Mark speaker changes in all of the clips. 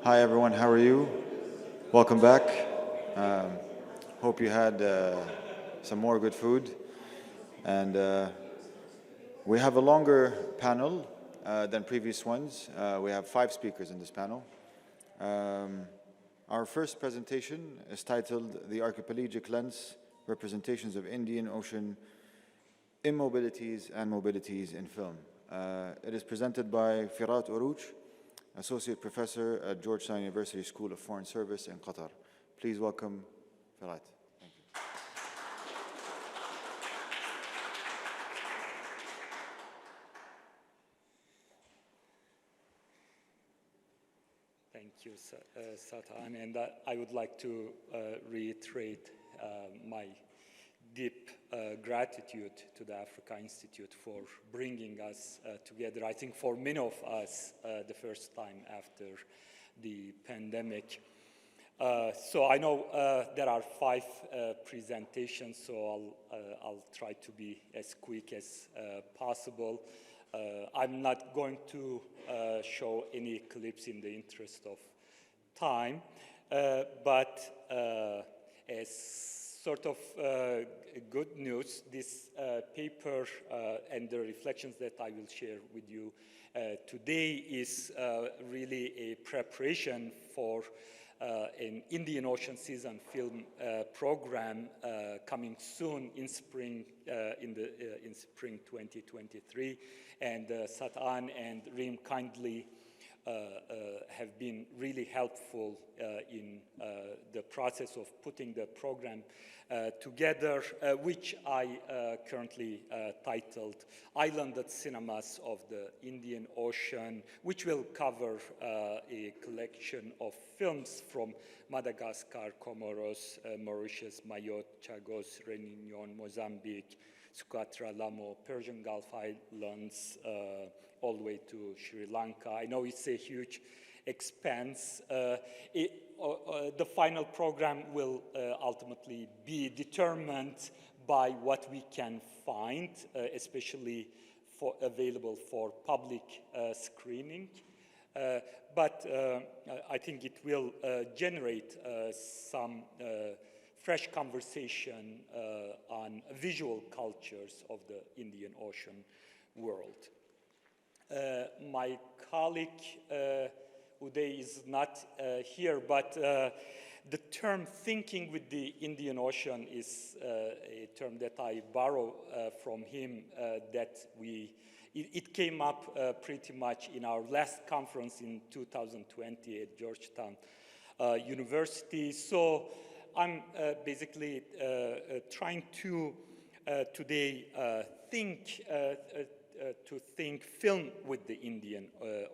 Speaker 1: Hi everyone, how are you? Welcome back. Hope you had some more good food. And we have a longer panel than previous ones. We have 5 speakers in this panel. Our first presentation is titled The Archipelagic Lens, Representations of Indian Ocean Immobilities and Mobilities in Film. It is presented by Firat Oruç, Associate Professor at Georgetown University School of Foreign Service in Qatar. Please welcome Firat. Thank you.
Speaker 2: Thank you, Satan, and I would like to reiterate my deep gratitude to the Africa Institute for bringing us together. I think for many of us, the first time after the pandemic. So I know there are 5 presentations, so I'll try to be as quick as possible. I'm not going to show any clips in the interest of time, but as sort of good news, this paper and the reflections that I will share with you today is really a preparation for an Indian Ocean season film program coming soon in spring in spring 2023, and Satan and Reem kindly have been really helpful in the process of putting the program together, which I currently titled Islanded Cinemas of the Indian Ocean, which will cover a collection of films from Madagascar, Comoros, Mauritius, Mayotte, Chagos, Réunion, Mozambique, Sumatra, Lamo, Persian Gulf Islands, all the way to Sri Lanka. I know it's a huge expense. The final program will ultimately be determined by what we can find, especially available for public screening. But I think it will generate some fresh conversation on visual cultures of the Indian Ocean world. My colleague Uday is not here, but the term thinking with the Indian Ocean is a term that I borrow from him, that it came up pretty much in our last conference in 2020 at Georgetown University. So I'm basically trying to today think film with the Indian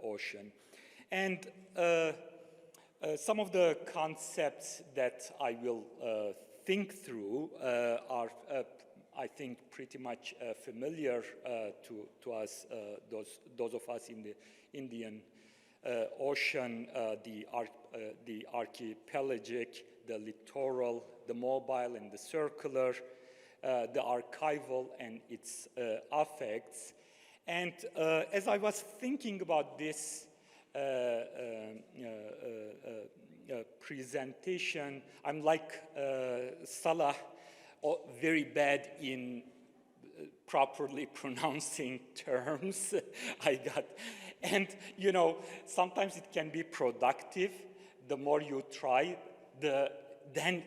Speaker 2: Ocean. And some of the concepts that I will think through are, I think, pretty much familiar to us, those of us in the Indian Ocean, the archipelagic, the littoral, the mobile and the circular, the archival and its affects. And as I was thinking about this presentation, I'm like Salah, very bad in properly pronouncing terms. And you know, sometimes it can be productive. The more you try, then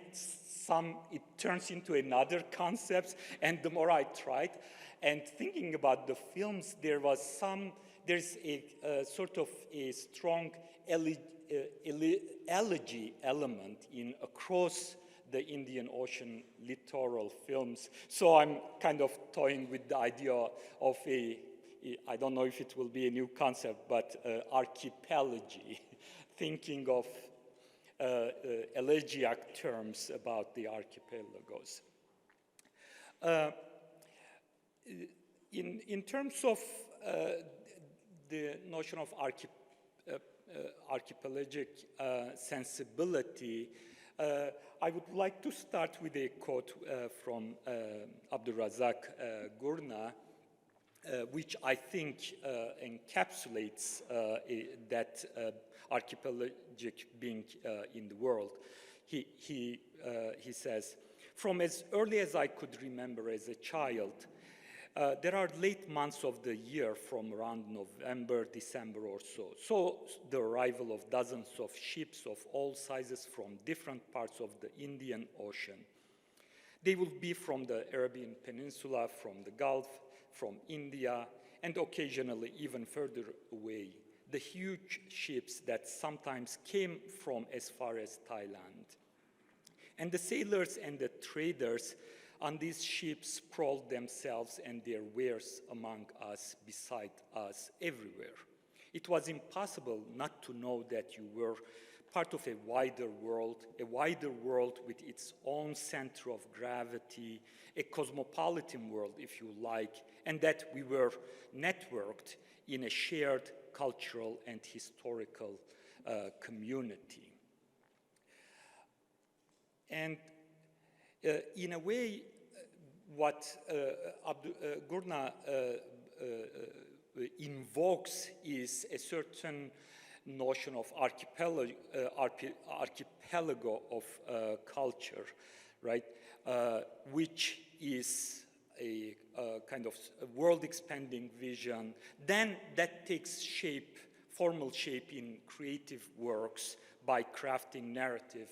Speaker 2: it turns into another concept. And the more I tried, and thinking about the films, there's a sort of a strong elegy element across the Indian Ocean littoral films. So I'm kind of toying with the idea of I don't know if it will be a new concept, but archipelagy, thinking of elegiac terms about the archipelagos. In terms of the notion of archipelagic sensibility, I would like to start with a quote from Abdulrazak Gurna, which I think encapsulates that archipelagic being in the world. He says, from as early as I could remember as a child, there are late months of the year from around November, December or so. So the arrival of dozens of ships of all sizes from different parts of the Indian Ocean. They will be from the Arabian Peninsula, from the Gulf, from India, and occasionally even further away. The huge ships that sometimes came from as far as Thailand. And the sailors and the traders on these ships sprawled themselves and their wares among us, beside us, everywhere. It was impossible not to know that you were part of a wider world with its own center of gravity, a cosmopolitan world, if you like, and that we were networked in a shared cultural and historical community. And in a way, what Gurna invokes is a certain notion of archipelago of culture, right? Which is a kind of world-expanding vision. Then that takes shape, formal shape in creative works by crafting narrative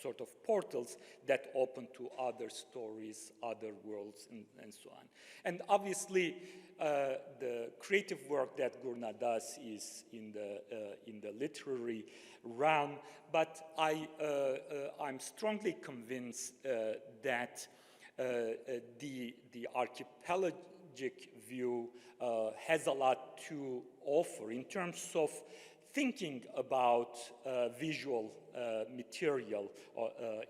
Speaker 2: sort of portals that open to other stories, other worlds, and so on. And obviously, the creative work that Gurna does is in the literary realm, but I'm strongly convinced that the archipelagic view has a lot to offer in terms of thinking about visual material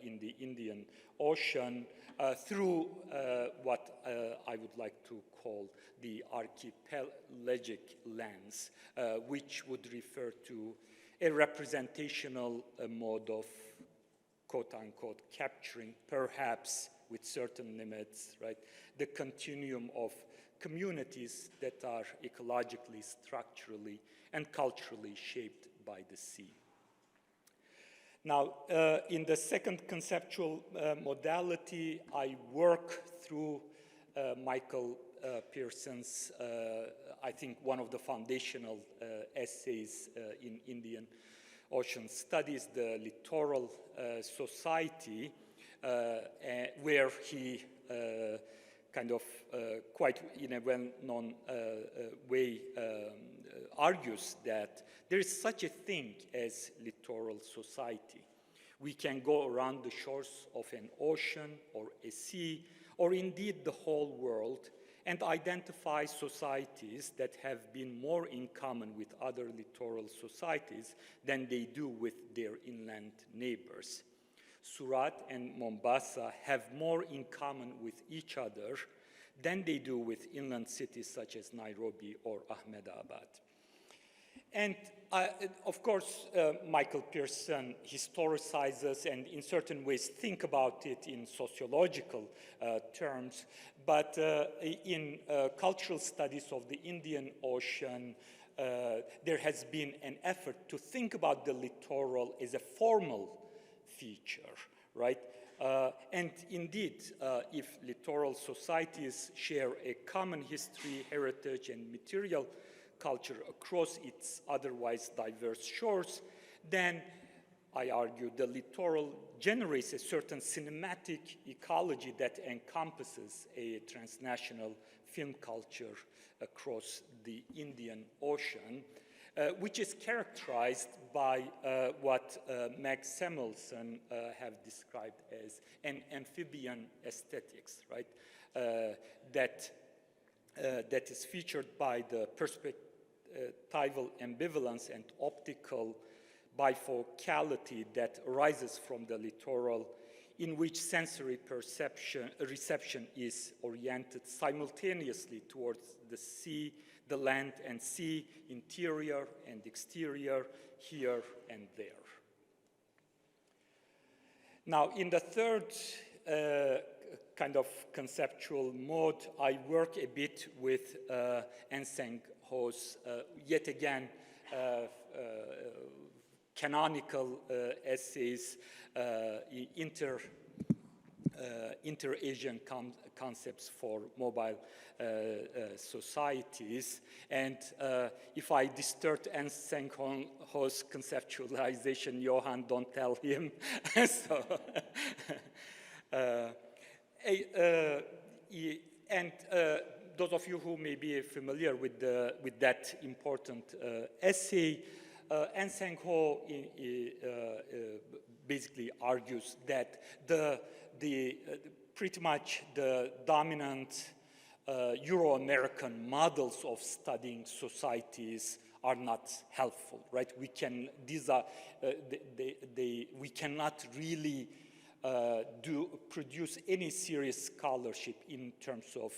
Speaker 2: in the Indian Ocean through what I would like to call the archipelagic lens, which would refer to a representational mode of quote-unquote capturing, perhaps with certain limits, right, the continuum of communities that are ecologically, structurally, and culturally shaped by the sea. Now, in the second conceptual modality, I work through Michael Pearson's, I think, one of the foundational essays in Indian Ocean Studies, the Littoral Society, where he kind of quite in a well-known way argues that there is such a thing as littoral society. We can go around the shores of an ocean or a sea, or indeed the whole world, and identify societies that have been more in common with other littoral societies than they do with their inland neighbors. Surat and Mombasa have more in common with each other than they do with inland cities such as Nairobi or Ahmedabad. And of course, Michael Pearson historicizes and in certain ways think about it in sociological terms, but in cultural studies of the Indian Ocean, there has been an effort to think about the littoral as a formal feature, right? And indeed, if littoral societies share a common history, heritage, and material culture across its otherwise diverse shores, then I argue the littoral generates a certain cinematic ecology that encompasses a transnational film culture across the Indian Ocean, which is characterized by what Meg Samuelson have described as an amphibian aesthetics, right? That is featured by the perspectival ambivalence and optical bifocality that arises from the littoral, in which sensory reception is oriented simultaneously towards the sea, the land and sea, interior and exterior, here and there. Now, in the third kind of conceptual mode, I work a bit with Enseng Ho's, yet again, canonical essays, inter-Asian concepts for mobile societies. And if I distort Enseng Ho's conceptualization, Johan, don't tell him. So, those of you who may be familiar with that important essay, Enseng Ho basically argues that pretty much the dominant Euro-American models of studying societies are not helpful, right? We cannot really produce any serious scholarship in terms of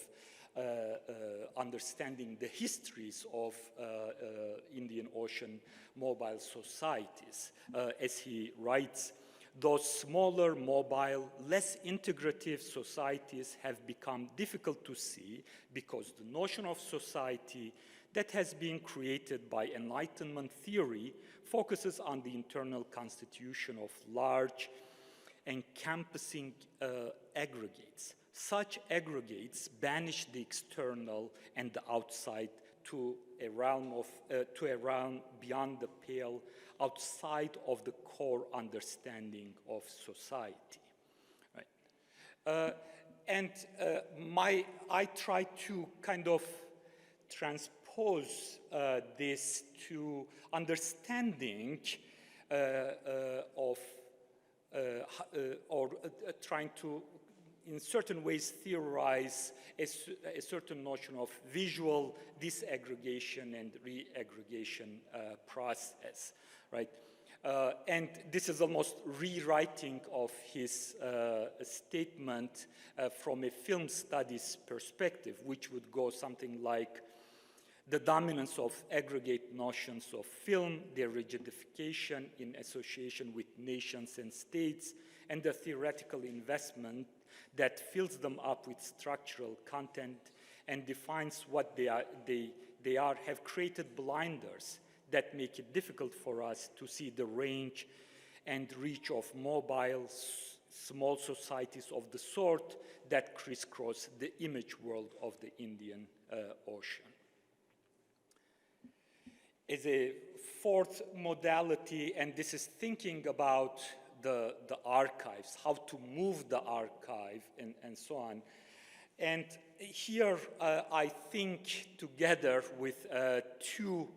Speaker 2: understanding the histories of Indian Ocean mobile societies. As he writes, those smaller, mobile, less integrative societies have become difficult to see because the notion of society that has been created by Enlightenment theory focuses on the internal constitution of large encompassing aggregates. Such aggregates banish the external and the outside to a realm beyond the pale, outside of the core understanding of society. Right? I try to kind of transpose this to understanding trying to, in certain ways, theorize a certain notion of visual disaggregation and reaggregation process, right? And this is almost rewriting of his statement from a film studies perspective, which would go something like: the dominance of aggregate notions of film, their rigidification in association with nations and states, and the theoretical investment that fills them up with structural content and defines what they are, have created blinders that make it difficult for us to see the range and reach of mobile, small societies of the sort that crisscross the image world of the Indian Ocean. As a fourth modality, and this is thinking about the archives, how to move the archive, and so on. And here I think together with two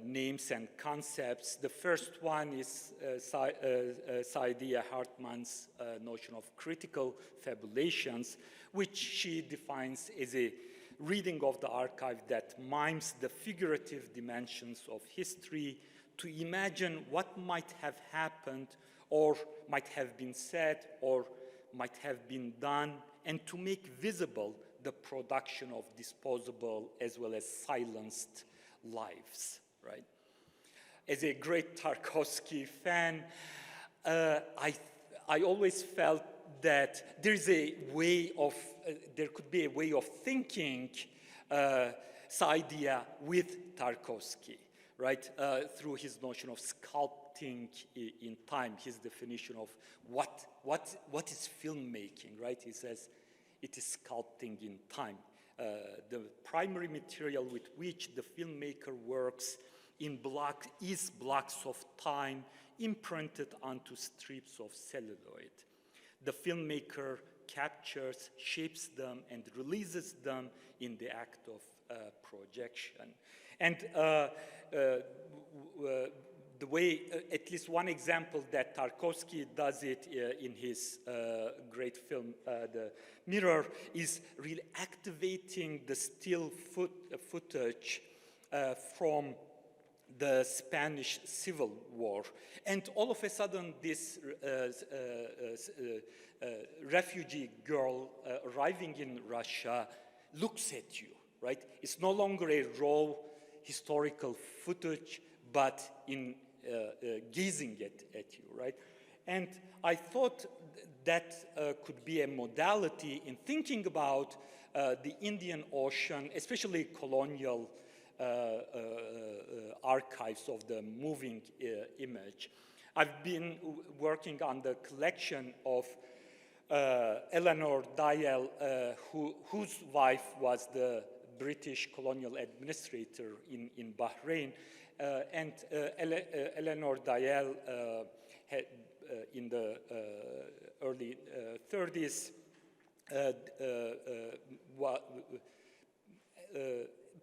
Speaker 2: names and concepts. The first one is Saidiya Hartman's notion of critical fabulations, which she defines as a reading of the archive that mimes the figurative dimensions of history to imagine what might have happened or might have been said or might have been done, and to make visible the production of disposable as well as silenced lives, right? As a great Tarkovsky fan, I always felt that there could be a way of thinking Saidiya with Tarkovsky, right? Through his notion of sculpting in time, his definition of what is filmmaking, right? He says it is sculpting in time. The primary material with which the filmmaker works is blocks of time imprinted onto strips of celluloid. The filmmaker captures, shapes them, and releases them in the act of projection. And the way, at least one example that Tarkovsky does it in his great film, The Mirror, is really activating the still footage from the Spanish Civil War. And all of a sudden, this refugee girl arriving in Russia looks at you, right? It's no longer a raw historical footage, but in gazing at you, right? And I thought that could be a modality in thinking about the Indian Ocean, especially colonial archives of the moving image. I've been working on the collection of Eleanor Dial, whose wife was the British colonial administrator in Bahrain, and Eleanor Dial had, in the early 30s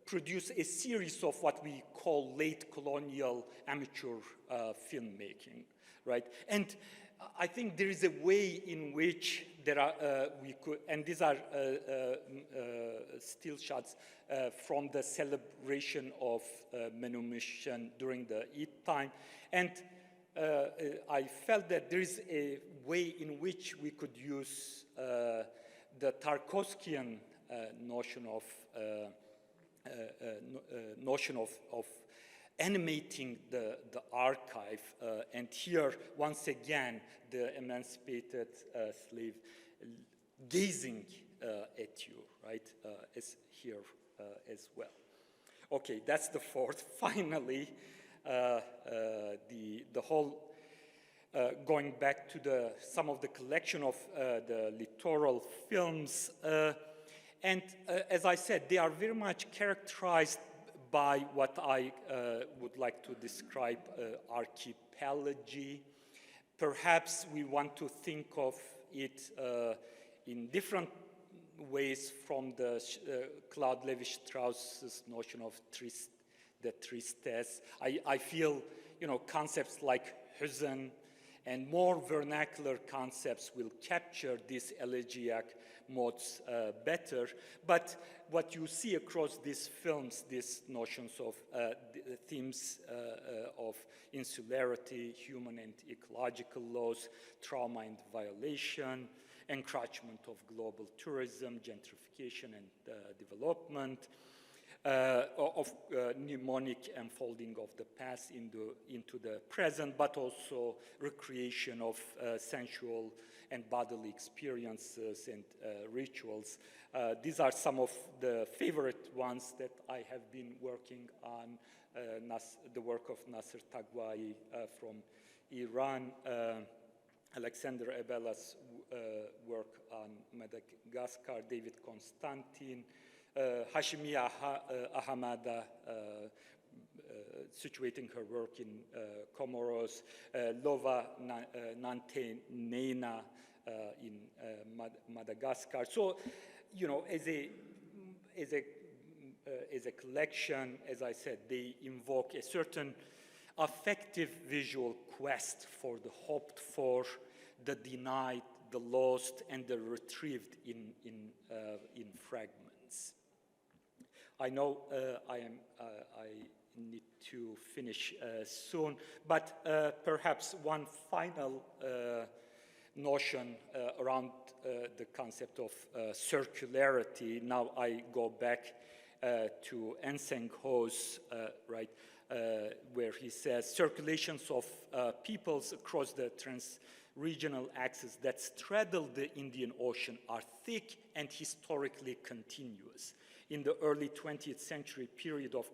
Speaker 2: produced a series of what we call late colonial amateur filmmaking, right? And I think there is a way in which there are, we could, and these are still shots from the celebration of Manumission during the Eid time. And I felt that there is a way in which we could use the Tarkovskian notion of animating the archive, and here, once again, the emancipated slave gazing at you, right, is here as well. Okay, that's the fourth. Finally, the whole, going back to some of the collection of the littoral films, and as I said, they are very much characterized by what I would like to describe archipelagy. Perhaps we want to think of it in different ways from the Claude Lévi-Strauss's notion of the tristesse. I feel, concepts like huzn and more vernacular concepts will capture these elegiac modes better. But what you see across these films, these notions of themes of insularity, human and ecological laws, trauma and violation, encroachment of global tourism, gentrification and development, of mnemonic unfolding of the past into the present, but also recreation of sensual and bodily experiences and rituals. These are some of the favorite ones that I have been working on, the work of Nasser Tagwai from Iran, Alexander Abela's work on Madagascar, David Constantine, Hashimiya Ahamada, situating her work in Comoros, Lova Nante Nena in Madagascar. So, as a collection, as I said, they invoke a certain affective visual quest for the hoped for, the denied, the lost, and the retrieved in fragments. I know I need to finish soon, but perhaps one final notion around the concept of circularity. Now I go back to Enseng Ho's, right, where he says, circulations of peoples across the trans-regional axis that straddle the Indian Ocean are thick and historically continuous. In the early 20th century period of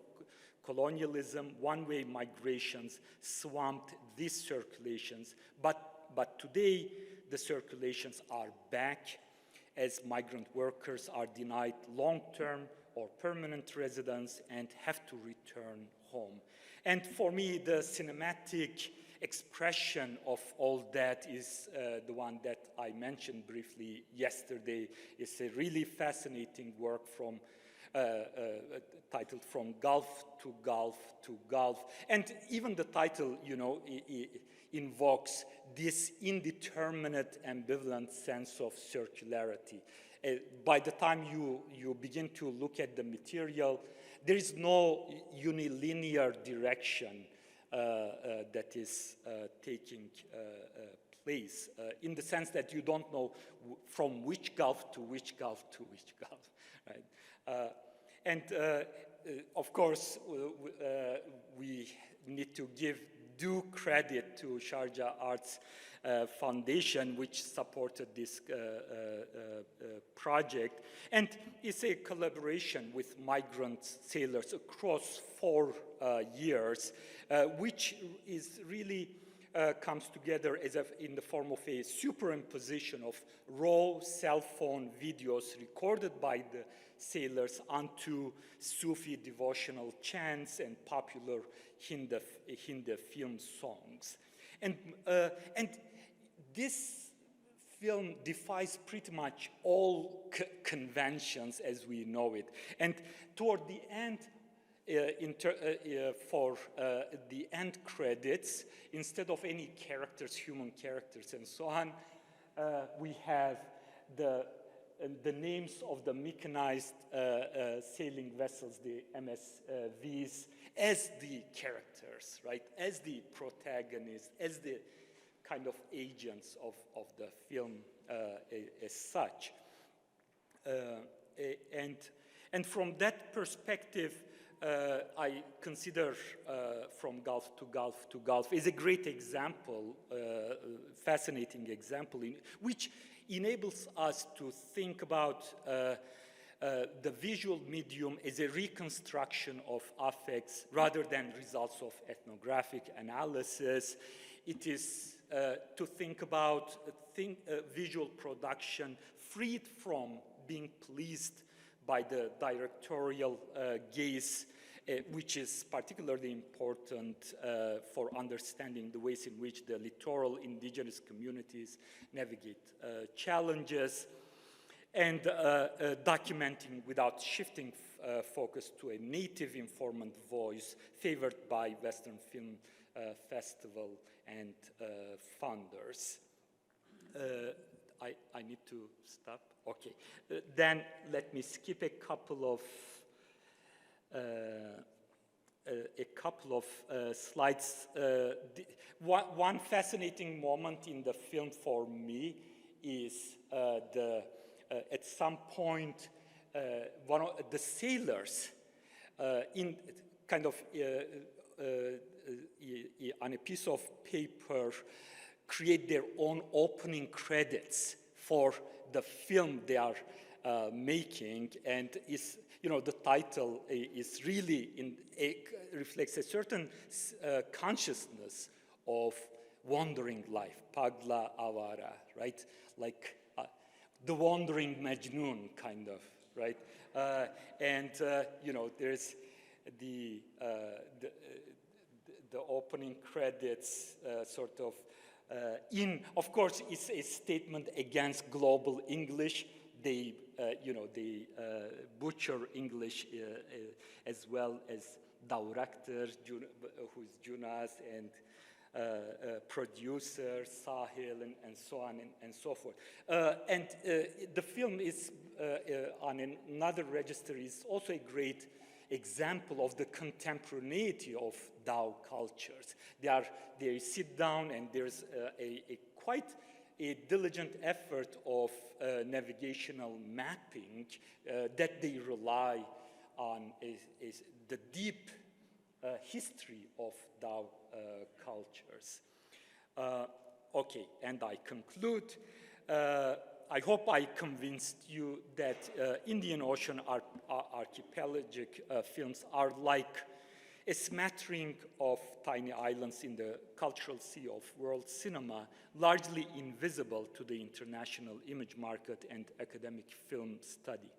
Speaker 2: colonialism, one-way migrations swamped these circulations, but today the circulations are back as migrant workers are denied long-term or permanent residence and have to return home. And for me, the cinematic expression of all that is the one that I mentioned briefly yesterday. It's a really fascinating work from titled From Gulf to Gulf to Gulf. And even the title, invokes this indeterminate, ambivalent sense of circularity. By the time you begin to look at the material, there is no unilinear direction that is taking place, in the sense that you don't know from which gulf to which gulf to which gulf, right? And of course, we need to give due credit to Sharjah Arts Foundation, which supported this project. And it's a collaboration with migrant sailors across 4 years, which is really comes together as in the form of a superimposition of raw cell phone videos recorded by the sailors onto Sufi devotional chants and popular Hindi film songs. And this film defies pretty much all conventions as we know it. And toward the end, for the end credits, instead of any characters, human characters and so on, we have the names of the mechanized sailing vessels, the MSVs, as the characters, right? As the protagonists, as the kind of agents of the film as such. And from that perspective, I consider From Gulf to Gulf to Gulf is a great example, fascinating example, which enables us to think about the visual medium as a reconstruction of affects rather than results of ethnographic analysis. It is to think about visual production freed from being pleased by the directorial gaze, which is particularly important for understanding the ways in which the littoral indigenous communities navigate challenges, and documenting without shifting focus to a native informant voice favored by Western Film Festival and funders. I need to stop. Okay. Then let me skip a couple of slides. One fascinating moment in the film for me is at some point one of the sailors in kind of on a piece of paper create their own opening credits for the film they are making, and is, you know, the title is really reflects a certain consciousness of wandering life, Pagla Avara, right? Like the wandering Majnun, kind of, right? You know, there's the opening credits sort of of course, it's a statement against global English. They, you know, they butcher English as well as director, who's Jonas, and producer, Sahil, and so on and so forth. The film is, on another register, is also a great example of the contemporaneity of Dao cultures. They sit down, and there's quite a diligent effort of navigational mapping that they rely on is the deep history of Dao cultures. Okay, and I conclude. I hope I convinced you that Indian Ocean archipelagic films are like a smattering of tiny islands in the cultural sea of world cinema, largely invisible to the international image market and academic film study.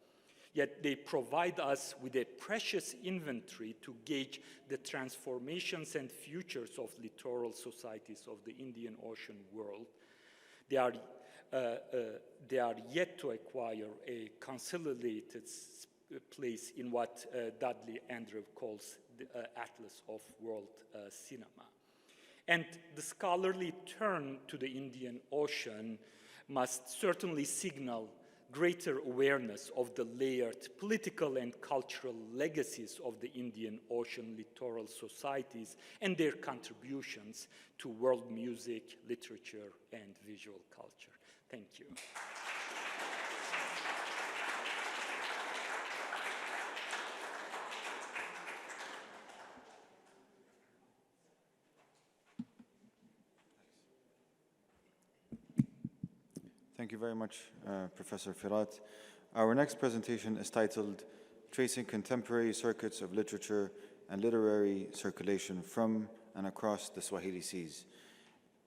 Speaker 2: Yet they provide us with a precious inventory to gauge the transformations and futures of littoral societies of the Indian Ocean world. They are yet to acquire a consolidated place in what Dudley Andrew calls the Atlas of World Cinema. And the scholarly turn to the Indian Ocean must certainly signal greater awareness of the layered political and cultural legacies of the Indian Ocean littoral societies and their contributions to world music, literature, and visual culture. Thank you.
Speaker 1: Thank you very much, Professor Firat. Our next presentation is titled Tracing Contemporary Circuits of Literature and Literary Circulation from and Across the Swahili Seas.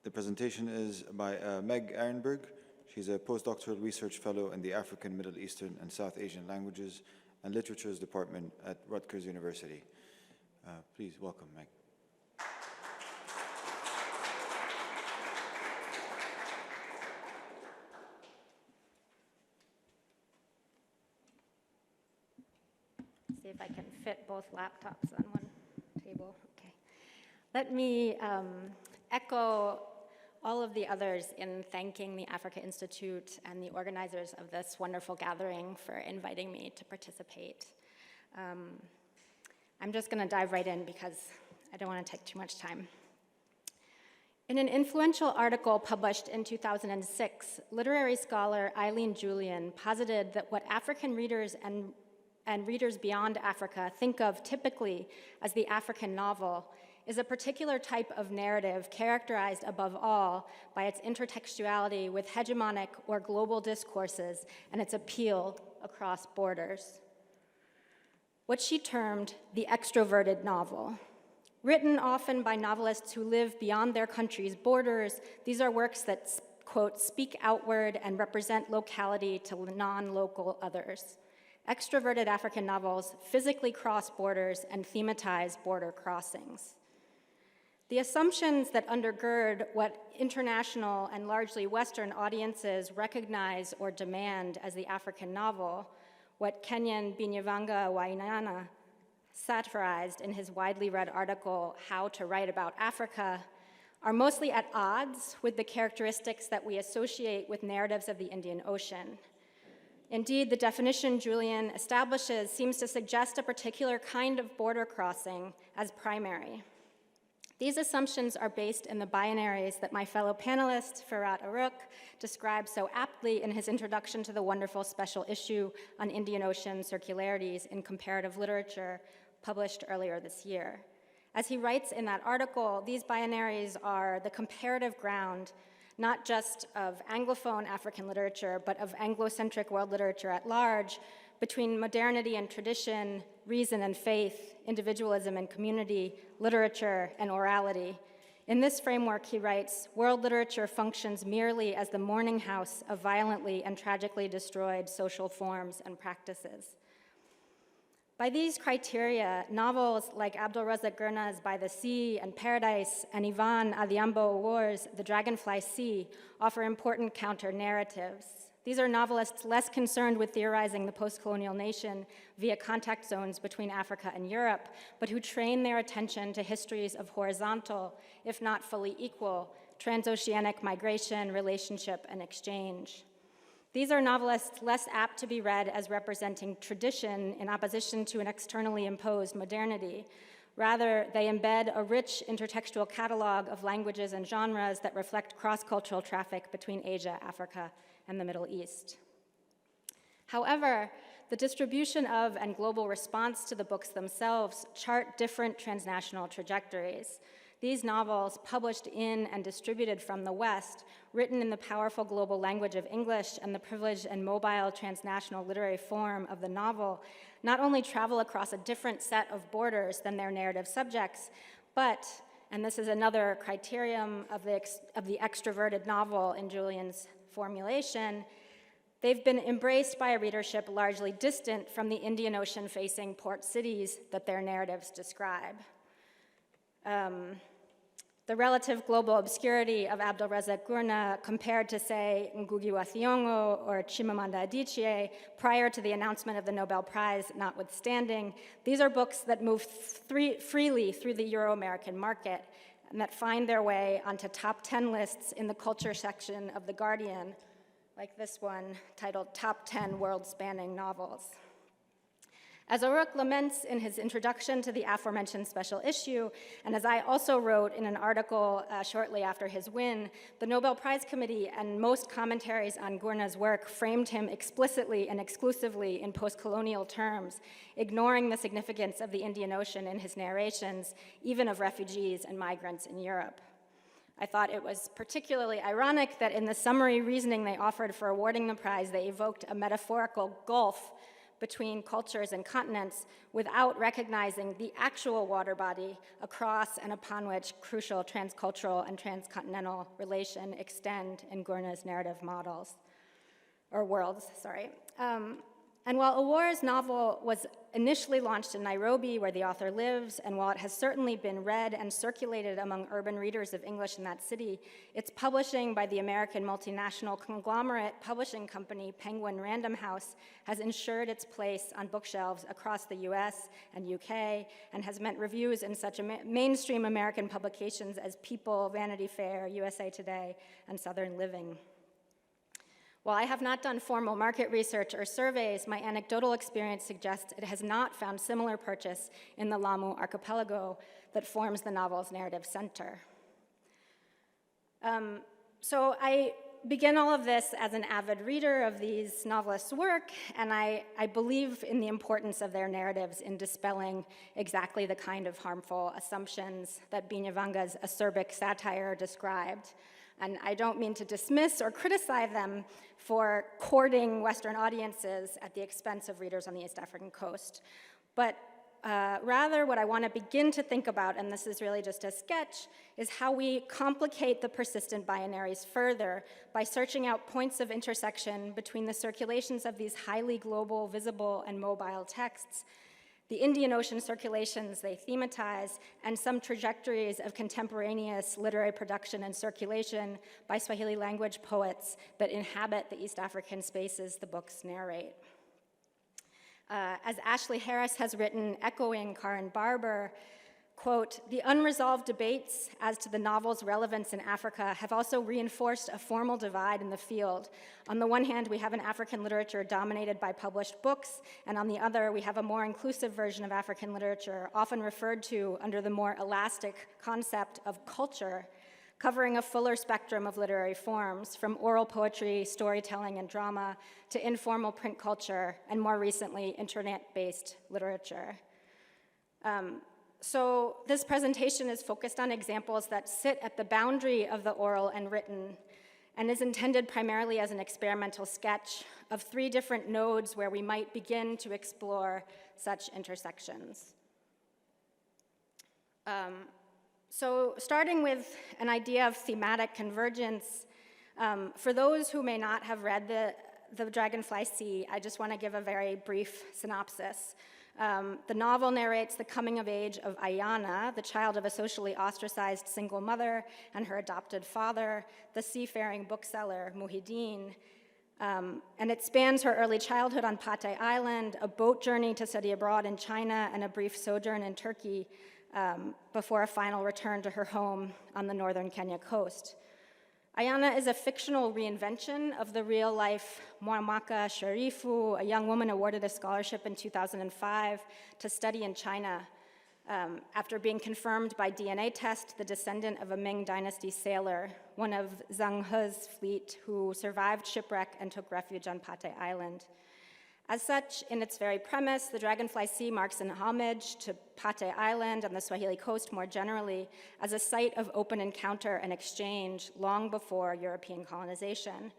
Speaker 1: The presentation is by Meg Arenberg. She's a postdoctoral research fellow in the African, Middle Eastern, and South Asian Languages and Literatures Department at Rutgers University. Please welcome Meg.
Speaker 3: See if I can fit both laptops on one table. Okay. Let me echo all of the others in thanking the Africa Institute and the organizers of this wonderful gathering for inviting me to participate. I'm just going to dive right in because I don't want to take too much time. In an influential article published in 2006, literary scholar Eileen Julian posited that what African readers and readers beyond Africa think of typically as the African novel is a particular type of narrative characterized above all by its intertextuality with hegemonic or global discourses and its appeal across borders. What she termed the extroverted novel. Written often by novelists who live beyond their country's borders, these are works that, quote, speak outward and represent locality to non-local others. Extroverted African novels physically cross borders and thematize border crossings. The assumptions that undergird what international and largely Western audiences recognize or demand as the African novel, what Kenyan Binyavanga Wainaina satirized in his widely read article, How to Write About Africa, are mostly at odds with the characteristics that we associate with narratives of the Indian Ocean. Indeed, the definition Julian establishes seems to suggest a particular kind of border crossing as primary. These assumptions are based in the binaries that my fellow panelist, Firat Oruç, describes so aptly in his introduction to the wonderful special issue on Indian Ocean circularities in comparative literature, published earlier this year. As he writes in that article, these binaries are the comparative ground not just of Anglophone African literature, but of Anglo-centric world literature at large, between modernity and tradition, reason and faith, individualism and community, literature and orality. In this framework, he writes, world literature functions merely as the mourning house of violently and tragically destroyed social forms and practices. By these criteria, novels like Abdulrazak Gurna's By the Sea and Paradise and Ivan Adhiambo Awar's The Dragonfly Sea offer important counter-narratives. These are novelists less concerned with theorizing the post-colonial nation via contact zones between Africa and Europe, but who train their attention to histories of horizontal, if not fully equal, transoceanic migration, relationship, and exchange. These are novelists less apt to be read as representing tradition in opposition to an externally imposed modernity. Rather, they embed a rich intertextual catalog of languages and genres that reflect cross-cultural traffic between Asia, Africa, and the Middle East. However, the distribution of and global response to the books themselves chart different transnational trajectories. These novels, published in and distributed from the West, written in the powerful global language of English and the privileged and mobile transnational literary form of the novel, not only travel across a different set of borders than their narrative subjects, but, and this is another criterion of the extroverted novel in Julian's formulation, they've been embraced by a readership largely distant from the Indian Ocean-facing port cities that their narratives describe. The relative global obscurity of Abdulrazak Gurna compared to, say, Ngugi wa Thiong'o or Chimamanda Adichie prior to the announcement of the Nobel Prize notwithstanding, these are books that move freely through the Euro-American market and that find their way onto top 10 lists in the culture section of The Guardian, like this one titled Top 10 World-Spanning Novels. As Oruç laments in his introduction to the aforementioned special issue, and as I also wrote in an article shortly after his win, the Nobel Prize Committee and most commentaries on Gurna's work framed him explicitly and exclusively in post-colonial terms, ignoring the significance of the Indian Ocean in his narrations, even of refugees and migrants in Europe. I thought it was particularly ironic that in the summary reasoning they offered for awarding the prize, they evoked a metaphorical gulf between cultures and continents without recognizing the actual water body across and upon which crucial transcultural and transcontinental relation extend in Gurna's narrative models, or worlds, sorry. And while Awar's novel was initially launched in Nairobi, where the author lives, and while it has certainly been read and circulated among urban readers of English in that city, its publishing by the American multinational conglomerate publishing company Penguin Random House has ensured its place on bookshelves across the US and UK, and has meant reviews in such mainstream American publications as People, Vanity Fair, USA Today, and Southern Living. While I have not done formal market research or surveys, my anecdotal experience suggests it has not found similar purchase in the Lamu archipelago that forms the novel's narrative center. So I begin all of this as an avid reader of these novelists' work, and I believe in the importance of their narratives in dispelling exactly the kind of harmful assumptions that Binyavanga's acerbic satire described. And I don't mean to dismiss or criticize them for courting Western audiences at the expense of readers on the East African coast. But rather, what I want to begin to think about, and this is really just a sketch, is how we complicate the persistent binaries further by searching out points of intersection between the circulations of these highly global, visible, and mobile texts, the Indian Ocean circulations they thematize, and some trajectories of contemporaneous literary production and circulation by Swahili language poets that inhabit the East African spaces the books narrate. As Ashley Harris has written, echoing Karen Barber, quote, "The unresolved debates as to the novel's relevance in Africa have also reinforced a formal divide in the field. On the one hand, we have an African literature dominated by published books, and on the other, we have a more inclusive version of African literature, often referred to under the more elastic concept of culture, covering a fuller spectrum of literary forms, from oral poetry, storytelling, and drama, to informal print culture, and more recently, internet-based literature." So this presentation is focused on examples that sit at the boundary of the oral and written, and is intended primarily as an experimental sketch of 3 different nodes where we might begin to explore such intersections. So starting with an idea of thematic convergence, for those who may not have read the Dragonfly Sea, I just want to give a very brief synopsis. The novel narrates the coming of age of Ayana, the child of a socially ostracized single mother and her adopted father, the seafaring bookseller Muhyiddin. And it spans her early childhood on Pate Island, a boat journey to study abroad in China, and a brief sojourn in Turkey before a final return to her home on the northern Kenya coast. Ayana is a fictional reinvention of the real-life Mwamaka Sharifu, a young woman awarded a scholarship in 2005 to study in China after being confirmed by DNA test the descendant of a Ming Dynasty sailor, one of Zheng He's fleet who survived shipwreck and took refuge on Pate Island. As such, in its very premise, the Dragonfly Sea marks an homage to Pate Island and the Swahili coast more generally as a site of open encounter and exchange long before European colonization.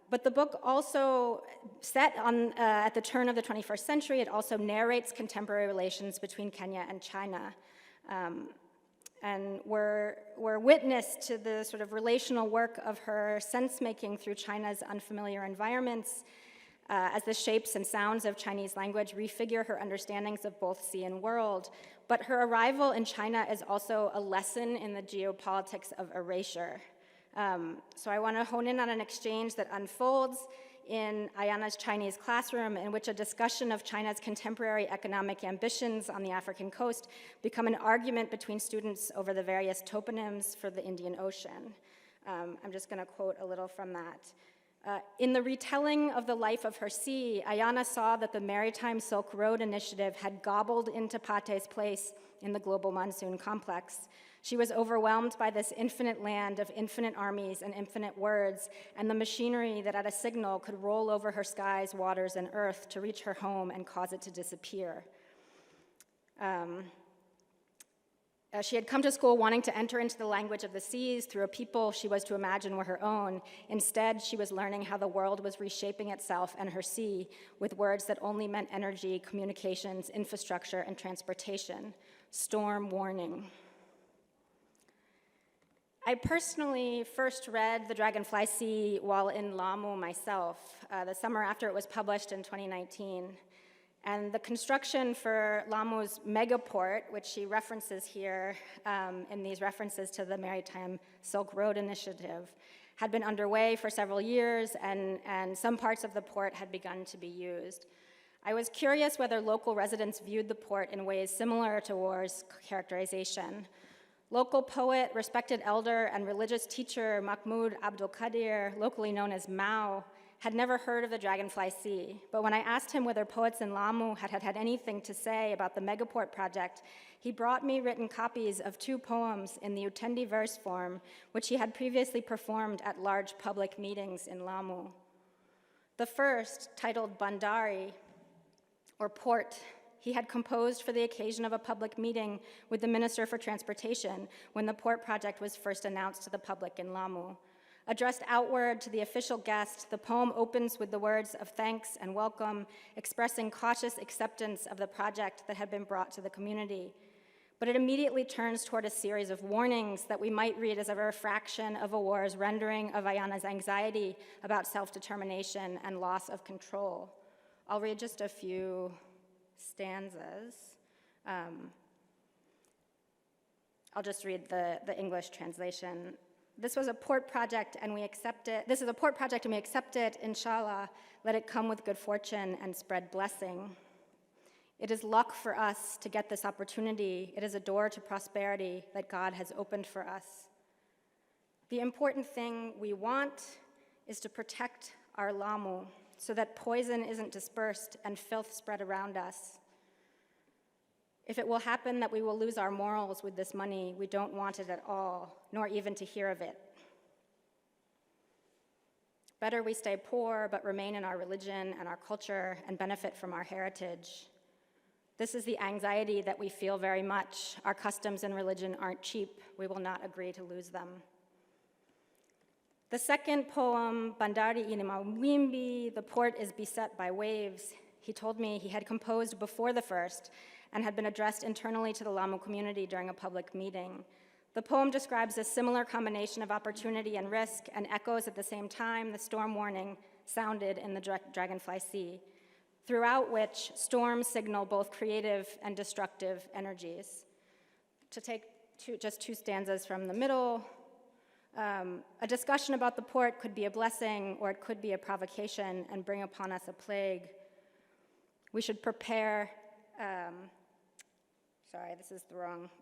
Speaker 3: But the book also, set on, at the turn of the 21st century, it also narrates contemporary relations between Kenya and China. And we're witness to the sort of relational work of her sense-making through China's unfamiliar environments, as the shapes and sounds of Chinese language refigure her understandings of both sea and world. But her arrival in China is also a lesson in the geopolitics of erasure. So I want to hone in on an exchange that unfolds in Ayana's Chinese classroom, in which a discussion of China's contemporary economic ambitions on the African coast become an argument between students over the various toponyms for the Indian Ocean. I'm just going to quote a little from that. In the retelling of the life of her sea, Ayana saw that the Maritime Silk Road Initiative had gobbled into Pate's place in the global monsoon complex. She was overwhelmed by this infinite land of infinite armies and infinite words, and the machinery that at a signal could roll over her skies, waters, and earth to reach her home and cause it to disappear. She had come to school wanting to enter into the language of the seas through a people she was to imagine were her own. Instead, she was learning how the world was reshaping itself and her sea with words that only meant energy, communications, infrastructure, and transportation. Storm warning. I personally first read The Dragonfly Sea while in Lamu myself, the summer after it was published in 2019. And the construction for Lamu's megaport, which she references here in these references to the Maritime Silk Road Initiative, had been underway for several years, and some parts of the port had begun to be used. I was curious whether local residents viewed the port in ways similar to War's characterization. Local poet, respected elder, and religious teacher Mahmoud Abdul Qadir, locally known as Mao, had never heard of the Dragonfly Sea, but when I asked him whether poets in Lamu had anything to say about the megaport project, he brought me written copies of 2 poems in the Utendi verse form, which he had previously performed at large public meetings in Lamu. The first, titled Bandari, or Port, he had composed for the occasion of a public meeting with the Minister for Transportation when the port project was first announced to the public in Lamu. Addressed outward to the official guest, the poem opens with the words of thanks and welcome, expressing cautious acceptance of the project that had been brought to the community. But it immediately turns toward a series of warnings that we might read as a refraction of Awar's rendering of Ayana's anxiety about self-determination and loss of control. I'll read just a few stanzas. I'll just read the English translation. This was a port project and we accept it. This is a port project and we accept it, inshallah. Let it come with good fortune and spread blessing. It is luck for us to get this opportunity. It is a door to prosperity that God has opened for us. The important thing we want is to protect our Lamu so that poison isn't dispersed and filth spread around us. If it will happen that we will lose our morals with this money, we don't want it at all, nor even to hear of it. Better we stay poor, but remain in our religion and our culture and benefit from our heritage. This is the anxiety that we feel very much. Our customs and religion aren't cheap. We will not agree to lose them. The second poem, Bandari ini mawimbi, the port is beset by waves, he told me he had composed before the first and had been addressed internally to the Lamu community during a public meeting. The poem describes a similar combination of opportunity and risk and echoes at the same time the storm warning sounded in the Dragonfly Sea, throughout which storms signal both creative and destructive energies. To take just 2 stanzas from the middle, a discussion about the port could be a blessing or it could be a provocation and bring upon us a plague. We should prepare,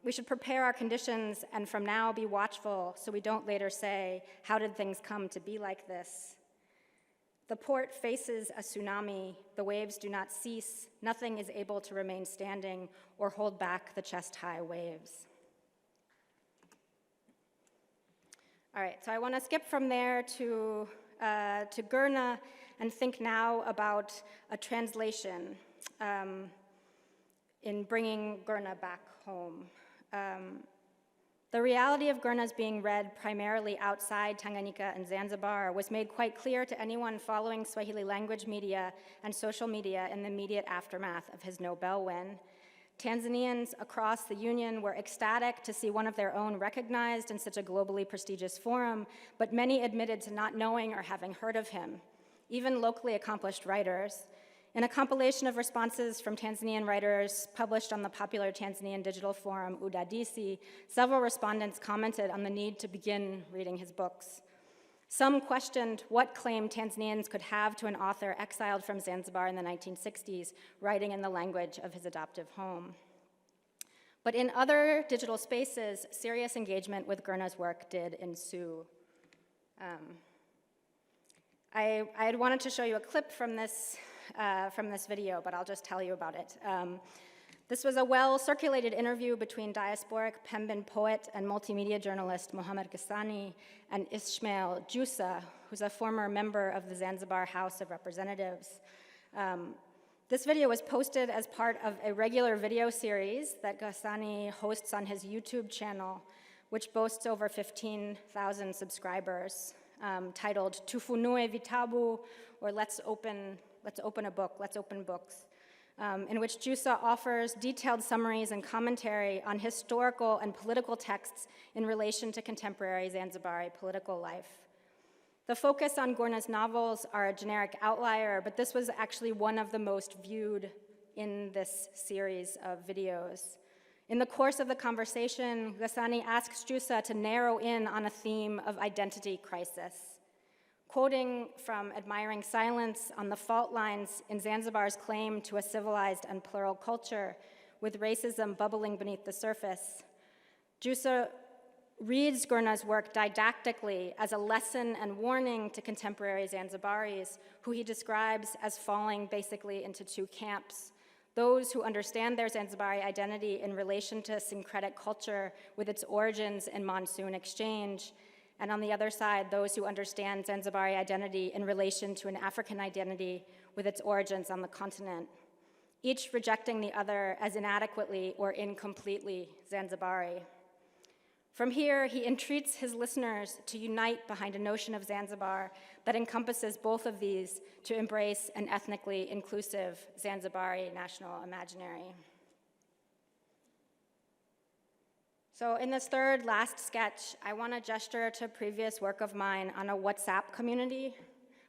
Speaker 3: we should prepare our conditions and from now be watchful so we don't later say, how did things come to be like this? The port faces a tsunami, the waves do not cease, nothing is able to remain standing or hold back the chest-high waves. All right, so I want to skip from there to Gurna and think now about a translation in bringing Gurna back home. The reality of Gurna's being read primarily outside Tanganyika and Zanzibar was made quite clear to anyone following Swahili language media and social media in the immediate aftermath of his Nobel win. Tanzanians across the Union were ecstatic to see one of their own recognized in such a globally prestigious forum, but many admitted to not knowing or having heard of him, even locally accomplished writers. In a compilation of responses from Tanzanian writers published on the popular Tanzanian digital forum Udadisi, several respondents commented on the need to begin reading his books. Some questioned what claim Tanzanians could have to an author exiled from Zanzibar in the 1960s, writing in the language of his adoptive home. But in other digital spaces, serious engagement with Gurna's work did ensue. I had wanted to show you a clip from this video, but I'll just tell you about it. This was a well-circulated interview between diasporic Pembin poet and multimedia journalist Mohamed Ghassani and Ismail Jussa, who's a former member of the Zanzibar House of Representatives. This video was posted as part of a regular video series that Ghassani hosts on his YouTube channel, which boasts over 15,000 subscribers, titled Tufunue Vitabu, or Let's Open a Book, Let's Open Books, in which Jusa offers detailed summaries and commentary on historical and political texts in relation to contemporary Zanzibari political life. The focus on Gurna's novels are a generic outlier, but this was actually one of the most viewed in this series of videos. In the course of the conversation, Ghassani asks Jusa to narrow in on a theme of identity crisis. Quoting from Admiring Silence on the fault lines in Zanzibar's claim to a civilized and plural culture, with racism bubbling beneath the surface, Jusa reads Gurna's work didactically as a lesson and warning to contemporary Zanzibaris, who he describes as falling basically into two camps: those who understand their Zanzibari identity in relation to syncretic culture with its origins in monsoon exchange, and on the other side, those who understand Zanzibari identity in relation to an African identity with its origins on the continent, each rejecting the other as inadequately or incompletely Zanzibari. From here, he entreats his listeners to unite behind a notion of Zanzibar that encompasses both of these to embrace an ethnically inclusive Zanzibari national imaginary. So in this third last sketch, I want to gesture to previous work of mine on a WhatsApp community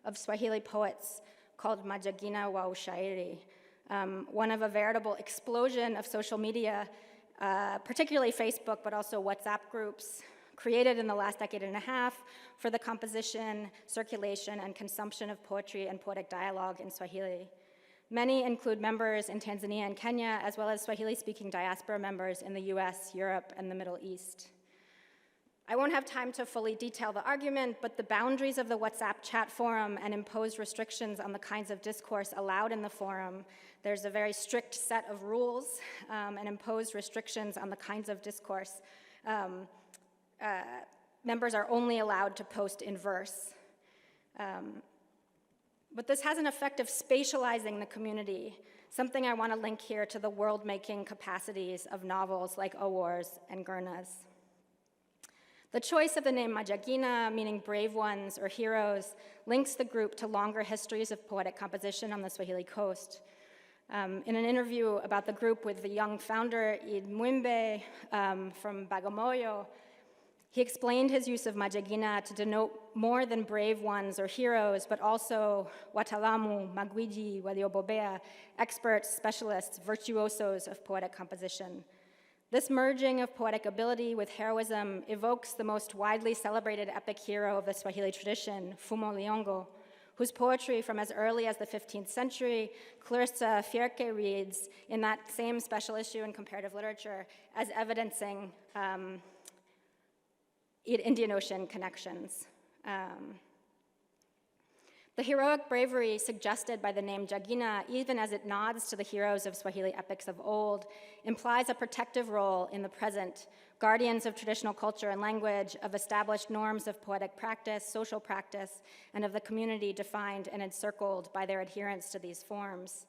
Speaker 3: of Swahili poets called Majagina wa Ushairi, one of a veritable explosion of social media, particularly Facebook, but also WhatsApp groups, created in the last decade and a half for the composition, circulation, and consumption of poetry and poetic dialogue in Swahili. Many include members in Tanzania and Kenya, as well as Swahili-speaking diaspora members in the US, Europe, and the Middle East. I won't have time to fully detail the argument, but the boundaries of the WhatsApp chat forum and imposed restrictions on the kinds of discourse allowed in the forum. There's a very strict set of rules and imposed restrictions on the kinds of discourse. Members are only allowed to post in verse. But this has an effect of spatializing the community, something I want to link here to the world-making capacities of novels like Oruç's and Gurna's. The choice of the name Majagina, meaning brave ones or heroes, links the group to longer histories of poetic composition on the Swahili coast. In an interview about the group with the young founder, Id Mwimbe from Bagamoyo, he explained his use of Majagina to denote more than brave ones or heroes, but also watalamu, magwiji, waliobobea, experts, specialists, virtuosos of poetic composition. This merging of poetic ability with heroism evokes the most widely celebrated epic hero of the Swahili tradition, Fumo Liyongo, whose poetry from as early as the 15th century, Clarissa Fierke reads in that same special issue in comparative literature as evidencing Indian Ocean connections. The heroic bravery suggested by the name Jagina, even as it nods to the heroes of Swahili epics of old, implies a protective role in the present, guardians of traditional culture and language, of established norms of poetic practice, social practice, and of the community defined and encircled by their adherence to these forms.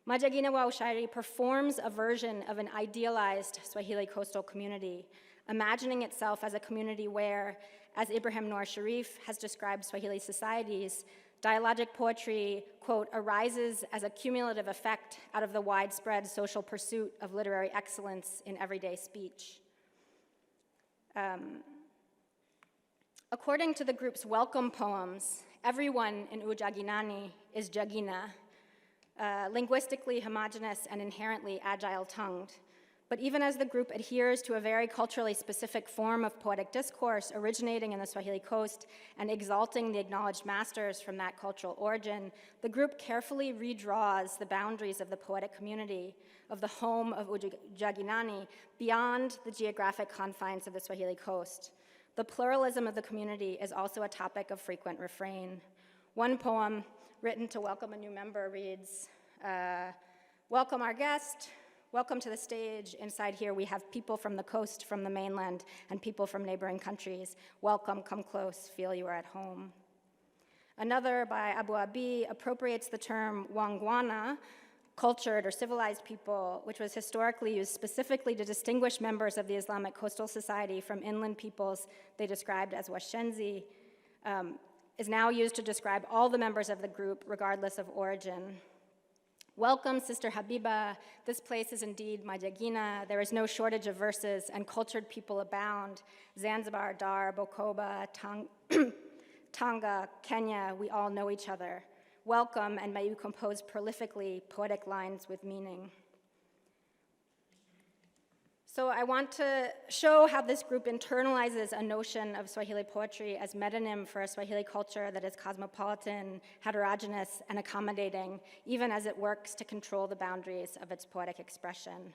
Speaker 3: Majagina wa Ushairi performs a version of an idealized Swahili coastal community, imagining itself as a community where, as Ibrahim Noor Sharif has described Swahili societies, dialogic poetry, quote, arises as a cumulative effect out of the widespread social pursuit of literary excellence in everyday speech. According to the group's welcome poems, everyone in Ujaginani is Jagina, linguistically homogeneous and inherently agile-tongued. But even as the group adheres to a very culturally specific form of poetic discourse originating in the Swahili coast and exalting the acknowledged masters from that cultural origin, the group carefully redraws the boundaries of the poetic community, of the home of Ujaginani, beyond the geographic confines of the Swahili coast. The pluralism of the community is also a topic of frequent refrain. One poem, written to welcome a new member, reads, welcome our guest. Welcome to the stage. Inside here, we have people from the coast, from the mainland, and people from neighboring countries. Welcome, come close, feel you are at home. Another, by Abu Abi, appropriates the term Wangwana, cultured or civilized people, which was historically used specifically to distinguish members of the Islamic coastal society from inland peoples they described as Washenzi, is now used to describe all the members of the group, regardless of origin. Welcome, Sister Habiba. This place is indeed Majagina. There is no shortage of verses, and cultured people abound. Zanzibar, Dar, Bukoba, Tanga, Kenya, we all know each other. Welcome, and may you compose prolifically poetic lines with meaning. So I want to show how this group internalizes a notion of Swahili poetry as metonym for a Swahili culture that is cosmopolitan, heterogeneous, and accommodating, even as it works to control the boundaries of its poetic expression.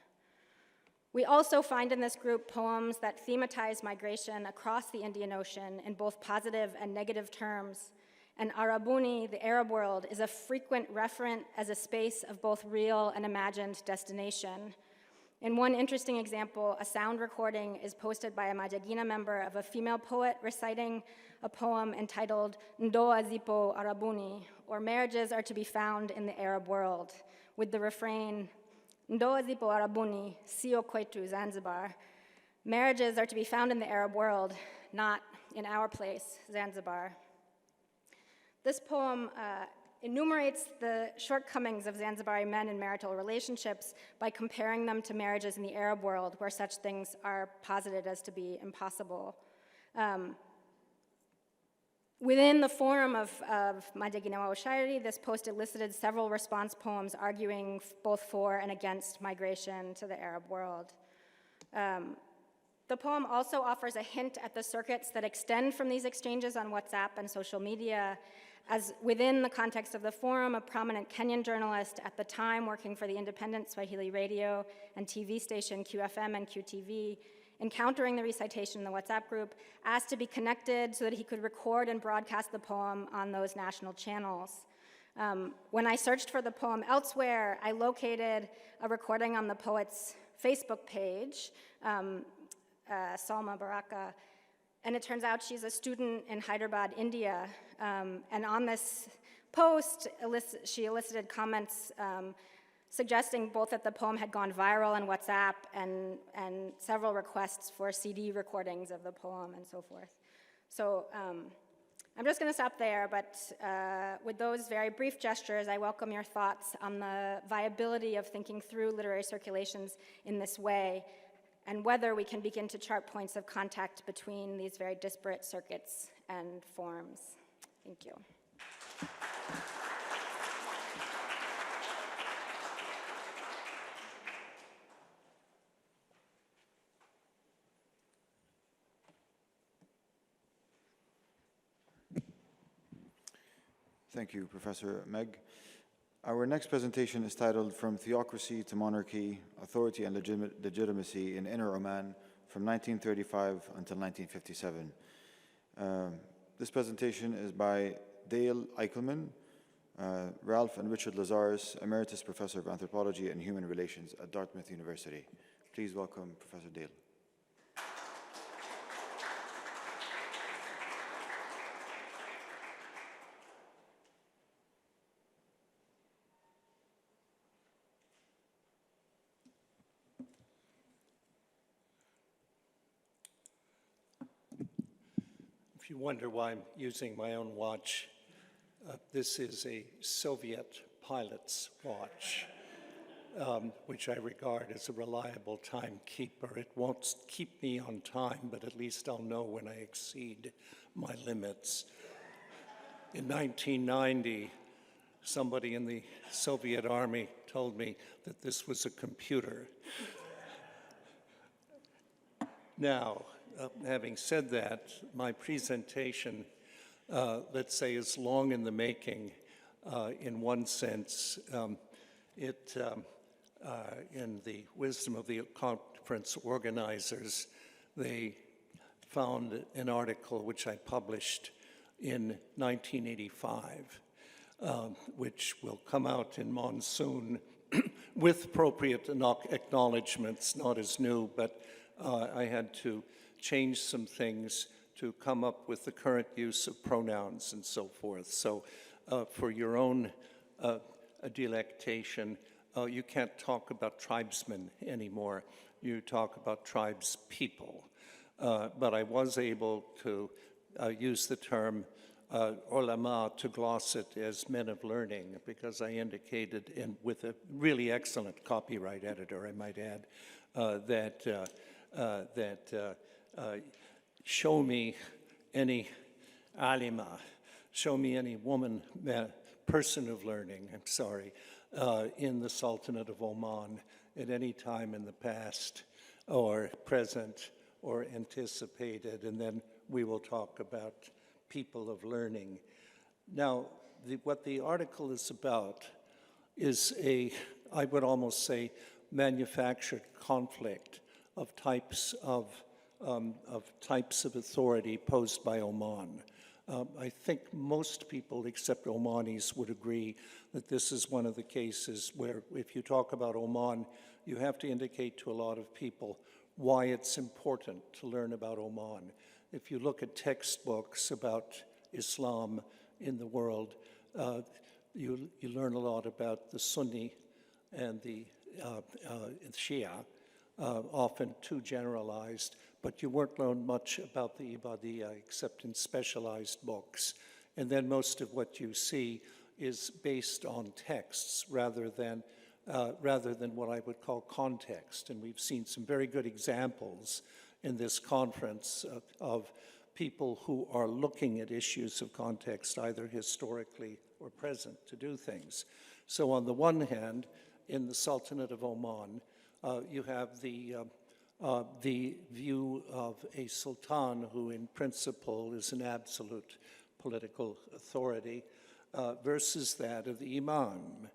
Speaker 3: We also find in this group poems that thematize migration across the Indian Ocean in both positive and negative terms, and Arabuni, the Arab world, is a frequent referent as a space of both real and imagined destination. In one interesting example, a sound recording is posted by a Majagina member of a female poet reciting a poem entitled Ndoa Zipo Arabuni, or Marriages Are to be Found in the Arab World, with the refrain, Ndoa Zipo Arabuni, Sio Kweupe, Zanzibar. Marriages are to be found in the Arab world, not in our place, Zanzibar. This poem enumerates the shortcomings of Zanzibari men in marital relationships by comparing them to marriages in the Arab world, where such things are posited as to be impossible. Within the forum of Majagina wa Ushairi, this post elicited several response poems arguing both for and against migration to the Arab world. The poem also offers a hint at the circuits that extend from these exchanges on WhatsApp and social media, as within the context of the forum, a prominent Kenyan journalist at the time working for the independent Swahili radio and TV station QFM and QTV, encountering the recitation in the WhatsApp group, asked to be connected so that he could record and broadcast the poem on those national channels. When I searched for the poem elsewhere, I located a recording on the poet's Facebook page, Salma Baraka, and it turns out she's a student in Hyderabad, India. And on this post, she elicited comments suggesting both that the poem had gone viral on WhatsApp and several requests for CD recordings of the poem and so forth. So I'm just going to stop there, but with those very brief gestures, I welcome your thoughts on the viability of thinking through literary circulations in this way, and whether we can begin to chart points of contact between these very disparate circuits and forms. Thank you.
Speaker 1: Thank you, Professor Meg. Our next presentation is titled From Theocracy to Monarchy, Authority and Legitimacy in Inner Oman from 1935 until 1957. This presentation is by Dale Eickelman, Ralph and Richard Lazarus, Emeritus Professor of Anthropology and Human Relations at Dartmouth University. Please welcome Professor Dale.
Speaker 4: If you wonder why I'm using my own watch, this is a Soviet pilot's watch, which I regard as a reliable timekeeper. It won't keep me on time, but at least I'll know when I exceed my limits. In 1990, somebody in the Soviet Army told me that this was a computer. Now, having said that, my presentation, let's say, is long in the making. In one sense, in the wisdom of the conference organizers, they found an article which I published in 1985, which will come out in monsoon with appropriate acknowledgments, not as new, but I had to change some things to come up with the current use of pronouns and so forth. So for your own delectation, you can't talk about tribesmen anymore. You talk about tribespeople. But I was able to use the term ulama to gloss it as men of learning, because I indicated, and with a really excellent copyright editor, I might add, show me any alima, show me any woman, person of learning, I'm sorry, in the Sultanate of Oman at any time in the past or present or anticipated, and then we will talk about people of learning. Now, what the article is about is I would almost say, manufactured conflict of types of authority posed by Oman. I think most people, except Omanis, would agree that this is one of the cases where, if you talk about Oman, you have to indicate to a lot of people why it's important to learn about Oman. If you look at textbooks about Islam in the world, you learn a lot about the Sunni and the Shia, often too generalized, but you won't learn much about the Ibadiyya except in specialized books. And then most of what you see is based on texts rather than what I would call context. And we've seen some very good examples in this conference of people who are looking at issues of context, either historically or present, to do things. So on the one hand, in the Sultanate of Oman, you have the view of a sultan who in principle is an absolute political authority versus that of the imam.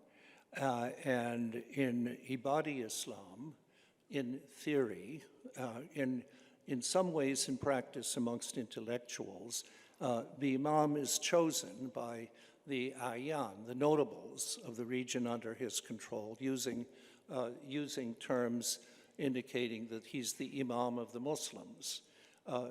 Speaker 4: And in Ibadi Islam, in theory, in some ways in practice amongst intellectuals, the imam is chosen by the ayyan, the notables of the region under his control, using terms indicating that he's the imam of the Muslims,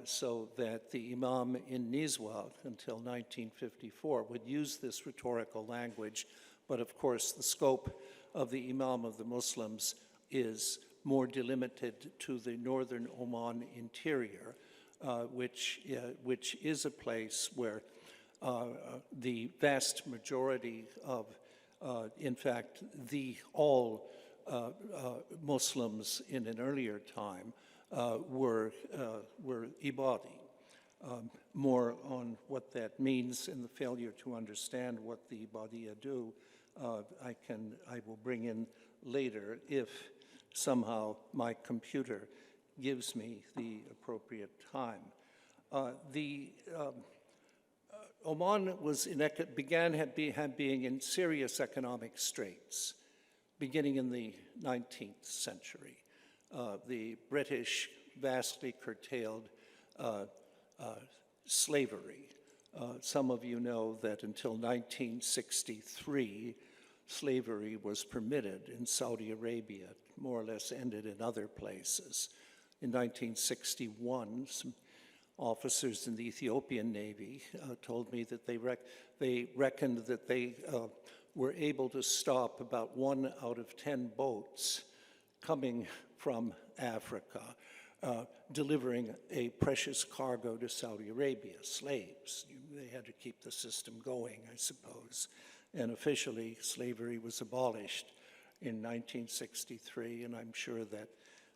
Speaker 4: so that the imam in Nizwa until 1954 would use this rhetorical language, but of course the scope of the imam of the Muslims is more delimited to the northern Oman interior, which is a place where the vast majority of, in fact, all Muslims in an earlier time were Ibadi. More on what that means and the failure to understand what the Ibadiyya do, I will bring in later if somehow my computer gives me the appropriate time. Oman began being in serious economic straits beginning in the 19th century. The British vastly curtailed slavery. Some of you know that until 1963, slavery was permitted in Saudi Arabia. It more or less ended in other places. In 1961, some officers in the Ethiopian Navy told me that they reckoned that they were able to stop about 1 out of 10 boats coming from Africa, delivering a precious cargo to Saudi Arabia, slaves. They had to keep the system going, I suppose. And officially, slavery was abolished in 1963, and I'm sure that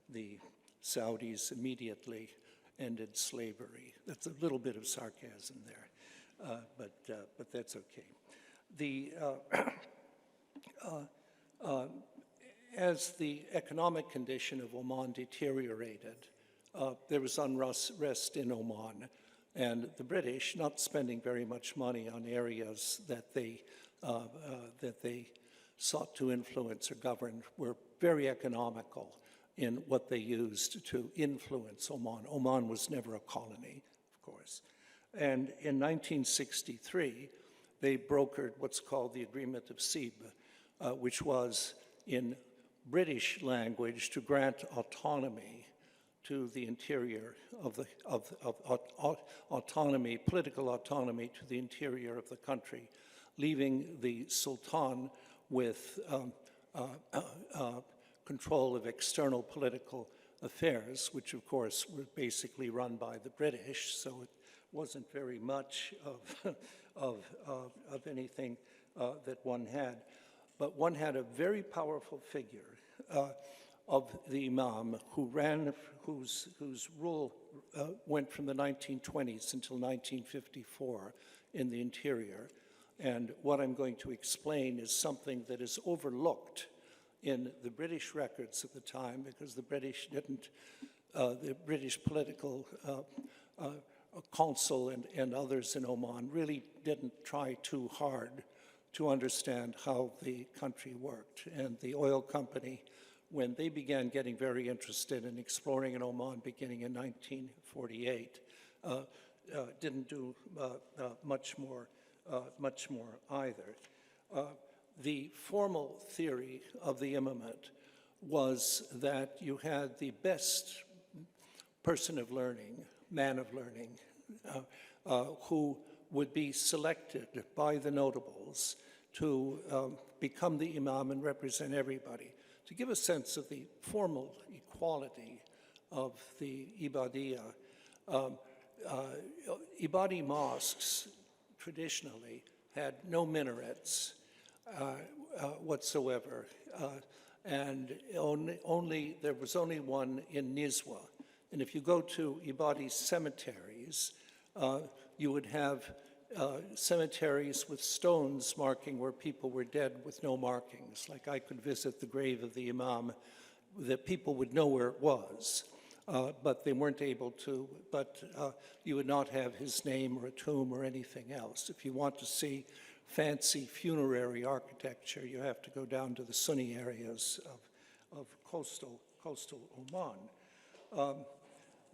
Speaker 4: the Saudis immediately ended slavery. That's a little bit of sarcasm there, but that's okay. As the economic condition of Oman deteriorated, there was unrest in Oman, and the British, not spending very much money on areas that they sought to influence or govern, were very economical in what they used to influence Oman. Oman was never a colony, of course. And in 1963, they brokered what's called the Agreement of Sib, which was, in British language, to grant autonomy to the interior autonomy, political autonomy to the interior of the country, leaving the Sultan with control of external political affairs, which of course were basically run by the British, so it wasn't very much of anything that one had. But one had a very powerful figure of the Imam whose rule went from the 1920s until 1954 in the interior. And what I'm going to explain is something that is overlooked in the British records at the time, because the British didn't, the British political consul and others in Oman really didn't try too hard to understand how the country worked. And the oil company, when they began getting very interested in exploring in Oman beginning in 1948, didn't do much more either. The formal theory of the imamate was that you had the best person of learning, man of learning, who would be selected by the notables to become the imam and represent everybody. To give a sense of the formal equality of the Ibadiyya, Ibadi mosques traditionally had no minarets whatsoever, and there was only one in Nizwa. And if you go to Ibadi cemeteries, you would have cemeteries with stones marking where people were dead with no markings. Like I could visit the grave of the Imam, that people would know where it was, but they weren't able to, but you would not have his name or a tomb or anything else. If you want to see fancy funerary architecture, you have to go down to the Sunni areas of coastal Oman.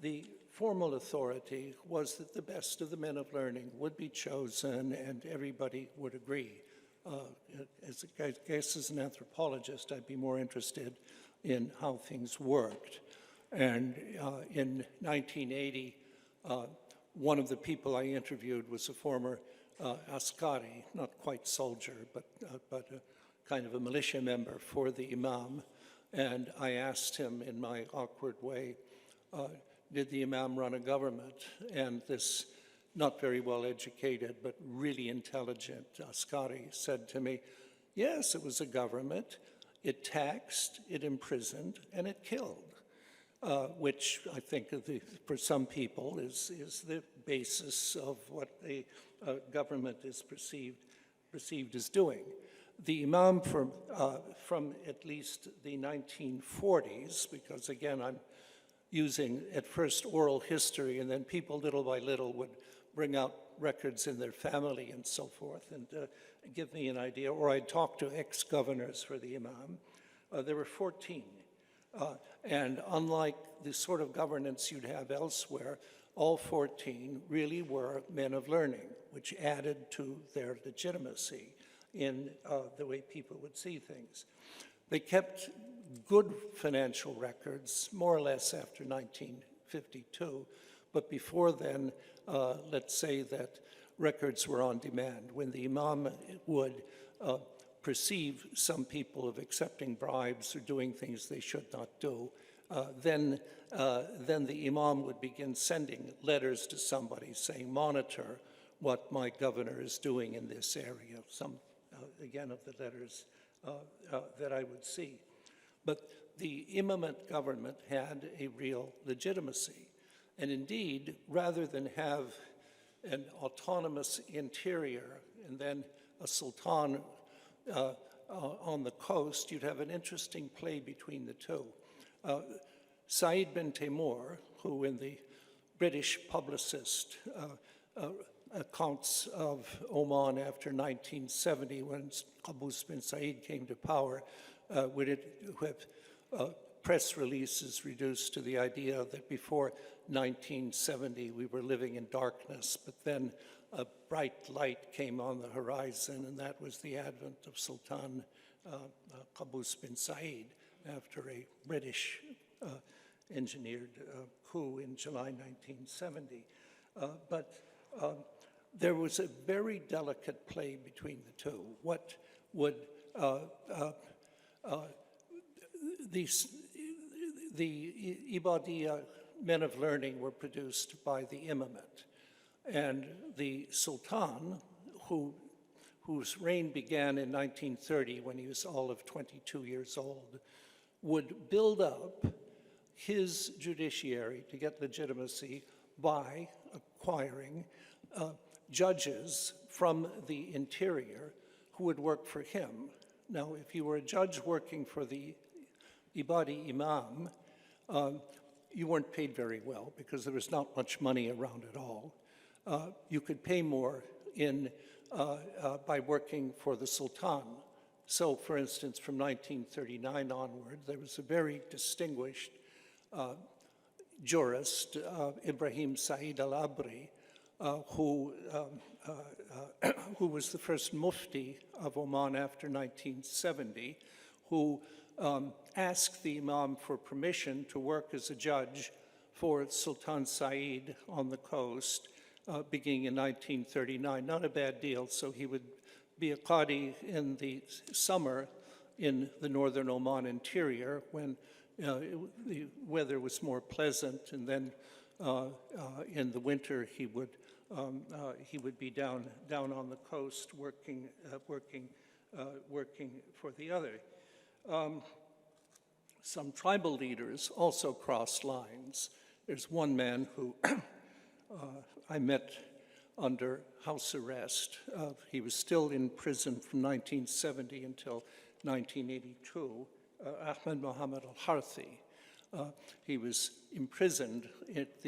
Speaker 4: The formal authority was that the best of the men of learning would be chosen and everybody would agree. I guess as an anthropologist, I'd be more interested in how things worked. And in 1980, one of the people I interviewed was a former askari, not quite soldier, but a kind of a militia member for the Imam. And I asked him in my awkward way, did the Imam run a government? And this not very well educated, but really intelligent askari said to me, yes, it was a government. It taxed, it imprisoned, and it killed. Which I think for some people is the basis of what a government is perceived as doing. The Imam from at least the 1940s, because again I'm using at first oral history, and then people little by little would bring out records in their family and so forth and give me an idea, or I'd talk to ex-governors for the Imam. There were 14. And unlike the sort of governance you'd have elsewhere, all 14 really were men of learning, which added to their legitimacy in the way people would see things. They kept good financial records, more or less after 1952, but before then, let's say that records were on demand. When the Imam would perceive some people of accepting bribes or doing things they should not do, then the Imam would begin sending letters to somebody saying, monitor what my governor is doing in this area. Some, again, of the letters that I would see. But the imamate government had a real legitimacy. And indeed, rather than have an autonomous interior and then a sultan on the coast, you'd have an interesting play between the two. Said bin Timur, who in the British publicist accounts of Oman after 1970, when Qaboos bin Said came to power, would have press releases reduced to the idea that before 1970 we were living in darkness, but then a bright light came on the horizon, and that was the advent of Sultan Qaboos bin Said after a British engineered coup in July 1970. But there was a very delicate play between the two. What would The Ibadiya men of learning were produced by the imamate, and the sultan, whose reign began in 1930 when he was all of 22 years old, would build up his judiciary to get legitimacy by acquiring judges from the interior who would work for him. Now, if you were a judge working for the Ibadi Imam, you weren't paid very well because there was not much money around at all. You could pay more by working for the Sultan. So, for instance, from 1939 onward, there was a very distinguished jurist, Ibrahim Said al-Abri, who was the first mufti of Oman after 1970, who asked the Imam for permission to work as a judge for Sultan Said on the coast, beginning in 1939. Not a bad deal, so he would be a qadi in the summer in the northern Oman interior when the weather was more pleasant, and then in the winter he would be down on the coast working for the other. Some tribal leaders also crossed lines. There's one man who I met under house arrest. He was still in prison from 1970 until 1982, Ahmed Mohammed al-Harthi. He was imprisoned at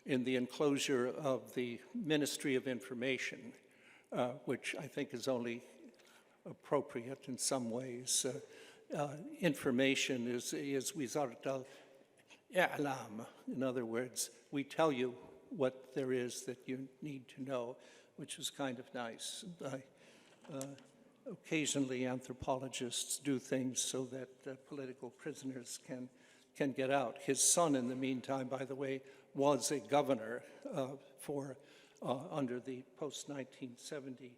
Speaker 4: in the enclosure of the Ministry of Information, which I think is only appropriate in some ways. Information is Wizarat al-I'lam. In other words, we tell you what there is that you need to know, which is kind of nice. Occasionally, anthropologists do things so that political prisoners can get out. His son, in the meantime, by the way, was a governor under the post-1970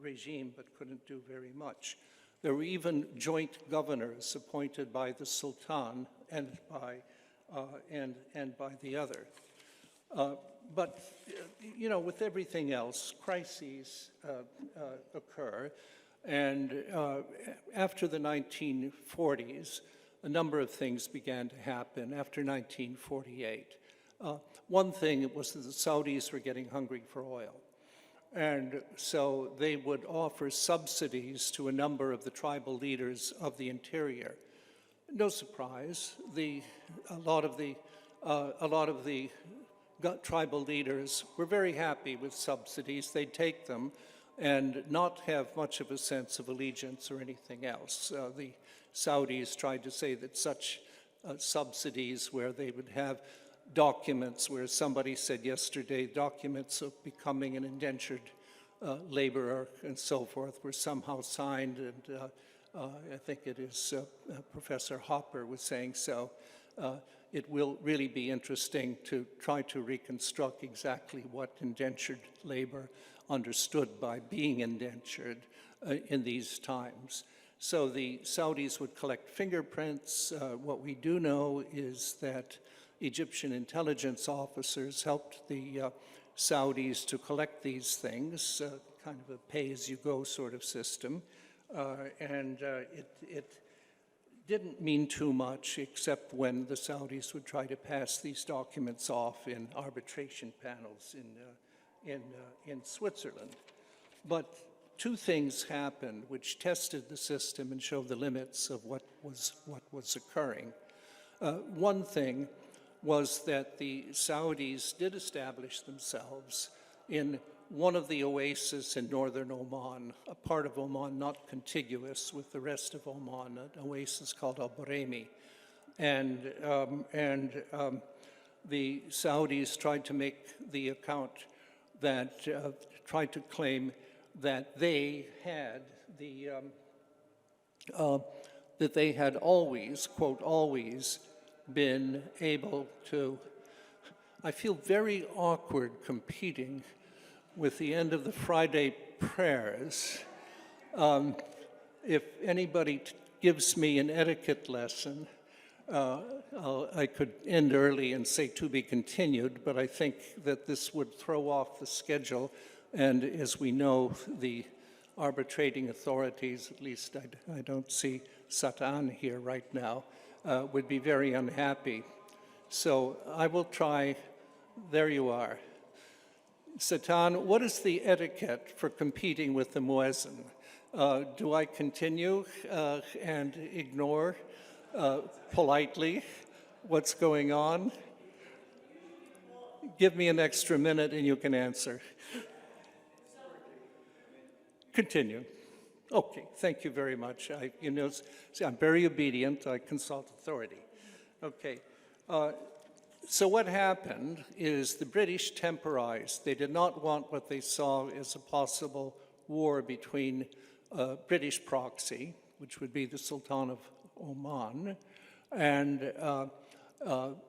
Speaker 4: regime, but couldn't do very much. There were even joint governors appointed by the Sultan and by the other. But, you know, with everything else, crises occur. And after the 1940s, a number of things began to happen after 1948. One thing was that the Saudis were getting hungry for oil. And so they would offer subsidies to a number of the tribal leaders of the interior. No surprise, a lot of the tribal leaders were very happy with subsidies. They'd take them and not have much of a sense of allegiance or anything else. The Saudis tried to say that such subsidies where they would have documents, where somebody said yesterday, documents of becoming an indentured laborer and so forth were somehow signed, and I think it is Professor Hopper was saying so. It will really be interesting to try to reconstruct exactly what indentured labor understood by being indentured in these times. So the Saudis would collect fingerprints. What we do know is that Egyptian intelligence officers helped the Saudis to collect these things, kind of a pay-as-you-go sort of system. And it didn't mean too much, except when the Saudis would try to pass these documents off in arbitration panels in Switzerland. But two things happened which tested the system and showed the limits of what was occurring. One thing was that the Saudis did establish themselves in one of the oases in northern Oman, a part of Oman not contiguous with the rest of Oman, an oasis called Al-Buraymi. And the Saudis tried to make the account that, tried to claim that they had that they had always, quote, always been able to. I feel very awkward competing with the end of the Friday prayers. If anybody gives me an etiquette lesson. I could end early and say to be continued, but I think that this would throw off the schedule. And as we know, the arbitrating authorities, at least I don't see Satan here right now, would be very unhappy. So I will try. There you are. Satan, what is the etiquette for competing with the muezzin? Do I continue and ignore politely what's going on? Give me an extra minute and you can answer. Continue. Okay, thank you very much. See, I'm very obedient. I consult authority. Okay. So what happened is the British temporized. They did not want what they saw as a possible war between British proxy, which would be the Sultan of Oman, and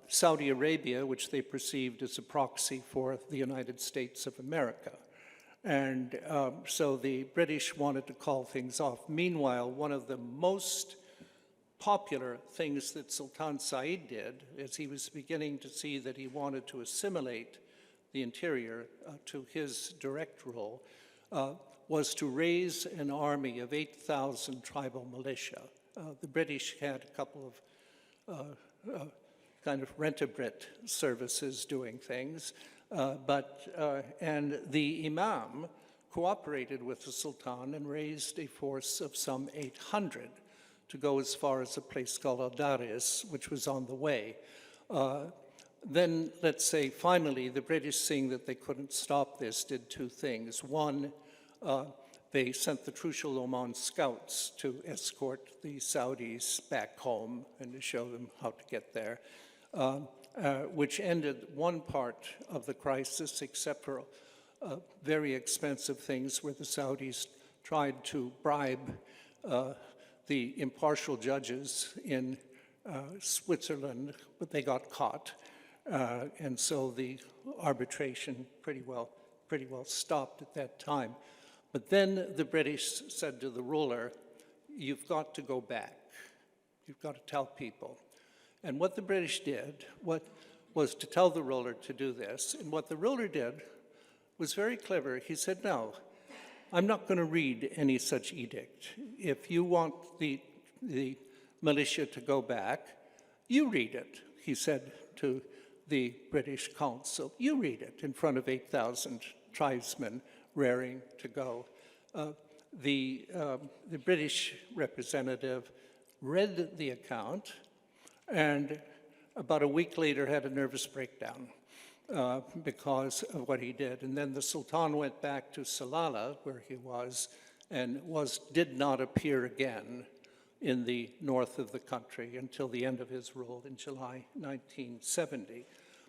Speaker 4: Saudi Arabia, which they perceived as a proxy for the United States of America. And so the British wanted to call things off. Meanwhile, one of the most popular things that Sultan Said did, as he was beginning to see that he wanted to assimilate the interior to his direct rule, was to raise an army of 8,000 tribal militia. The British had a couple of kind of rent-a-Brit services doing things, and the Imam cooperated with the Sultan and raised a force of some 800 to go as far as a place called Lazarus, which was on the way. Then, let's say, finally, the British, seeing that they couldn't stop this, did two things. One, they sent the Trucial Oman scouts to escort the Saudis back home and to show them how to get there, which ended one part of the crisis, except for very expensive things where the Saudis tried to bribe the impartial judges in Switzerland, but they got caught. And so the arbitration pretty well stopped at that time. But then the British said to the ruler, you've got to go back. You've got to tell people. And what the British did was to tell the ruler to do this. And what the ruler did was very clever. He said, no, I'm not going to read any such edict. If you want the militia to go back, you read it, he said to the British consul. You read it in front of 8,000 tribesmen raring to go. The British representative read the account and about a week later had a nervous breakdown because of what he did. And then the Sultan went back to Salalah, where he was, and did not appear again in the north of the country until the end of his rule in July 1970.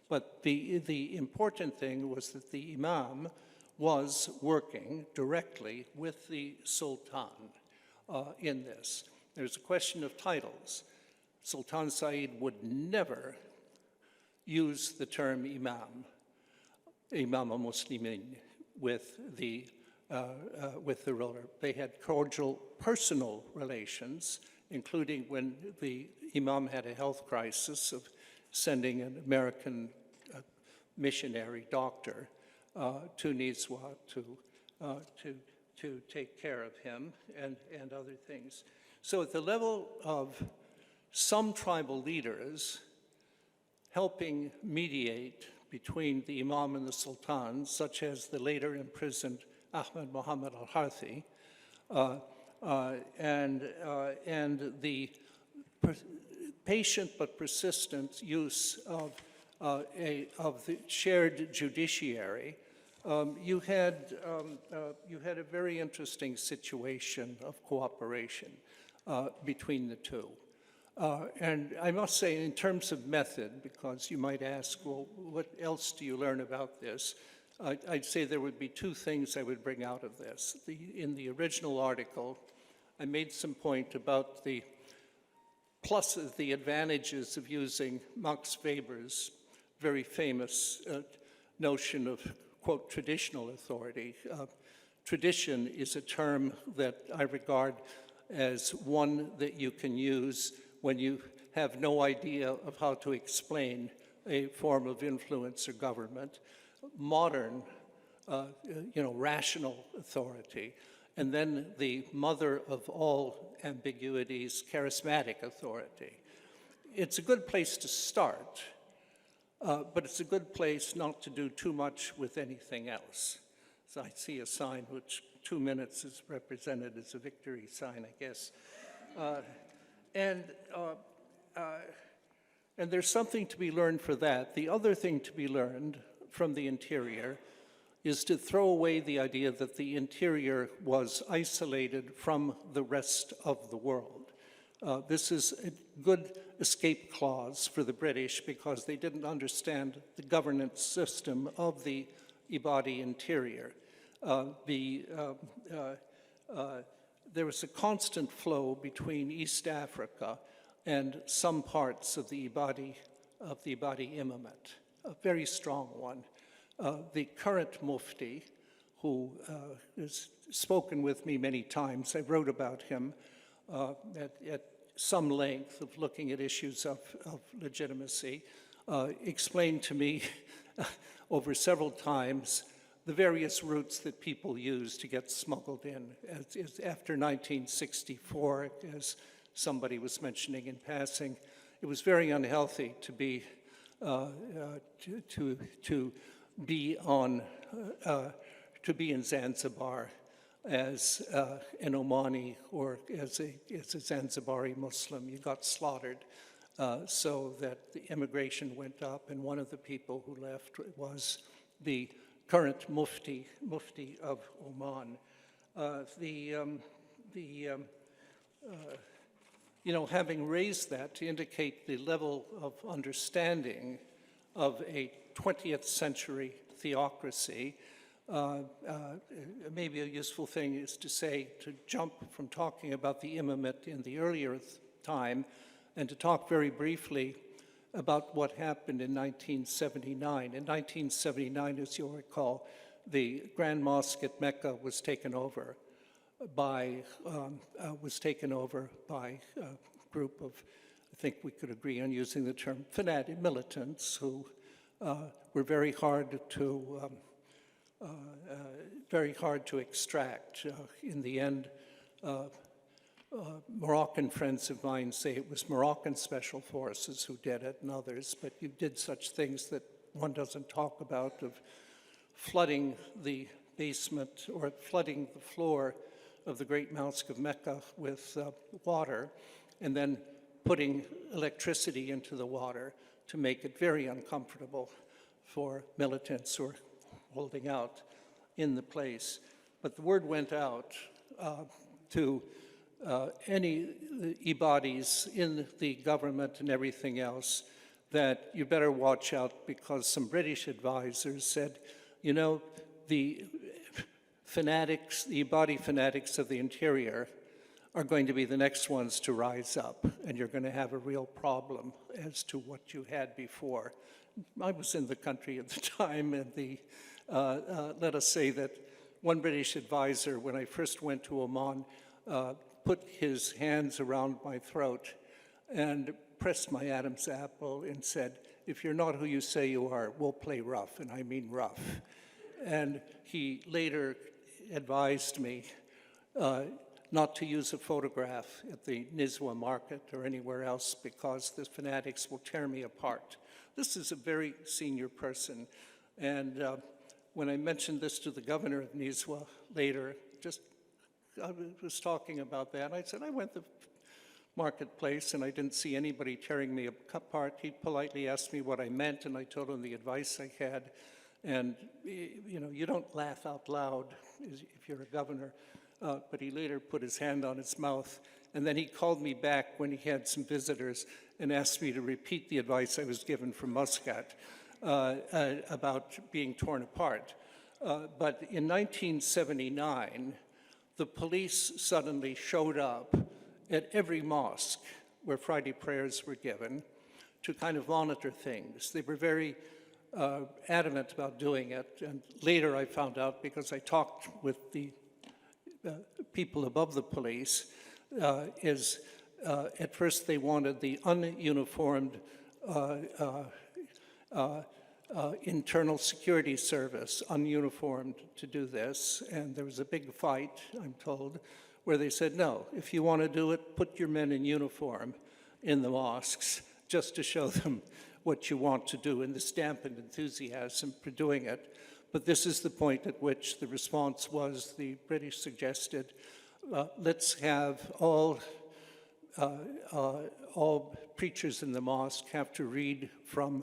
Speaker 4: But the important thing was that the Imam was working directly with the Sultan in this. There's a question of titles. Sultan Said would never use the term Imam al-Muslimin, with the ruler. They had cordial personal relations, including when the Imam had a health crisis of sending an American missionary doctor to Nizwa to take care of him and other things. So at the level of some tribal leaders helping mediate between the Imam and the Sultan, such as the later imprisoned Ahmed Muhammad al-Harthi, and the patient but persistent use of the shared judiciary, you had a very interesting situation of cooperation between the two. And I must say, in terms of method, because you might ask, well, what else do you learn about this? I'd say there would be two things I would bring out of this. In the original article, I made some point about the pluses, the advantages of using Max Weber's very famous notion of, quote, traditional authority. Tradition is a term that I regard as one that you can use when you have no idea of how to explain a form of influence or government. Modern, rational authority. And then the mother of all ambiguities, charismatic authority. It's a good place to start, but it's a good place not to do too much with anything else. So I see a sign which 2 minutes is represented as a victory sign, I guess. And there's something to be learned for that. The other thing to be learned from the interior is to throw away the idea that the interior was isolated from the rest of the world. This is a good escape clause for the British because they didn't understand the governance system of the Ibadi interior. There was a constant flow between East Africa and some parts of the Ibadi imamate, a very strong one. The current Mufti, who has spoken with me many times, I wrote about him at some length of looking at issues of legitimacy, explained to me over several times the various routes that people use to get smuggled in. After 1964, as somebody was mentioning in passing, it was very unhealthy to be in Zanzibar as an Omani or as a Zanzibari Muslim. You got slaughtered, so that the immigration went up, and one of the people who left was the current Mufti of Oman. Having raised that to indicate the level of understanding of a 20th century theocracy, maybe a useful thing is to say, to jump from talking about the imamate in the earlier time and to talk very briefly about what happened in 1979. In 1979, as you'll recall, the Grand Mosque at Mecca was taken over by a group of, I think we could agree on using the term, fanatic militants who were very hard to extract. In the end, Moroccan friends of mine say it was Moroccan special forces who did it and others, but you did such things that one doesn't talk about, of flooding the basement or flooding the floor of the Great Mosque of Mecca with water, and then putting electricity into the water to make it very uncomfortable for militants who are holding out in the place. But the word went out to any Ibadis in the government and everything else that you better watch out, because some British advisors said, the fanatics, the Ibadi fanatics of the interior are going to be the next ones to rise up, and you're going to have a real problem as to what you had before. I was in the country at the time, and let us say that one British advisor, when I first went to Oman, put his hands around my throat and pressed my Adam's apple and said, "If you're not who you say you are, we'll play rough," and I mean rough. And he later advised me not to use a photograph at the Nizwa market or anywhere else, because the fanatics will tear me apart. This is a very senior person. And when I mentioned this to the governor of Nizwa later, I was talking about that. I said, I went to the marketplace and I didn't see anybody tearing me apart. He politely asked me what I meant, and I told him the advice I had. And, you don't laugh out loud if you're a governor. But he later put his hand on his mouth. And then he called me back when he had some visitors and asked me to repeat the advice I was given from Muscat about being torn apart. But in 1979, the police suddenly showed up at every mosque where Friday prayers were given to kind of monitor things. They were very adamant about doing it. And later I found out, because I talked with the people above the police, is at first they wanted the ununiformed internal security service, ununiformed, to do this. And there was a big fight, I'm told, where they said, no, if you want to do it, put your men in uniform in the mosques, just to show them what you want to do, and this dampened enthusiasm for doing it. But this is the point at which the response was, the British suggested, let's have all preachers in the mosque have to read from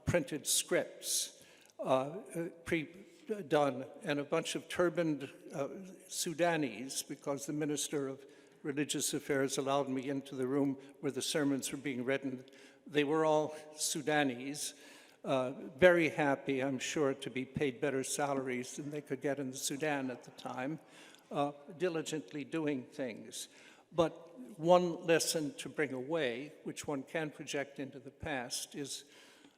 Speaker 4: printed scripts pre-done, and a bunch of turbaned Sudanese, because the Minister of Religious Affairs allowed me into the room where the sermons were being written. They were all Sudanese, very happy, I'm sure, to be paid better salaries than they could get in the Sudan at the time, diligently doing things. But one lesson to bring away, which one can project into the past, is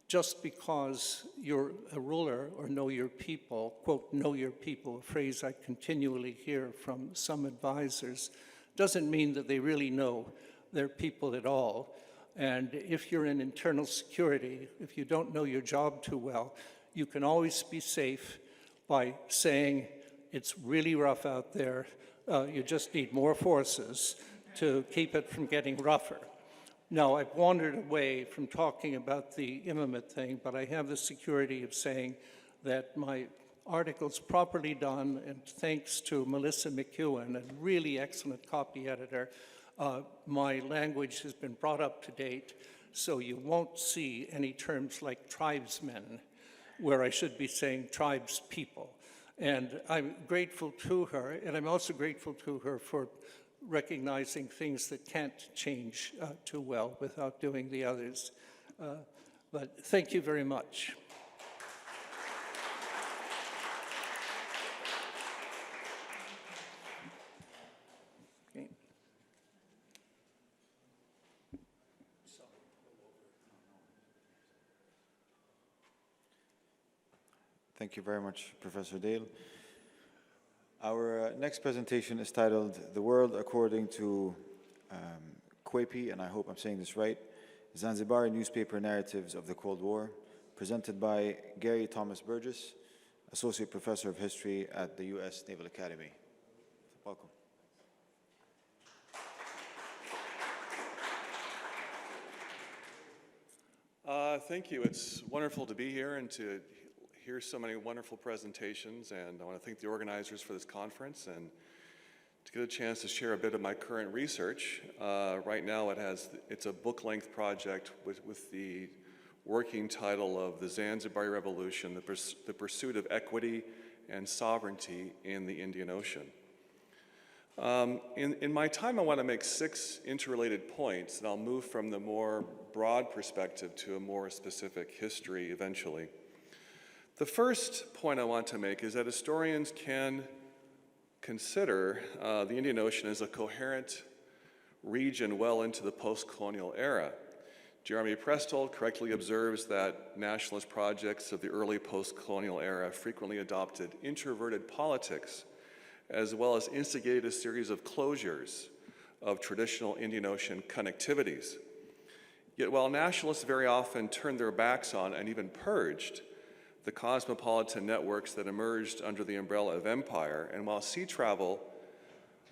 Speaker 4: just because you're a ruler or know your people, quote, know your people, a phrase I continually hear from some advisors, doesn't mean that they really know their people at all. And if you're in internal security, if you don't know your job too well, you can always be safe by saying, it's really rough out there, you just need more forces to keep it from getting rougher. Now, I've wandered away from talking about the imamate thing, but I have the security of saying that my article's properly done, and thanks to Melissa McEwen, a really excellent copy editor, my language has been brought up to date, so you won't see any terms like tribesmen, where I should be saying tribespeople. And I'm grateful to her, and I'm also grateful to her for recognizing things that can't change too well without doing the others. But thank you very much. Okay.
Speaker 1: Thank you very much, Professor Dale. Our next presentation is titled The World According to Kweupe, and I hope I'm saying this right, Zanzibari Newspaper Narratives of the Cold War, presented by Gary Thomas Burgess, Associate Professor of History at the U.S. Naval Academy. Welcome.
Speaker 5: Thank you. It's wonderful to be here and to hear so many wonderful presentations, and I want to thank the organizers for this conference and to get a chance to share a bit of my current research. Right now it's a book-length project with the working title of The Zanzibari Revolution, the Pursuit of Equity and Sovereignty in the Indian Ocean. In my time, I want to make 6 interrelated points, and I'll move from the more broad perspective to a more specific history eventually. The first point I want to make is that historians can consider the Indian Ocean as a coherent region well into the post-colonial era. Jeremy Prestold correctly observes that nationalist projects of the early post-colonial era frequently adopted introverted politics, as well as instigated a series of closures of traditional Indian Ocean connectivities. Yet while nationalists very often turned their backs on and even purged the cosmopolitan networks that emerged under the umbrella of empire, and while sea travel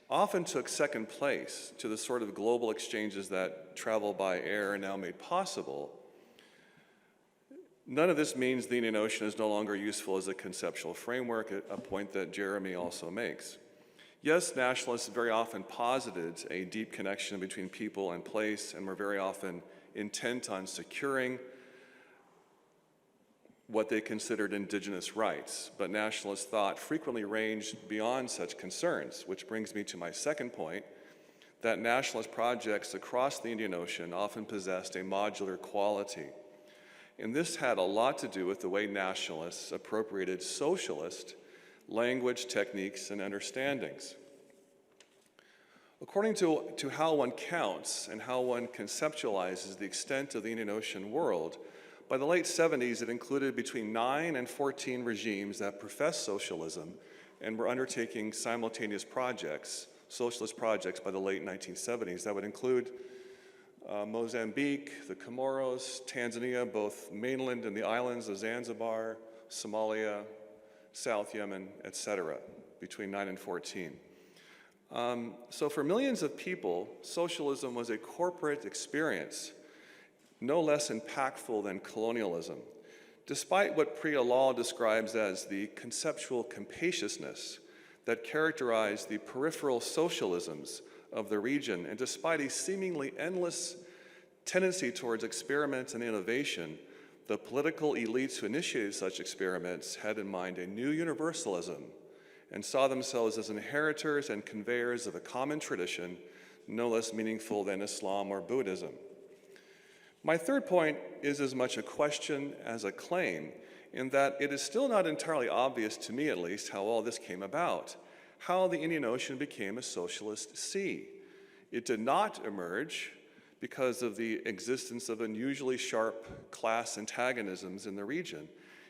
Speaker 5: often took second place to the sort of global exchanges that travel by air are now made possible, none of this means the Indian Ocean is no longer useful as a conceptual framework, a point that Jeremy also makes. Yes, nationalists very often posited a deep connection between people and place, and were very often intent on securing what they considered indigenous rights, but nationalist thought frequently ranged beyond such concerns, which brings me to my second point, that nationalist projects across the Indian Ocean often possessed a modular quality. And this had a lot to do with the way nationalists appropriated socialist language, techniques, and understandings. According to how one counts and how one conceptualizes the extent of the Indian Ocean world, by the late 70s, it included between 9 and 14 regimes that professed socialism and were undertaking simultaneous projects, socialist projects by the late 1970s. That would include Mozambique, the Comoros, Tanzania, both mainland and the islands of Zanzibar, Somalia, South Yemen, etc., between 9 and 14. So for millions of people, socialism was a corporate experience, no less impactful than colonialism. Despite what Priya Lal describes as the conceptual capaciousness that characterized the peripheral socialisms of the region, and despite a seemingly endless tendency towards experiments and innovation, the political elites who initiated such experiments had in mind a new universalism and saw themselves as inheritors and conveyors of a common tradition, no less meaningful than Islam or Buddhism. My third point is as much a question as a claim, in that it is still not entirely obvious, to me at least, how all this came about, how the Indian Ocean became a socialist sea. It did not emerge because of the existence of unusually sharp class antagonisms in the region,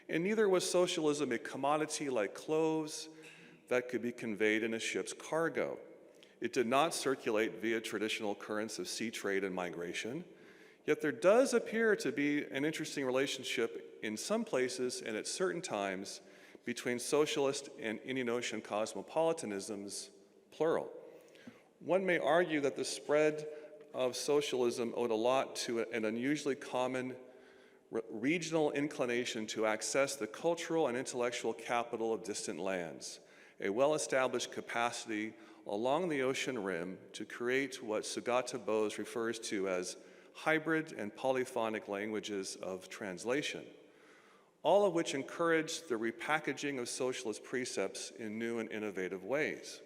Speaker 5: and neither was socialism a commodity like clothes that could be conveyed in a ship's cargo. It did not circulate via traditional currents of sea trade and migration. Yet there does appear to be an interesting relationship in some places and at certain times between socialist and Indian Ocean cosmopolitanisms, plural. One may argue that the spread of socialism owed a lot to an unusually common regional inclination to access the cultural and intellectual capital of distant lands, a well-established capacity along the ocean rim to create what Sugata Bose refers to as hybrid and polyphonic languages of translation, all of which encourage the repackaging of socialist precepts in new and innovative ways.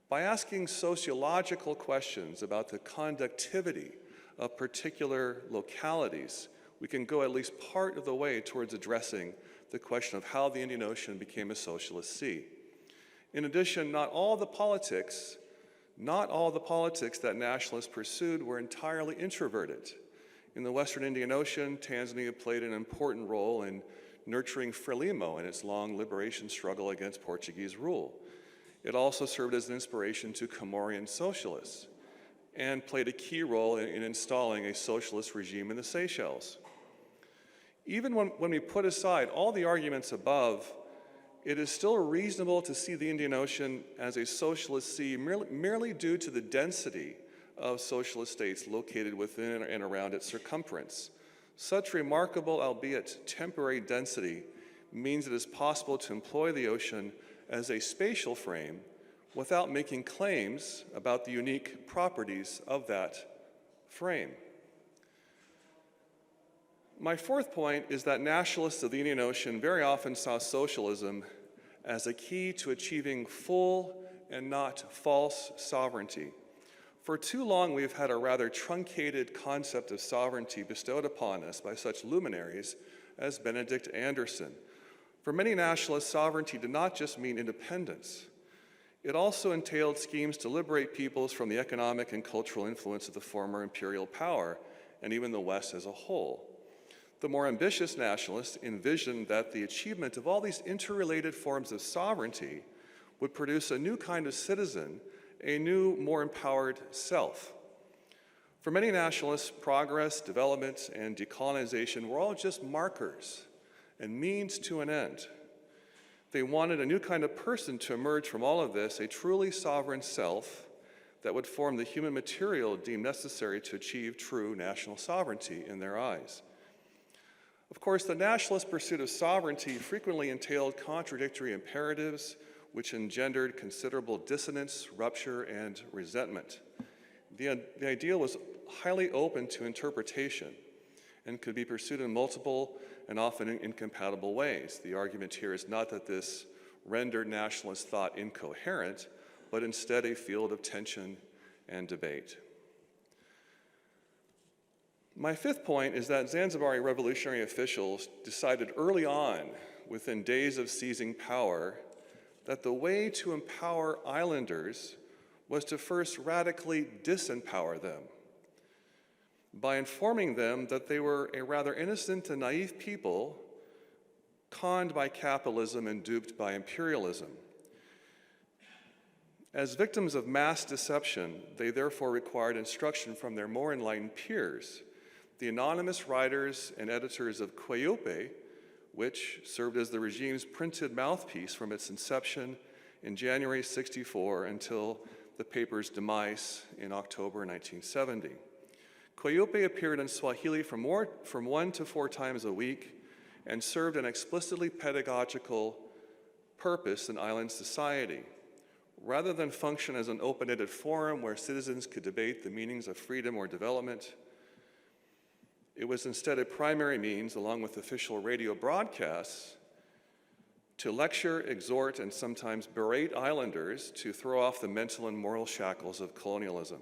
Speaker 5: By asking sociological questions about the conductivity of particular localities, we can go at least part of the way towards addressing the question of how the Indian Ocean became a socialist sea. In addition, not all the politics that nationalists pursued were entirely introverted. In the Western Indian Ocean, Tanzania played an important role in nurturing Frelimo in its long liberation struggle against Portuguese rule. It also served as an inspiration to Comorian socialists and played a key role in installing a socialist regime in the Seychelles. Even when we put aside all the arguments above, it is still reasonable to see the Indian Ocean as a socialist sea merely due to the density of socialist states located within and around its circumference. Such remarkable, albeit temporary, density means it is possible to employ the ocean as a spatial frame without making claims about the unique properties of that frame. My fourth point is that nationalists of the Indian Ocean very often saw socialism as a key to achieving full and not false sovereignty. For too long, we've had a rather truncated concept of sovereignty bestowed upon us by such luminaries as Benedict Anderson. For many nationalists, sovereignty did not just mean independence. It also entailed schemes to liberate peoples from the economic and cultural influence of the former imperial power, and even the West as a whole. The more ambitious nationalists envisioned that the achievement of all these interrelated forms of sovereignty would produce a new kind of citizen, a new, more empowered self. For many nationalists, progress, development, and decolonization were all just markers and means to an end. They wanted a new kind of person to emerge from all of this, a truly sovereign self that would form the human material deemed necessary to achieve true national sovereignty in their eyes. Of course, the nationalist pursuit of sovereignty frequently entailed contradictory imperatives, which engendered considerable dissonance, rupture, and resentment. The ideal was highly open to interpretation and could be pursued in multiple and often incompatible ways. The argument here is not that this rendered nationalist thought incoherent, but instead a field of tension and debate. My fifth point is that Zanzibari revolutionary officials decided early on, within days of seizing power, that the way to empower islanders was to first radically disempower them by informing them that they were a rather innocent and naive people conned by capitalism and duped by imperialism. As victims of mass deception, they therefore required instruction from their more enlightened peers, the anonymous writers and editors of Kweupe, which served as the regime's printed mouthpiece from its inception in January '64 until the paper's demise in October 1970. Kweupe appeared in Swahili from 1 to 4 times a week and served an explicitly pedagogical purpose in island society. Rather than function as an open-ended forum where citizens could debate the meanings of freedom or development, it was instead a primary means, along with official radio broadcasts, to lecture, exhort, and sometimes berate islanders to throw off the mental and moral shackles of colonialism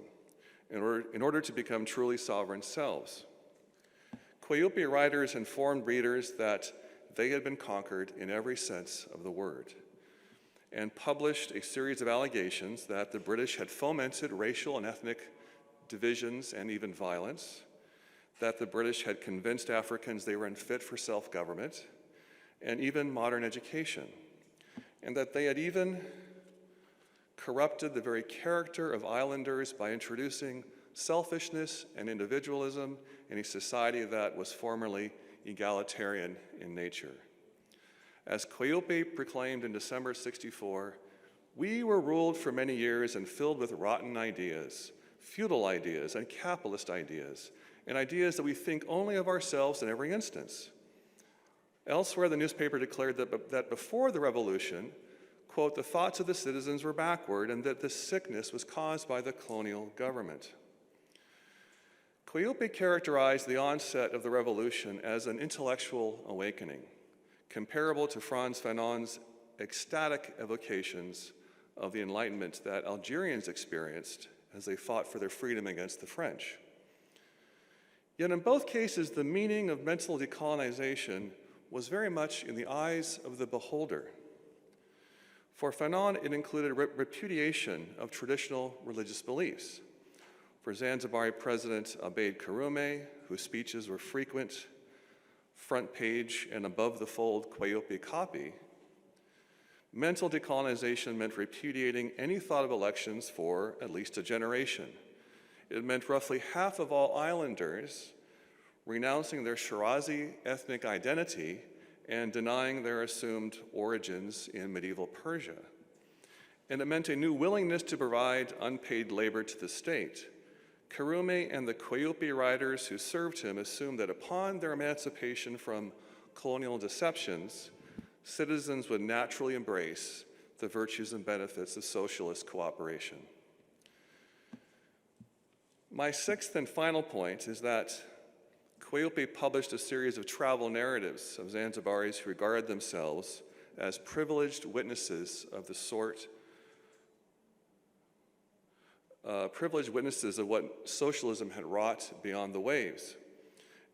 Speaker 5: in order to become truly sovereign selves. Kweupe writers informed readers that they had been conquered in every sense of the word, and published a series of allegations that the British had fomented racial and ethnic divisions and even violence, that the British had convinced Africans they were unfit for self-government and even modern education, and that they had even corrupted the very character of islanders by introducing selfishness and individualism in a society that was formerly egalitarian in nature. As Kweupe proclaimed in December '64, "We were ruled for many years and filled with rotten ideas, feudal ideas and capitalist ideas, and ideas that we think only of ourselves in every instance." Elsewhere, the newspaper declared that before the revolution, quote, "the thoughts of the citizens were backward and that this sickness was caused by the colonial government." Kweupe characterized the onset of the revolution as an intellectual awakening, comparable to Frantz Fanon's ecstatic evocations of the Enlightenment that Algerians experienced as they fought for their freedom against the French. Yet in both cases, the meaning of mental decolonization was very much in the eyes of the beholder. For Fanon, it included repudiation of traditional religious beliefs. For Zanzibari President Abeid Karume, whose speeches were frequent, front page and above the fold Kweupe copy, mental decolonization meant repudiating any thought of elections for at least a generation. It meant roughly half of all islanders renouncing their Shirazi ethnic identity and denying their assumed origins in medieval Persia. And it meant a new willingness to provide unpaid labor to the state. Karume and the Kweupe writers who served him assumed that upon their emancipation from colonial deceptions, citizens would naturally embrace the virtues and benefits of socialist cooperation. My sixth and final point is that Kweupe published a series of travel narratives of Zanzibaris who regarded themselves as privileged witnesses of the sort, privileged witnesses of what socialism had wrought beyond the waves,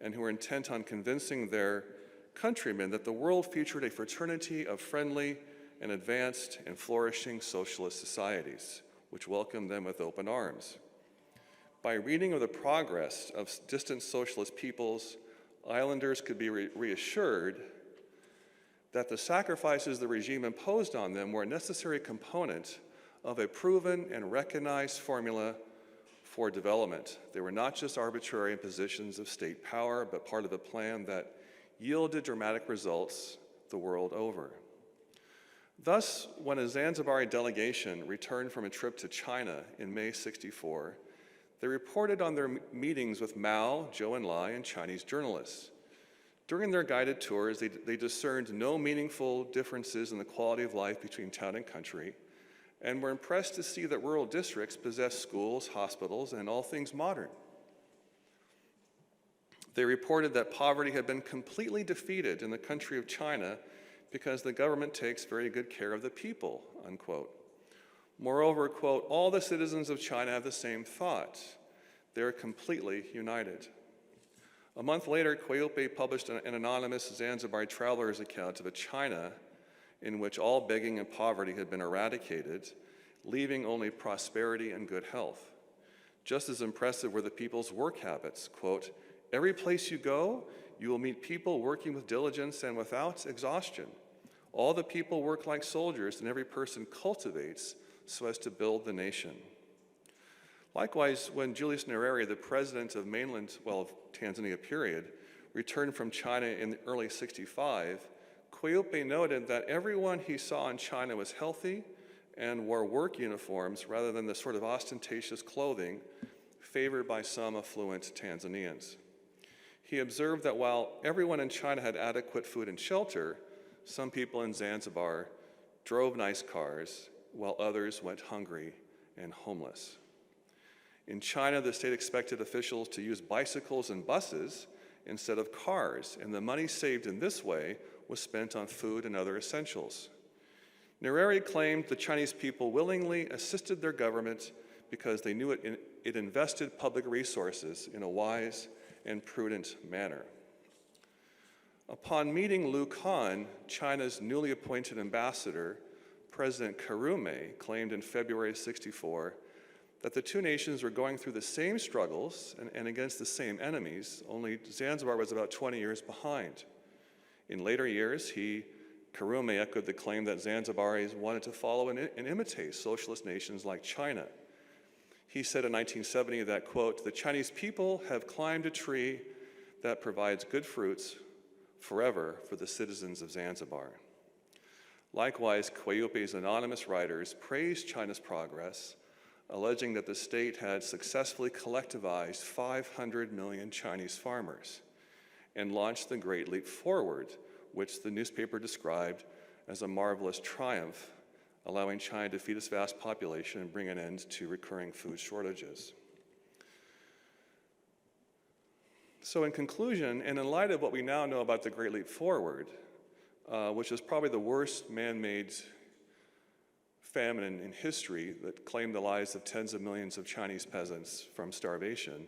Speaker 5: and who were intent on convincing their countrymen that the world featured a fraternity of friendly and advanced and flourishing socialist societies, which welcomed them with open arms. By reading of the progress of distant socialist peoples, islanders could be reassured that the sacrifices the regime imposed on them were a necessary component of a proven and recognized formula for development. They were not just arbitrary impositions of state power, but part of a plan that yielded dramatic results the world over. Thus, when a Zanzibari delegation returned from a trip to China in May '64, they reported on their meetings with Mao, Zhou Enlai, and Chinese journalists. During their guided tours, they discerned no meaningful differences in the quality of life between town and country, and were impressed to see that rural districts possessed schools, hospitals, and all things modern. They reported that poverty had been completely defeated in the country of China because the government takes very good care of the people, unquote. Moreover, quote, "all the citizens of China have the same thought. They're completely united." A month later, Kweupe published an anonymous Zanzibari traveler's account of a China in which all begging and poverty had been eradicated, leaving only prosperity and good health. Just as impressive were the people's work habits. Quote, "every place you go, you will meet people working with diligence and without exhaustion. All the people work like soldiers, and every person cultivates so as to build the nation. Likewise, when Julius Nyerere, the president of Tanzania period, returned from China in early '65, Kweupe noted that everyone he saw in China was healthy and wore work uniforms rather than the sort of ostentatious clothing favored by some affluent Tanzanians. He observed that while everyone in China had adequate food and shelter, some people in Zanzibar drove nice cars while others went hungry and homeless. In China, the state expected officials to use bicycles and buses instead of cars, and the money saved in this way was spent on food and other essentials. Nyerere claimed the Chinese people willingly assisted their government because they knew it invested public resources in a wise and prudent manner. Upon meeting Liu Kan, China's newly appointed ambassador, President Karume claimed in February '64 that the two nations were going through the same struggles and against the same enemies, only Zanzibar was about 20 years behind. In later years, Karume echoed the claim that Zanzibaris wanted to follow and imitate socialist nations like China. He said in 1970 that, quote, "The Chinese people have climbed a tree that provides good fruits forever for the citizens of Zanzibar." Likewise, Kweupe's anonymous writers praised China's progress, alleging that the state had successfully collectivized 500 million Chinese farmers and launched the Great Leap Forward, which the newspaper described as a marvelous triumph, allowing China to feed its vast population and bring an end to recurring food shortages. So in conclusion, and in light of what we now know about the Great Leap Forward, which is probably the worst man-made famine in history that claimed the lives of tens of millions of Chinese peasants from starvation,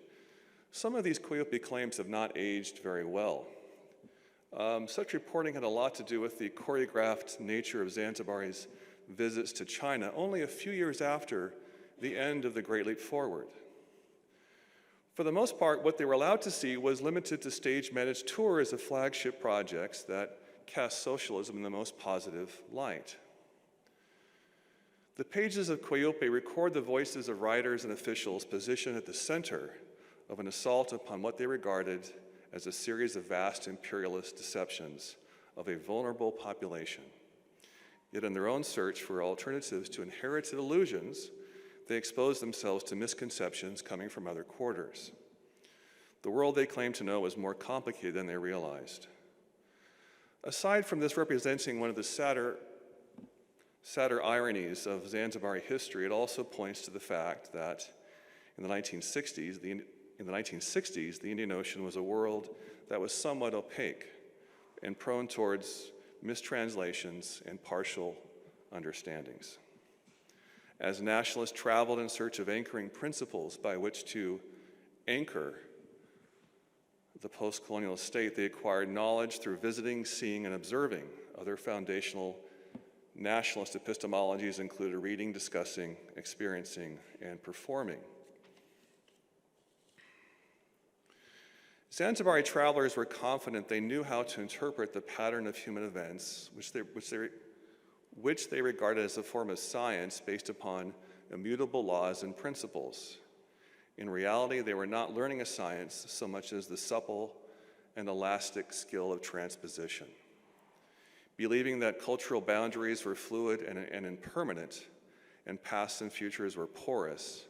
Speaker 5: some of these Kweupe claims have not aged very well. Such reporting had a lot to do with the choreographed nature of Zanzibari's visits to China only a few years after the end of the Great Leap Forward. For the most part, what they were allowed to see was limited to stage-managed tours of flagship projects that cast socialism in the most positive light. The pages of Kweupe record the voices of writers and officials positioned at the center of an assault upon what they regarded as a series of vast imperialist deceptions of a vulnerable population. Yet in their own search for alternatives to inherited illusions, they exposed themselves to misconceptions coming from other quarters. The world they claimed to know was more complicated than they realized. Aside from this representing one of the sadder ironies of Zanzibari history, it also points to the fact that in the 1960s, the Indian Ocean was a world that was somewhat opaque and prone towards mistranslations and partial understandings. As nationalists traveled in search of anchoring principles by which to anchor the post-colonial state, they acquired knowledge through visiting, seeing, and observing. Other foundational nationalist epistemologies included reading, discussing, experiencing, and performing. Zanzibari travelers were confident they knew how to interpret the pattern of human events, which they regarded as a form of science based upon immutable laws and principles. In reality, they were not learning a science so much as the supple and elastic skill of transposition. Believing that cultural boundaries were fluid and impermanent, and past and futures were porous,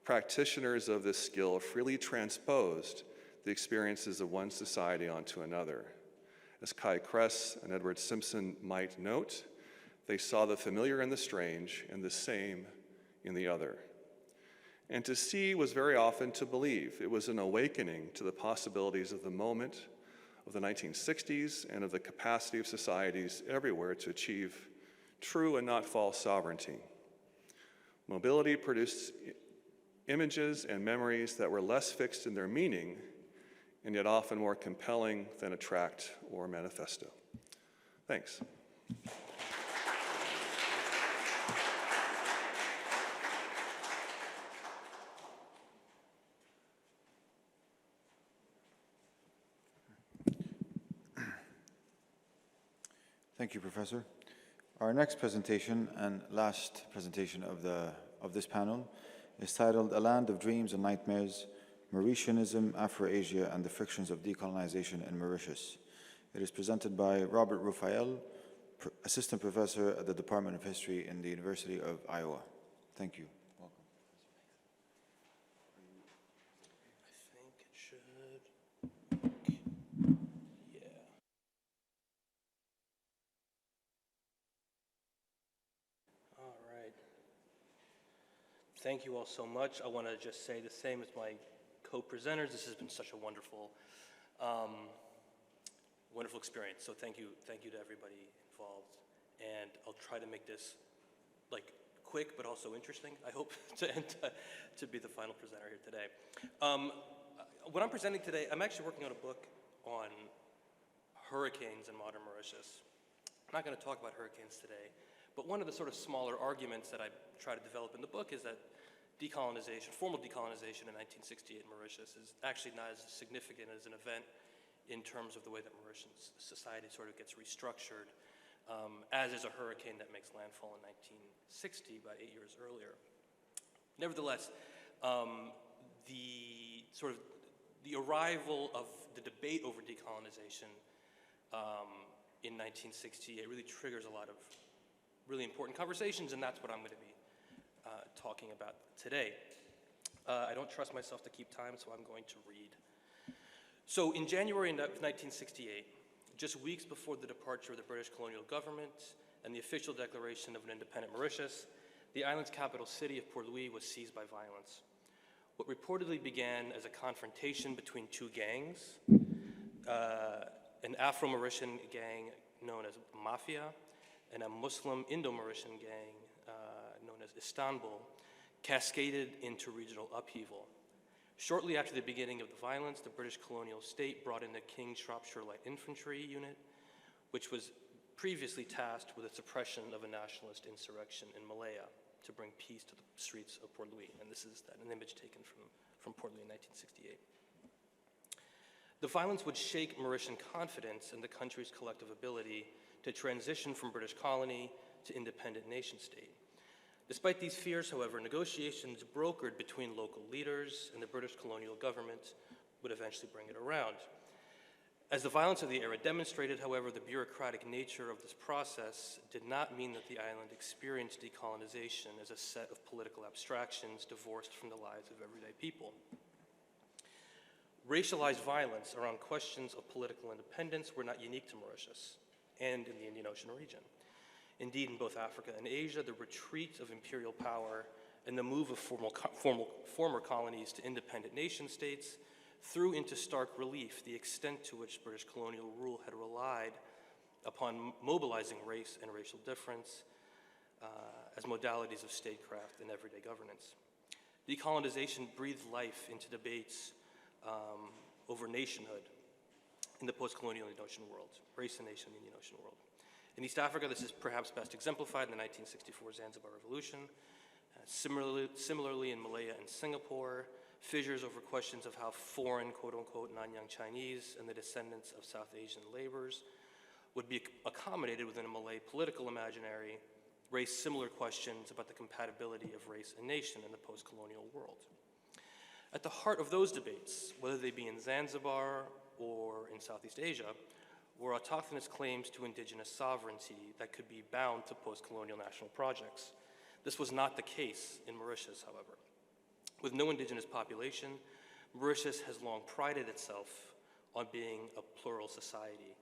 Speaker 5: practitioners of this skill freely transposed the experiences of one society onto another. As Kai Kress and Edward Simpson might note, they saw the familiar in the strange and the same in the other. And to see was very often to believe. It was an awakening to the possibilities of the moment of the 1960s and of the capacity of societies everywhere to achieve true and not false sovereignty. Mobility produced images and memories that were less fixed in their meaning and yet often more compelling than a tract or manifesto. Thanks.
Speaker 1: Thank you, Professor. Our next presentation and last presentation of this panel is titled A Land of Dreams and Nightmares, Mauritianism, Afro-Asia, and the Frictions of Decolonization in Mauritius. It is presented by Robert Rufael, Assistant Professor at the Department of History in the University of Iowa. Thank you. Welcome.
Speaker 6: I think it should. Yeah. All right. Thank you all so much. I want to just say the same as my co-presenters. This has been such a wonderful, wonderful experience. So thank you to everybody involved. And I'll try to make this like quick but also interesting, I hope, to be the final presenter here today. What I'm presenting today, I'm actually working on a book on hurricanes in modern Mauritius. I'm not going to talk about hurricanes today, but one of the sort of smaller arguments that I try to develop in the book is that decolonization, formal decolonization in 1968 in Mauritius is actually not as significant as an event in terms of the way that Mauritian society sort of gets restructured, as is a hurricane that makes landfall in 1960, about 8 years earlier. Nevertheless, the arrival of the debate over decolonization in 1968 really triggers a lot of really important conversations, and that's what I'm going to be talking about today. I don't trust myself to keep time, so I'm going to read. So in January of 1968, just weeks before the departure of the British colonial government and the official declaration of an independent Mauritius, the island's capital city of Port Louis was seized by violence. What reportedly began as a confrontation between two gangs, an Afro-Mauritian gang known as Mafia and a Muslim Indo-Mauritian gang known as Istanbul, cascaded into regional upheaval. Shortly after the beginning of the violence, the British colonial state brought in the King's Shropshire Light Infantry Unit, which was previously tasked with the suppression of a nationalist insurrection in Malaya to bring peace to the streets of Port Louis. And this is an image taken from Port Louis in 1968. The violence would shake Mauritian confidence in the country's collective ability to transition from British colony to independent nation state. Despite these fears, however, negotiations brokered between local leaders and the British colonial government would eventually bring it around. As the violence of the era demonstrated, however, the bureaucratic nature of this process did not mean that the island experienced decolonization as a set of political abstractions divorced from the lives of everyday people. Racialized violence around questions of political independence were not unique to Mauritius and in the Indian Ocean region. Indeed, in both Africa and Asia, the retreat of imperial power and the move of former colonies to independent nation states threw into stark relief the extent to which British colonial rule had relied upon mobilizing race and racial difference as modalities of statecraft and everyday governance. Decolonization breathed life into debates over nationhood in the post-colonial Indian Ocean world, race and nation in the Indian Ocean world. In East Africa, this is perhaps best exemplified in the 1964 Zanzibar Revolution. Similarly, in Malaya and Singapore, fissures over questions of how foreign, quote-unquote, non-young Chinese and the descendants of South Asian laborers would be accommodated within a Malay political imaginary raised similar questions about the compatibility of race and nation in the post-colonial world. At the heart of those debates, whether they be in Zanzibar or in Southeast Asia, were autochthonous claims to indigenous sovereignty that could be bound to post-colonial national projects. This was not the case in Mauritius, however. With no indigenous population, Mauritius has long prided itself on being a plural society,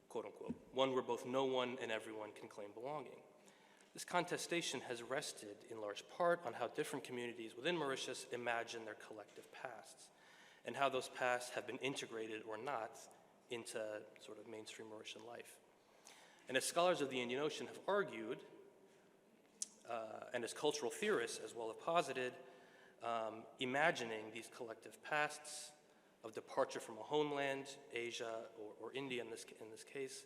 Speaker 6: quote unquote, one where both no one and everyone can claim belonging. This contestation has rested in large part on how different communities within Mauritius imagine their collective pasts and how those pasts have been integrated or not into sort of mainstream Mauritian life. And as scholars of the Indian Ocean have argued, and as cultural theorists as well have posited, imagining these collective pasts of departure from a homeland, Asia or India in this case,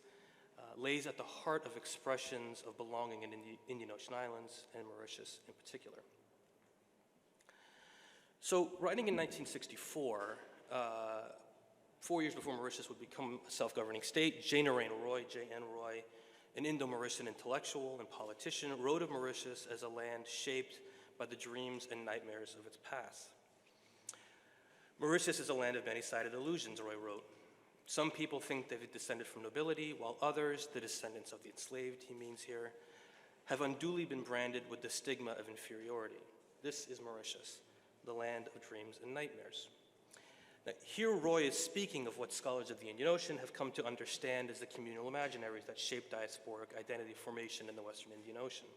Speaker 6: lays at the heart of expressions of belonging in Indian Ocean islands and Mauritius in particular. So writing in 1964, 4 years before Mauritius would become a self-governing state, J.N. Roy, an Indo-Mauritian intellectual and politician, wrote of Mauritius as a land shaped by the dreams and nightmares of its past. Mauritius is a land of many-sided illusions, Roy wrote. Some people think they've descended from nobility, while others, the descendants of the enslaved, he means here, have unduly been branded with the stigma of inferiority. This is Mauritius, the land of dreams and nightmares. Now, here Roy is speaking of what scholars of the Indian Ocean have come to understand as the communal imaginaries that shape diasporic identity formation in the Western Indian Ocean.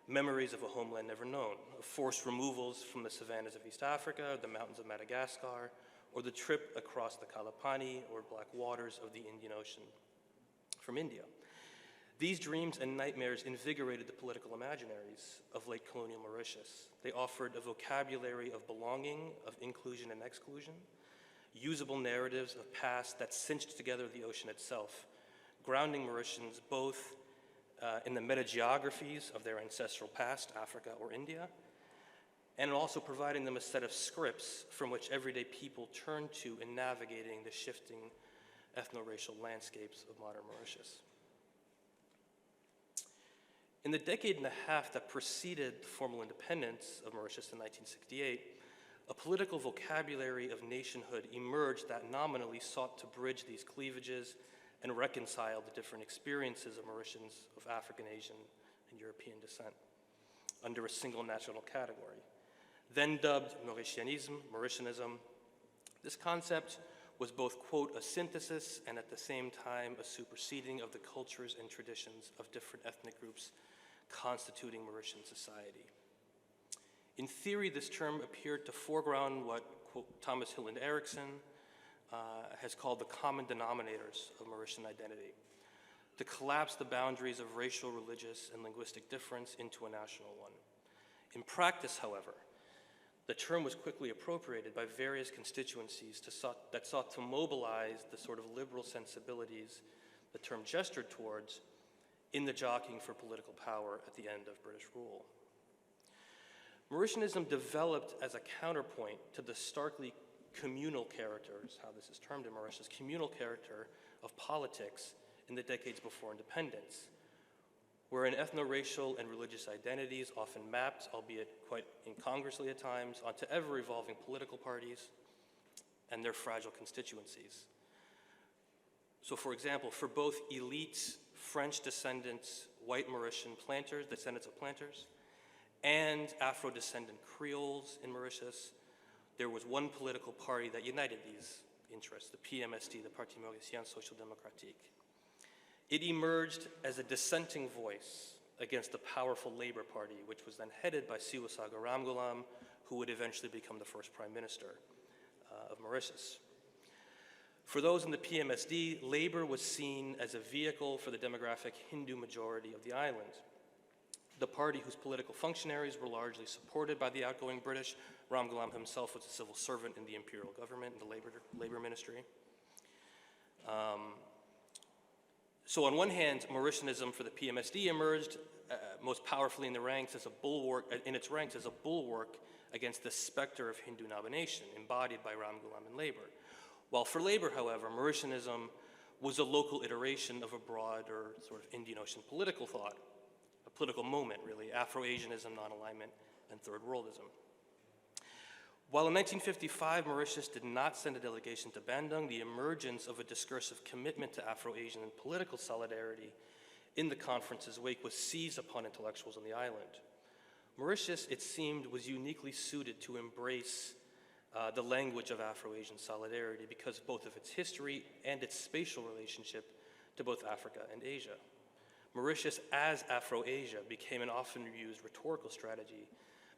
Speaker 6: Memories of a homeland never known, of forced removals from the savannas of East Africa, the mountains of Madagascar, or the trip across the Kalapani or black waters of the Indian Ocean from India. These dreams and nightmares invigorated the political imaginaries of late colonial Mauritius. They offered a vocabulary of belonging, of inclusion and exclusion, usable narratives of past that cinched together the ocean itself, grounding Mauritians both in the metageographies of their ancestral past, Africa or India, and also providing them a set of scripts from which everyday people turn to in navigating the shifting ethno-racial landscapes of modern Mauritius. In the decade and a half that preceded the formal independence of Mauritius in 1968, a political vocabulary of nationhood emerged that nominally sought to bridge these cleavages and reconcile the different experiences of Mauritians of African, Asian, and European descent under a single national category. Then dubbed Mauritianism, Mauritianism, this concept was both, quote, a synthesis and at the same time a superseding of the cultures and traditions of different ethnic groups constituting Mauritian society. In theory, this term appeared to foreground what, quote, Thomas Hilland Erickson has called the common denominators of Mauritian identity, to collapse the boundaries of racial, religious, and linguistic difference into a national one. In practice, however, the term was quickly appropriated by various constituencies that sought to mobilize the sort of liberal sensibilities the term gestured towards in the jockeying for political power at the end of British rule. Mauritianism developed as a counterpoint to the starkly communal characters, how this is termed in Mauritius, communal character of politics in the decades before independence, wherein ethno-racial and religious identities often mapped, albeit quite incongruously at times, onto ever-evolving political parties and their fragile constituencies. So for example, for both elite French descendants, white Mauritian planters, descendants of planters, and Afro-descendant Creoles in Mauritius, there was one political party that united these interests, the PMSD, the Parti Mauricien Social Démocratique. It emerged as a dissenting voice against the powerful Labour Party, which was then headed by Siwasaga Ramgoolam, who would eventually become the first prime minister of Mauritius. For those in the PMSD, Labour was seen as a vehicle for the demographic Hindu majority of the island. The party whose political functionaries were largely supported by the outgoing British. Ramgoolam himself was a civil servant in the imperial government, in the labor ministry. So on one hand, Mauritianism for the PMSD emerged most powerfully in the ranks as a bulwark, against the specter of Hindu nomination embodied by Ramgoolam and Labour. While for Labour, however, Mauritianism was a local iteration of a broader sort of Indian Ocean political thought, a political moment, really, Afro-Asianism, non-alignment, and Third Worldism. While in 1955, Mauritius did not send a delegation to Bandung, the emergence of a discursive commitment to Afro-Asian and political solidarity in the conference's wake was seized upon intellectuals on the island. Mauritius, it seemed, was uniquely suited to embrace the language of Afro-Asian solidarity because both of its history and its spatial relationship to both Africa and Asia. Mauritius as Afro-Asia became an often used rhetorical strategy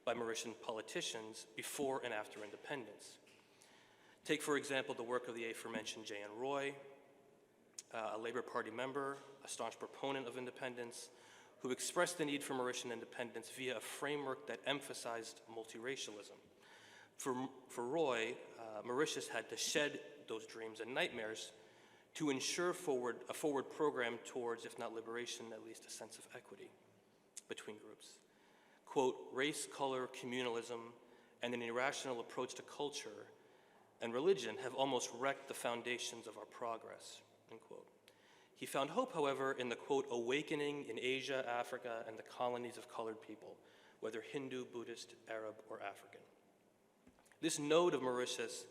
Speaker 6: by Mauritian politicians before and after independence. Take, for example, the work of the aforementioned J.N. Roy, a Labour Party member, a staunch proponent of independence, who expressed the need for Mauritian independence via a framework that emphasized multiracialism. For Roy, Mauritius had to shed those dreams and nightmares to ensure a forward program towards, if not liberation, at least a sense of equity between groups. Quote, race, color, communalism, and an irrational approach to culture and religion have almost wrecked the foundations of our progress, end quote. He found hope, however, in the, quote, awakening in Asia, Africa, and the colonies of colored people, whether Hindu, Buddhist, Arab, or African. This notion of Mauritius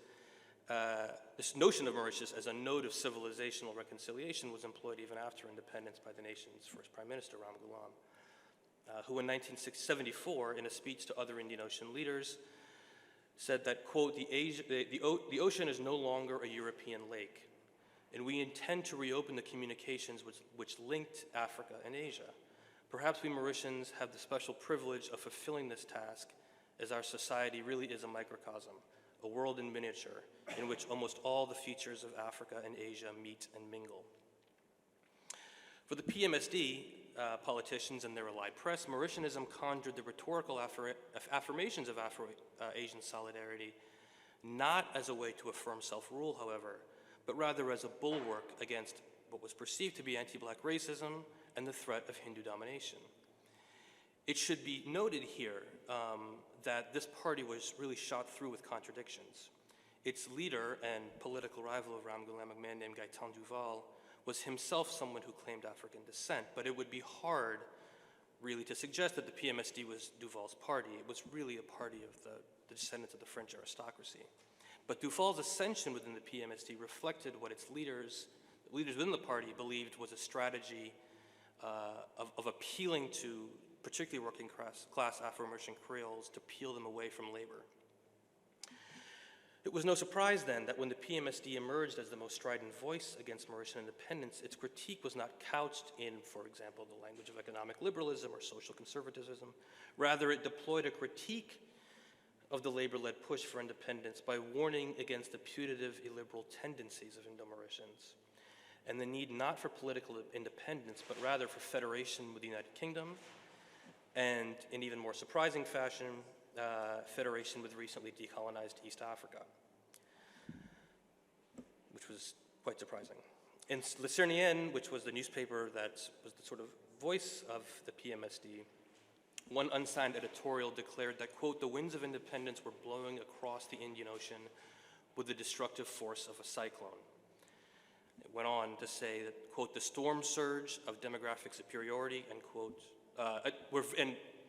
Speaker 6: as a node of civilizational reconciliation was employed even after independence by the nation's first Prime Minister, Ram Ghulam, who in 1974, in a speech to other Indian Ocean leaders, said that, quote, the ocean is no longer a European lake, and we intend to reopen the communications which linked Africa and Asia. Perhaps we Mauritians have the special privilege of fulfilling this task, as our society really is a microcosm, a world in miniature, in which almost all the features of Africa and Asia meet and mingle. For the PMSD politicians and their allied press, Mauritianism conjured the rhetorical affirmations of Afro-Asian solidarity, not as a way to affirm self-rule, however, but rather as a bulwark against what was perceived to be anti-Black racism and the threat of Hindu domination. It should be noted here that this party was really shot through with contradictions. Its leader and political rival of Ram Ghulam, a man named Gaëtan Duval, was himself someone who claimed African descent, but it would be hard really to suggest that the PMSD was Duval's party. It was really a party of the descendants of the French aristocracy. But Duval's ascension within the PMSD reflected what its leaders within the party believed was a strategy of appealing to particularly working class Afro-Mauritian Creoles to peel them away from labor. It was no surprise then that when the PMSD emerged as the most strident voice against Mauritian independence, its critique was not couched in, for example, the language of economic liberalism or social conservatism. Rather, it deployed a critique of the labor-led push for independence by warning against the putative illiberal tendencies of Indo-Mauritians and the need not for political independence, but rather for federation with the United Kingdom, and in even more surprising fashion, federation with recently decolonized East Africa, which was quite surprising. In Le Cernien, which was the newspaper that was the sort of voice of the PMSD, one unsigned editorial declared that, quote, the winds of independence were blowing across the Indian Ocean with the destructive force of a cyclone. It went on to say that, quote, the storm surge of demographic superiority, and, quote,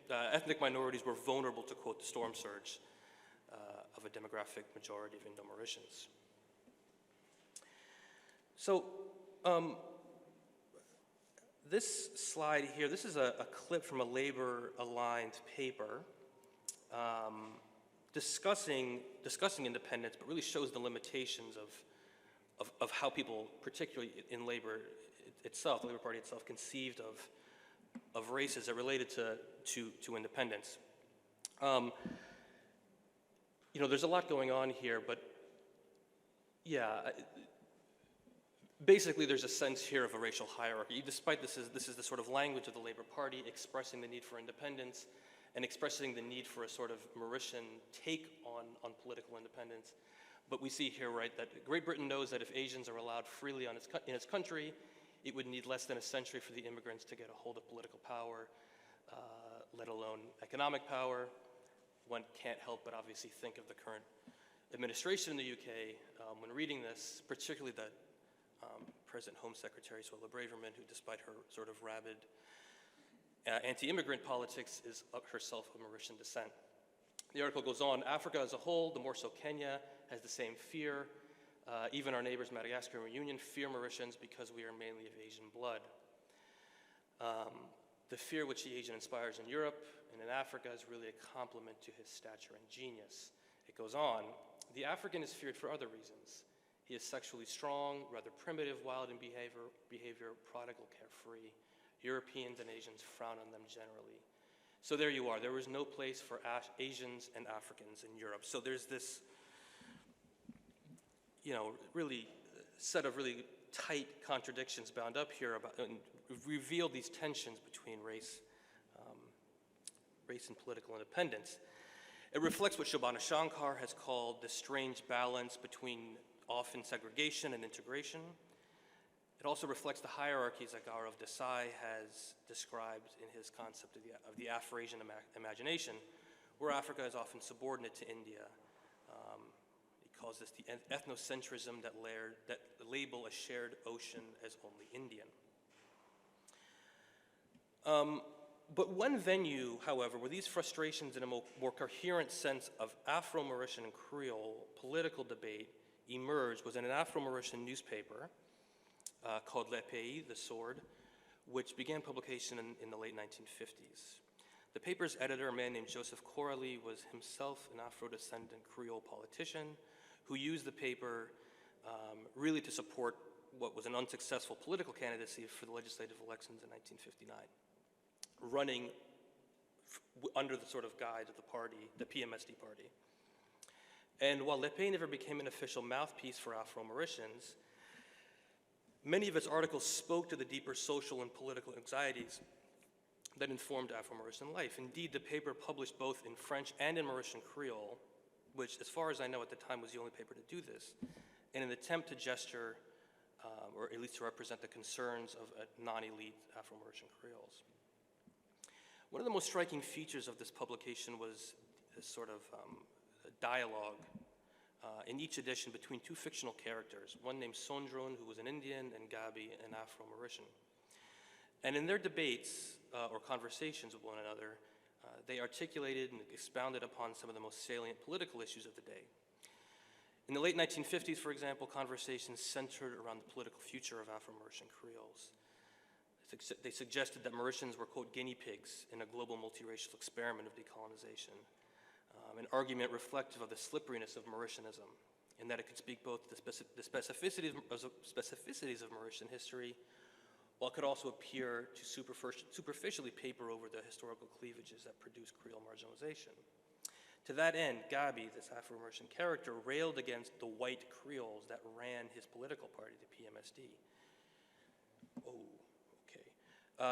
Speaker 6: ethnic minorities were vulnerable to, quote, the storm surge of a demographic majority of Indo-Mauritians. So this slide here, this is a clip from a labor-aligned paper discussing independence, but really shows the limitations of how people, particularly in labor itself, the Labor Party itself, conceived of race as it related to independence. You know, there's a lot going on here, but yeah, basically there's a sense here of a racial hierarchy. Despite this is the sort of language of the Labor Party expressing the need for independence and expressing the need for a sort of Mauritian take on political independence. But we see here, right, that Great Britain knows that if Asians are allowed freely in its country, it would need less than a century for the immigrants to get a hold of political power, let alone economic power. One can't help but obviously think of the current administration in the UK when reading this, particularly the present Home Secretary, Suella Braverman, who despite her sort of rabid anti-immigrant politics is herself of Mauritian descent. The article goes on, Africa as a whole, the more so Kenya, has the same fear. Even our neighbors, Madagascar and Reunion, fear Mauritians because we are mainly of Asian blood. The fear which the Asian inspires in Europe and in Africa is really a compliment to his stature and genius. It goes on, the African is feared for other reasons. He is sexually strong, rather primitive, wild in behavior, prodigal, carefree. Europeans and Asians frown on them generally. So there you are. There was no place for Asians and Africans in Europe. So there's this, you know, really set of really tight contradictions bound up here about, and reveal these tensions between race and political independence. It reflects what Shobhana Shankar has called the strange balance between often segregation and integration. It also reflects the hierarchies that Gaurav Desai has described in his concept of the Afro-Asian imagination, where Africa is often subordinate to India. He calls this the ethnocentrism that label a shared ocean as only Indian. But one venue, however, where these frustrations in a more coherent sense of Afro-Mauritian and Creole political debate emerged was in an Afro-Mauritian newspaper called Le Pays, The Sword, which began publication in the late 1950s. The paper's editor, a man named Joseph Coralie, was himself an Afro-descendant Creole politician who used the paper really to support what was an unsuccessful political candidacy for the legislative elections in 1959, running under the sort of guise of the party, the PMSD party. And while Le Pays never became an official mouthpiece for Afro-Mauritians, many of its articles spoke to the deeper social and political anxieties that informed Afro-Mauritian life. Indeed, the paper published both in French and in Mauritian Creole, which, as far as I know at the time, was the only paper to do this, in an attempt to gesture, or at least to represent the concerns of non-elite Afro-Mauritian Creoles. One of the most striking features of this publication was this sort of dialogue in each edition between two fictional characters, one named Sondron, who was an Indian, and Gabi, an Afro-Mauritian. And in their debates or conversations with one another, they articulated and expounded upon some of the most salient political issues of the day. In the late 1950s, for example, conversations centered around the political future of Afro-Mauritian Creoles. They suggested that Mauritians were, quote, guinea pigs in a global multiracial experiment of decolonization, an argument reflective of the slipperiness of Mauritianism, in that it could speak both to the specificities of Mauritian history, while it could also appear to superficially paper over the historical cleavages that produced Creole marginalization. To that end, Gabi, this Afro-Mauritian character, railed against the white Creoles that ran his political party, the PMSD.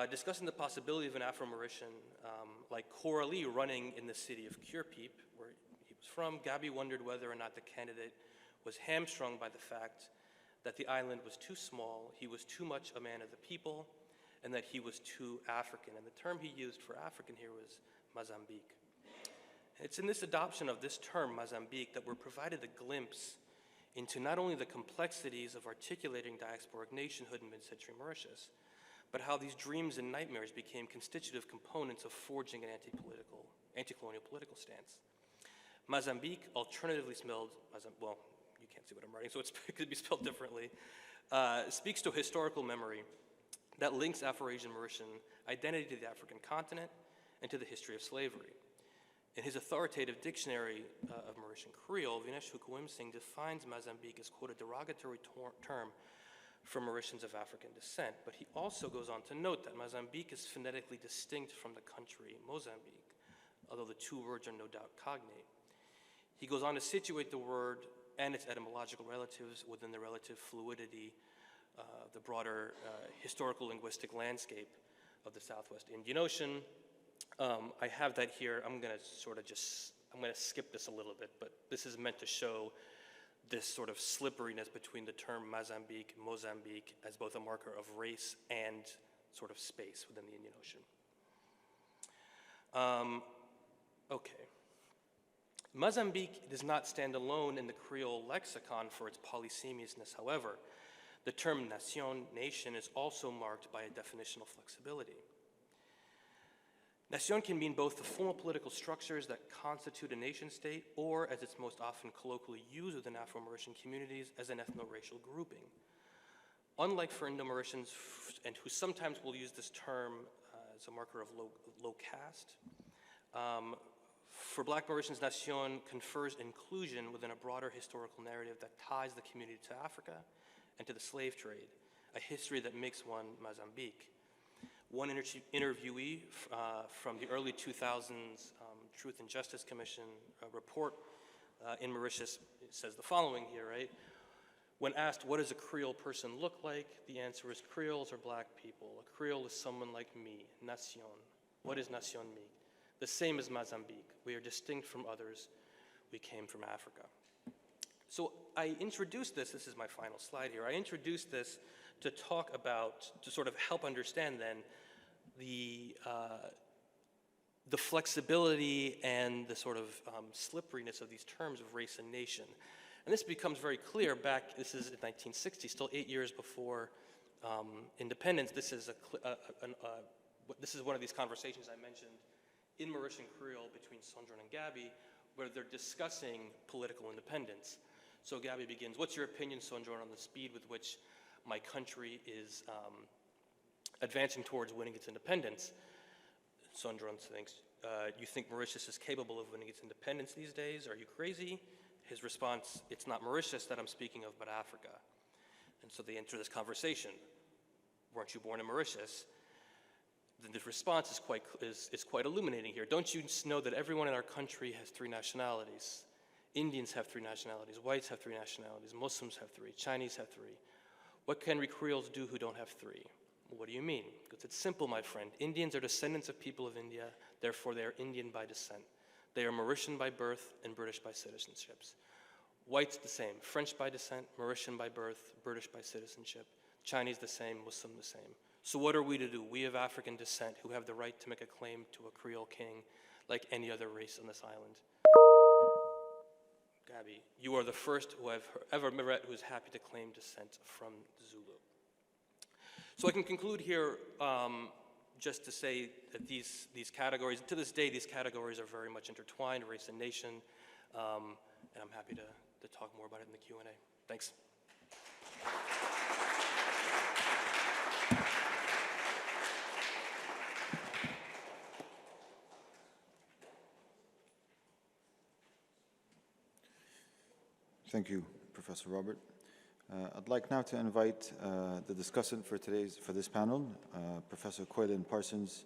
Speaker 6: Discussing the possibility of an Afro-Mauritian like Coralie running in the city of Kweupe, where he was from, Gabi wondered whether or not the candidate was hamstrung by the fact that the island was too small, he was too much a man of the people, and that he was too African. And the term he used for African here was Mozambique. It's in this adoption of this term, Mozambique, that we're provided a glimpse into not only the complexities of articulating diasporic nationhood in mid-century Mauritius, but how these dreams and nightmares became constitutive components of forging an anti-colonial political stance. Mozambique, alternatively spelled, well, you can't see what I'm writing, so it could be spelled differently, speaks to a historical memory that links Afro-Asian Mauritian identity to the African continent and to the history of slavery. In his authoritative dictionary of Mauritian Creole, Vinesh Hukuimsing defines Mozambique as, quote, a derogatory term for Mauritians of African descent, but he also goes on to note that Mozambique is phonetically distinct from the country Mozambique, although the two words are no doubt cognate. He goes on to situate the word and its etymological relatives within the relative fluidity of the broader historical linguistic landscape of the Southwest Indian Ocean. I have that here. I'm going to skip this a little bit, but this is meant to show this sort of slipperiness between the term Mozambique as both a marker of race and sort of space within the Indian Ocean. Okay. Mozambique does not stand alone in the Creole lexicon for its polysemiousness, however. The term nation, nation, is also marked by a definitional flexibility. Nation can mean both the formal political structures that constitute a nation-state, or, as it's most often colloquially used within Afro-Mauritian communities, as an ethno-racial grouping. Unlike for Indo-Mauritians, and who sometimes will use this term as a marker of low caste, for Black Mauritians, nation confers inclusion within a broader historical narrative that ties the community to Africa and to the slave trade, a history that makes one Mozambique. One interviewee from the early 2000s Truth and Justice Commission report in Mauritius says the following here, right? When asked, what does a Creole person look like? The answer is, Creoles are Black people. A Creole is someone like me, nation. What is nation me? The same as Mozambique. We are distinct from others. We came from Africa. So I introduced this is my final slide here. I introduced this to talk about, to sort of help understand then the flexibility and the sort of slipperiness of these terms of race and nation. And this becomes very clear back, this is in 1960, still 8 years before independence. This is one of these conversations I mentioned in Mauritian Creole between Sondron and Gabi, where they're discussing political independence. So Gabi begins, what's your opinion, Sondron, on the speed with which my country is advancing towards winning its independence? Sondron thinks, you think Mauritius is capable of winning its independence these days? Are you crazy? His response, it's not Mauritius that I'm speaking of, but Africa. And so they enter this conversation. Weren't you born in Mauritius? Then the response is quite illuminating here. Don't you know that everyone in our country has 3 nationalities? Indians have 3 nationalities, whites have 3 nationalities, Muslims have 3, Chinese have 3. What can we Creoles do who don't have 3? Well, what do you mean? Because it's simple, my friend. Indians are descendants of people of India, therefore they are Indian by descent. They are Mauritian by birth and British by citizenships. Whites the same, French by descent, Mauritian by birth, British by citizenship. Chinese the same, Muslim the same. So what are we to do? We of African descent who have the right to make a claim to a Creole king like any other race on this island. Gabi, you are the first who I've ever met who is happy to claim descent from Zulu. So I can conclude here just to say that these categories, to this day, these categories are very much intertwined, race and nation, and I'm happy to talk more about it in the Q&A. Thanks.
Speaker 1: Thank you, Professor Robert. I'd like now to invite the discussant for this panel, Professor Kweupe Parsons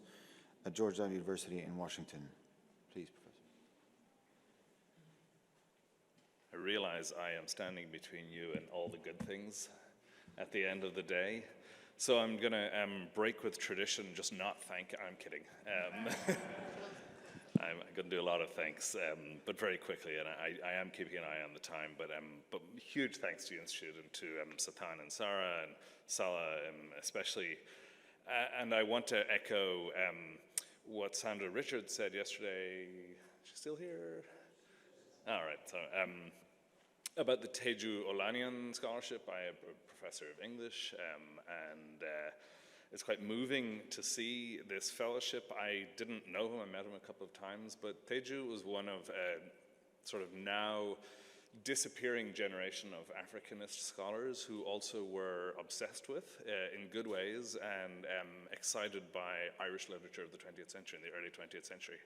Speaker 1: at Georgetown University in Washington. Please, Professor.
Speaker 7: I realize I am standing between you and all the good things at the end of the day. So I'm going to break with tradition, just not thank, I'm kidding. I'm going to do a lot of thanks, but very quickly, and I am keeping an eye on the time, but huge thanks to the Institute and to Satan and Sarah and Salah especially. And I want to echo what Sandra Richards said yesterday. She's still here? All right, so about the Teju Olanian Scholarship. I am a professor of English, and it's quite moving to see this fellowship. I didn't know him, I met him a couple of times, but Teju was one of a sort of now disappearing generation of Africanist scholars who also were obsessed with, in good ways, and excited by Irish literature of the 20th century, in the early 20th century.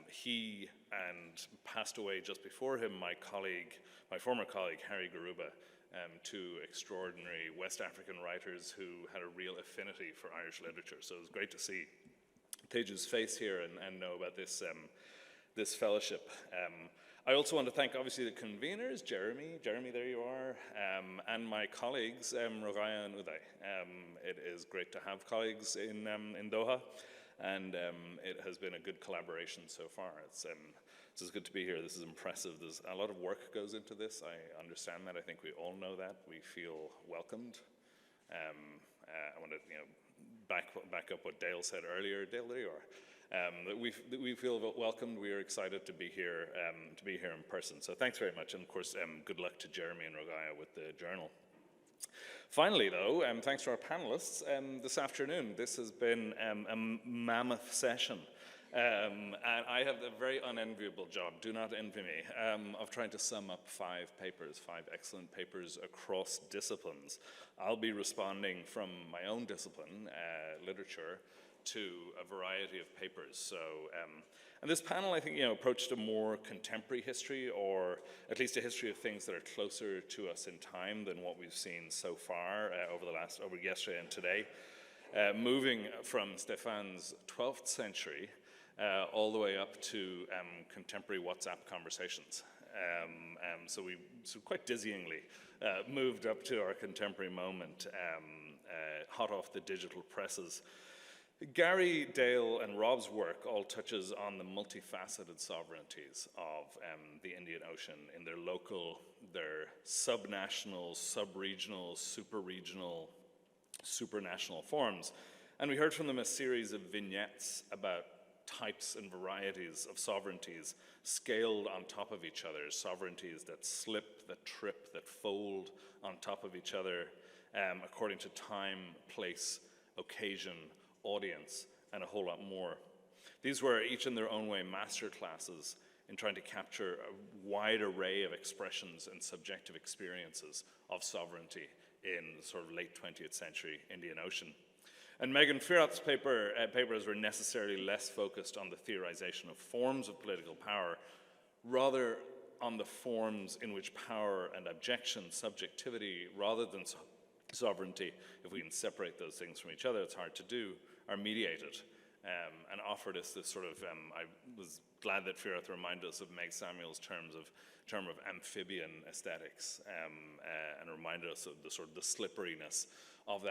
Speaker 7: He and passed away just before him, my former colleague, Harry Garuba, two extraordinary West African writers who had a real affinity for Irish literature. So it was great to see Teju's face here and know about this, this fellowship. I also want to thank, obviously, the conveners, Jeremy, there you are, and my colleagues, Rogaya and Uday. It is great to have colleagues in Doha, and it has been a good collaboration so far. It's good to be here. This is impressive. There's a lot of work goes into this. I understand that. I think we all know that. We feel welcomed. I want to back up what Dale said earlier. Dale, there you are. We feel welcomed. We are excited to be here in person. So thanks very much. And of course, good luck to Jeremy and Rogaya with the journal. Finally, though, thanks to our panelists this afternoon. This has been a mammoth session. And I have a very unenviable job, do not envy me, of trying to sum up 5 excellent papers across disciplines. I'll be responding from my own discipline, literature, to a variety of papers. So, and this panel, I think, approached a more contemporary history, or at least a history of things that are closer to us in time than what we've seen so far over yesterday and today. Moving from Stéphane's 12th century all the way up to contemporary WhatsApp conversations. So we quite dizzyingly moved up to our contemporary moment, hot off the digital presses. Gary, Dale, and Rob's work all touches on the multifaceted sovereignties of the Indian Ocean in their local, their subnational, sub-regional, super-regional, supranational forms. And we heard from them a series of vignettes about types and varieties of sovereignties scaled on top of each other, sovereignties that slip, that trip, that fold on top of each other according to time, place, occasion, audience, and a whole lot more. These were each in their own way master classes in trying to capture a wide array of expressions and subjective experiences of sovereignty in the sort of late 20th century Indian Ocean. And Megan Firat's papers were necessarily less focused on the theorization of forms of political power, rather on the forms in which power and abjection, subjectivity, rather than sovereignty, if we can separate those things from each other, it's hard to do, are mediated. And offered us this sort of, I was glad that Firat reminded us of Meg Samuel's term of amphibian aesthetics, and reminded us of the sort of the slipperiness of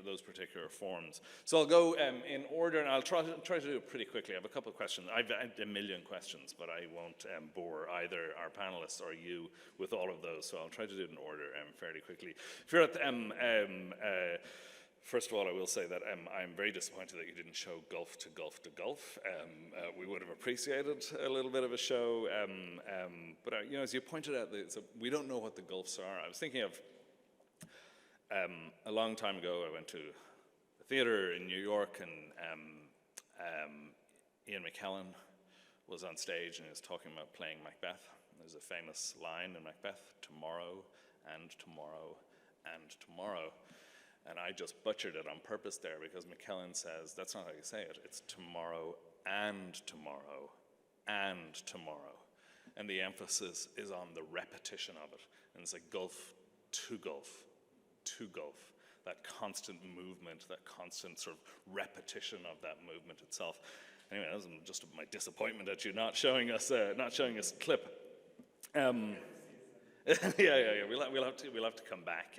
Speaker 7: those particular forms. So I'll go in order, and I'll try to do it pretty quickly. I have a couple of questions. I've a million questions, but I won't bore either our panelists or you with all of those, so I'll try to do it in order fairly quickly. Firat, first of all, I will say that I'm very disappointed that you didn't show Gulf to Gulf to Gulf. We would have appreciated a little bit of a show, but you know, as you pointed out, we don't know what the Gulfs are. I was thinking of a long time ago, I went to a theater in New York, and Ian McKellen was on stage and he was talking about playing Macbeth. There's a famous line in Macbeth, tomorrow and tomorrow and tomorrow. And I just butchered it on purpose there because McKellen says, that's not how you say it, it's tomorrow and tomorrow and tomorrow. And the emphasis is on the repetition of it. And it's like Gulf to Gulf to Gulf, that constant movement, that constant sort of repetition of that movement itself. Anyway, that was just my disappointment at you not showing us a clip. Yeah. We'll have to come back.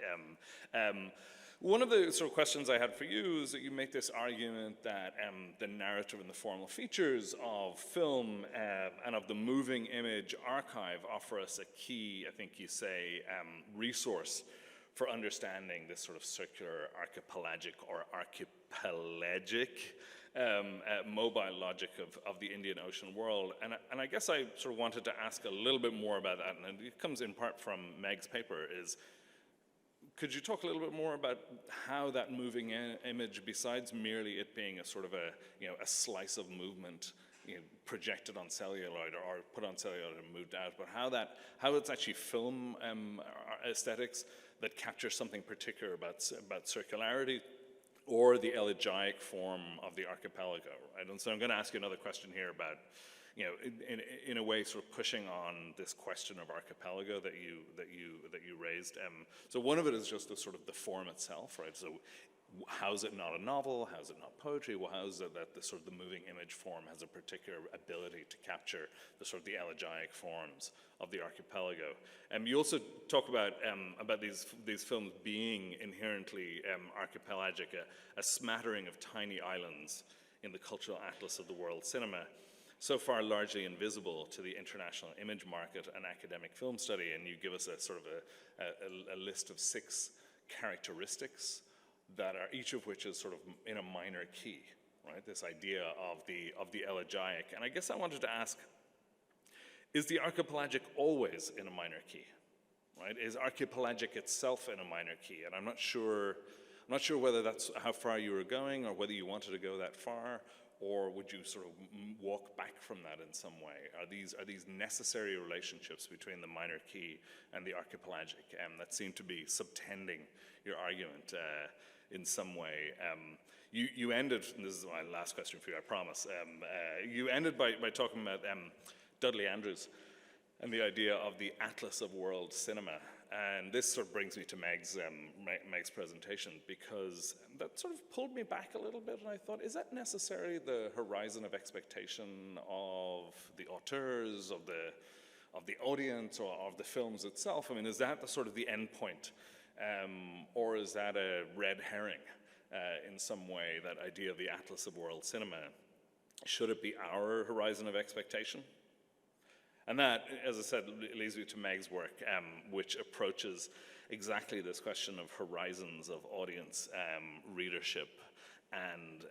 Speaker 7: One of the sort of questions I had for you is that you make this argument that the narrative and the formal features of film and of the moving image archive offer us a key, I think you say, resource for understanding this sort of circular archipelagic or archipelagic mobile logic of the Indian Ocean world. And I guess I sort of wanted to ask a little bit more about that, and it comes in part from Meg's paper, is could you talk a little bit more about how that moving image, besides merely it being a sort of a slice of movement, projected on celluloid or put on celluloid and moved out, but how it's actually film aesthetics that capture something particular about circularity or the elegiac form of the archipelago, right? And so I'm going to ask you another question here about, in a way, sort of pushing on this question of archipelago that you raised. So one of it is just the sort of the form itself, right? So how is it not a novel? How is it not poetry? Well, how is it that the sort of the moving image form has a particular ability to capture the sort of the elegiac forms of the archipelago? You also talk about these films being inherently archipelagic, a smattering of tiny islands in the cultural atlas of the world cinema, so far largely invisible to the international image market and academic film study. And you give us a sort of a list of 6 characteristics that are, each of which is sort of in a minor key, right? This idea of the elegiac. And I guess I wanted to ask, is the archipelagic always in a minor key, right? Is archipelagic itself in a minor key? And I'm not sure whether that's how far you were going or whether you wanted to go that far, or would you sort of walk back from that in some way? Are these necessary relationships between the minor key and the archipelagic that seem to be subtending your argument in some way? You ended, and this is my last question for you, I promise. You ended by talking about Dudley Andrews and the idea of the atlas of world cinema. And this sort of brings me to Meg's presentation, because that sort of pulled me back a little bit, and I thought, is that necessarily the horizon of expectation of the auteurs, of the audience, or of the films itself? I mean, is that the sort of the end point? Or is that a red herring in some way, that idea of the atlas of world cinema? Should it be our horizon of expectation? And that, as I said, leads me to Meg's work, which approaches exactly this question of horizons of audience, readership, and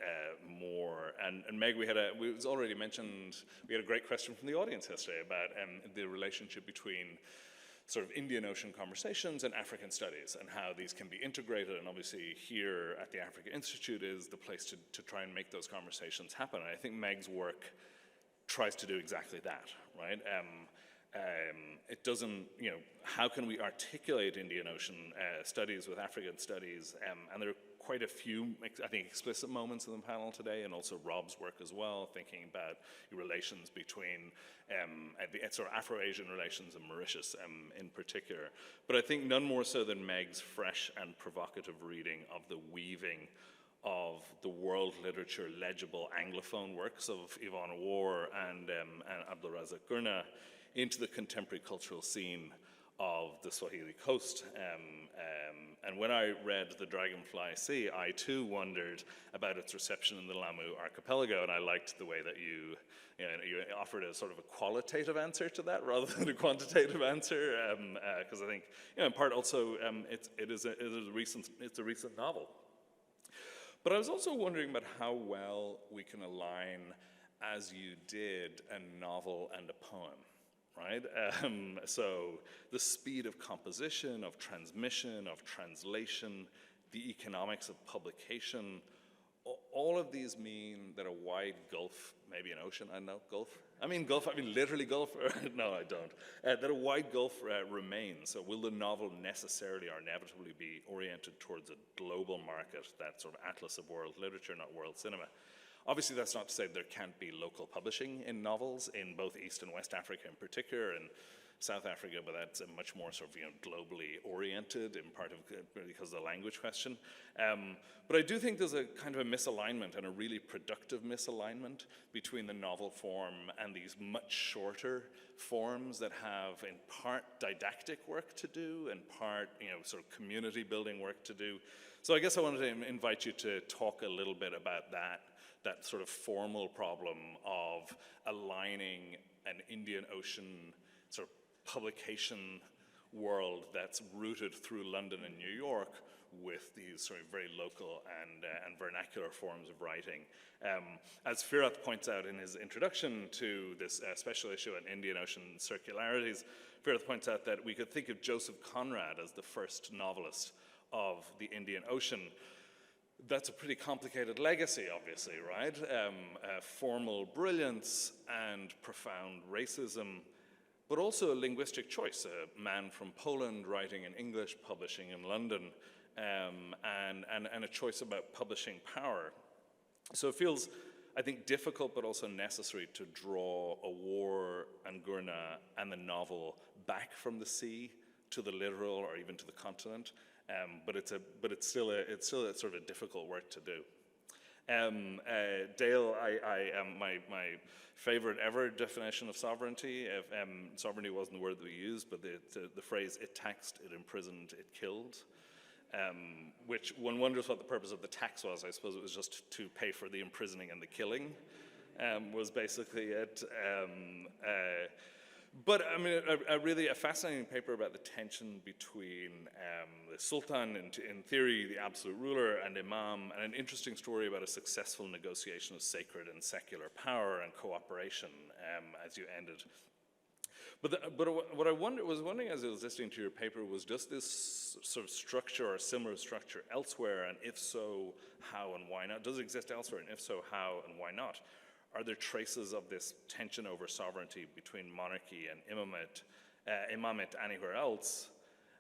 Speaker 7: more And Meg, we was already mentioned, we had a great question from the audience yesterday about the relationship between sort of Indian Ocean conversations and African studies, and how these can be integrated. And obviously here at the Africa Institute is the place to try and make those conversations happen. And I think Meg's work tries to do exactly that, right? It doesn't, you know, how can we articulate Indian Ocean studies with African studies? And there are quite a few, I think, explicit moments in the panel today, and also Rob's work as well, thinking about the relations between the sort of Afro-Asian relations and Mauritius in particular. But I think none more so than Meg's fresh and provocative reading of the weaving of the world literature legible Anglophone works of Yvonne War and Abdulrazak Gurna into the contemporary cultural scene of the Swahili coast. And when I read The Dragonfly Sea, I too wondered about its reception in the Lamu archipelago, and I liked the way that you offered a sort of a qualitative answer to that rather than a quantitative answer, because I think, you know, in part also it's a recent novel. But I was also wondering about how well we can align, as you did, a novel and a poem. Right? So the speed of composition, of transmission, of translation, the economics of publication, all of these mean that a wide gulf, maybe an ocean, I don't know, gulf? I mean literally gulf? No, I don't. That a wide gulf remains. So will the novel necessarily or inevitably be oriented towards a global market, that sort of atlas of world literature, not world cinema? Obviously, that's not to say there can't be local publishing in novels in both East and West Africa in particular, and South Africa, but that's a much more sort of, you know, globally oriented, in part of because of the language question. But I do think there's a kind of a misalignment, and a really productive misalignment, between the novel form and these much shorter forms that have in part didactic work to do, and part, you know, sort of community building work to do. So I guess I wanted to invite you to talk a little bit about that sort of formal problem of aligning an Indian Ocean sort of publication world that's rooted through London and New York with these sort of very local and vernacular forms of writing. As Firat points out in his introduction to this special issue on Indian Ocean circularities, Firat points out that we could think of Joseph Conrad as the first novelist of the Indian Ocean. That's a pretty complicated legacy, obviously, right? Formal brilliance and profound racism, but also a linguistic choice. A man from Poland writing in English, publishing in London, and a choice about publishing power. So it feels, I think, difficult but also necessary to draw a War and Gurna and the novel back from the sea to the literal or even to the continent. But it's still a sort of a difficult work to do. Dale, my favorite ever definition of sovereignty. Sovereignty wasn't the word that we used, but the phrase "it taxed, it imprisoned, it killed," which one wonders what the purpose of the tax was. I suppose it was just to pay for the imprisoning and the killing, was basically it. But I mean, a fascinating paper about the tension between the Sultan, in theory, the absolute ruler, and Imam, and an interesting story about a successful negotiation of sacred and secular power and cooperation as you ended. But what I was wondering as I was listening to your paper was, does this sort of structure or similar structure elsewhere, and if so, how and why not? Does it exist elsewhere, and if so, how and why not? Are there traces of this tension over sovereignty between monarchy and imamate anywhere else?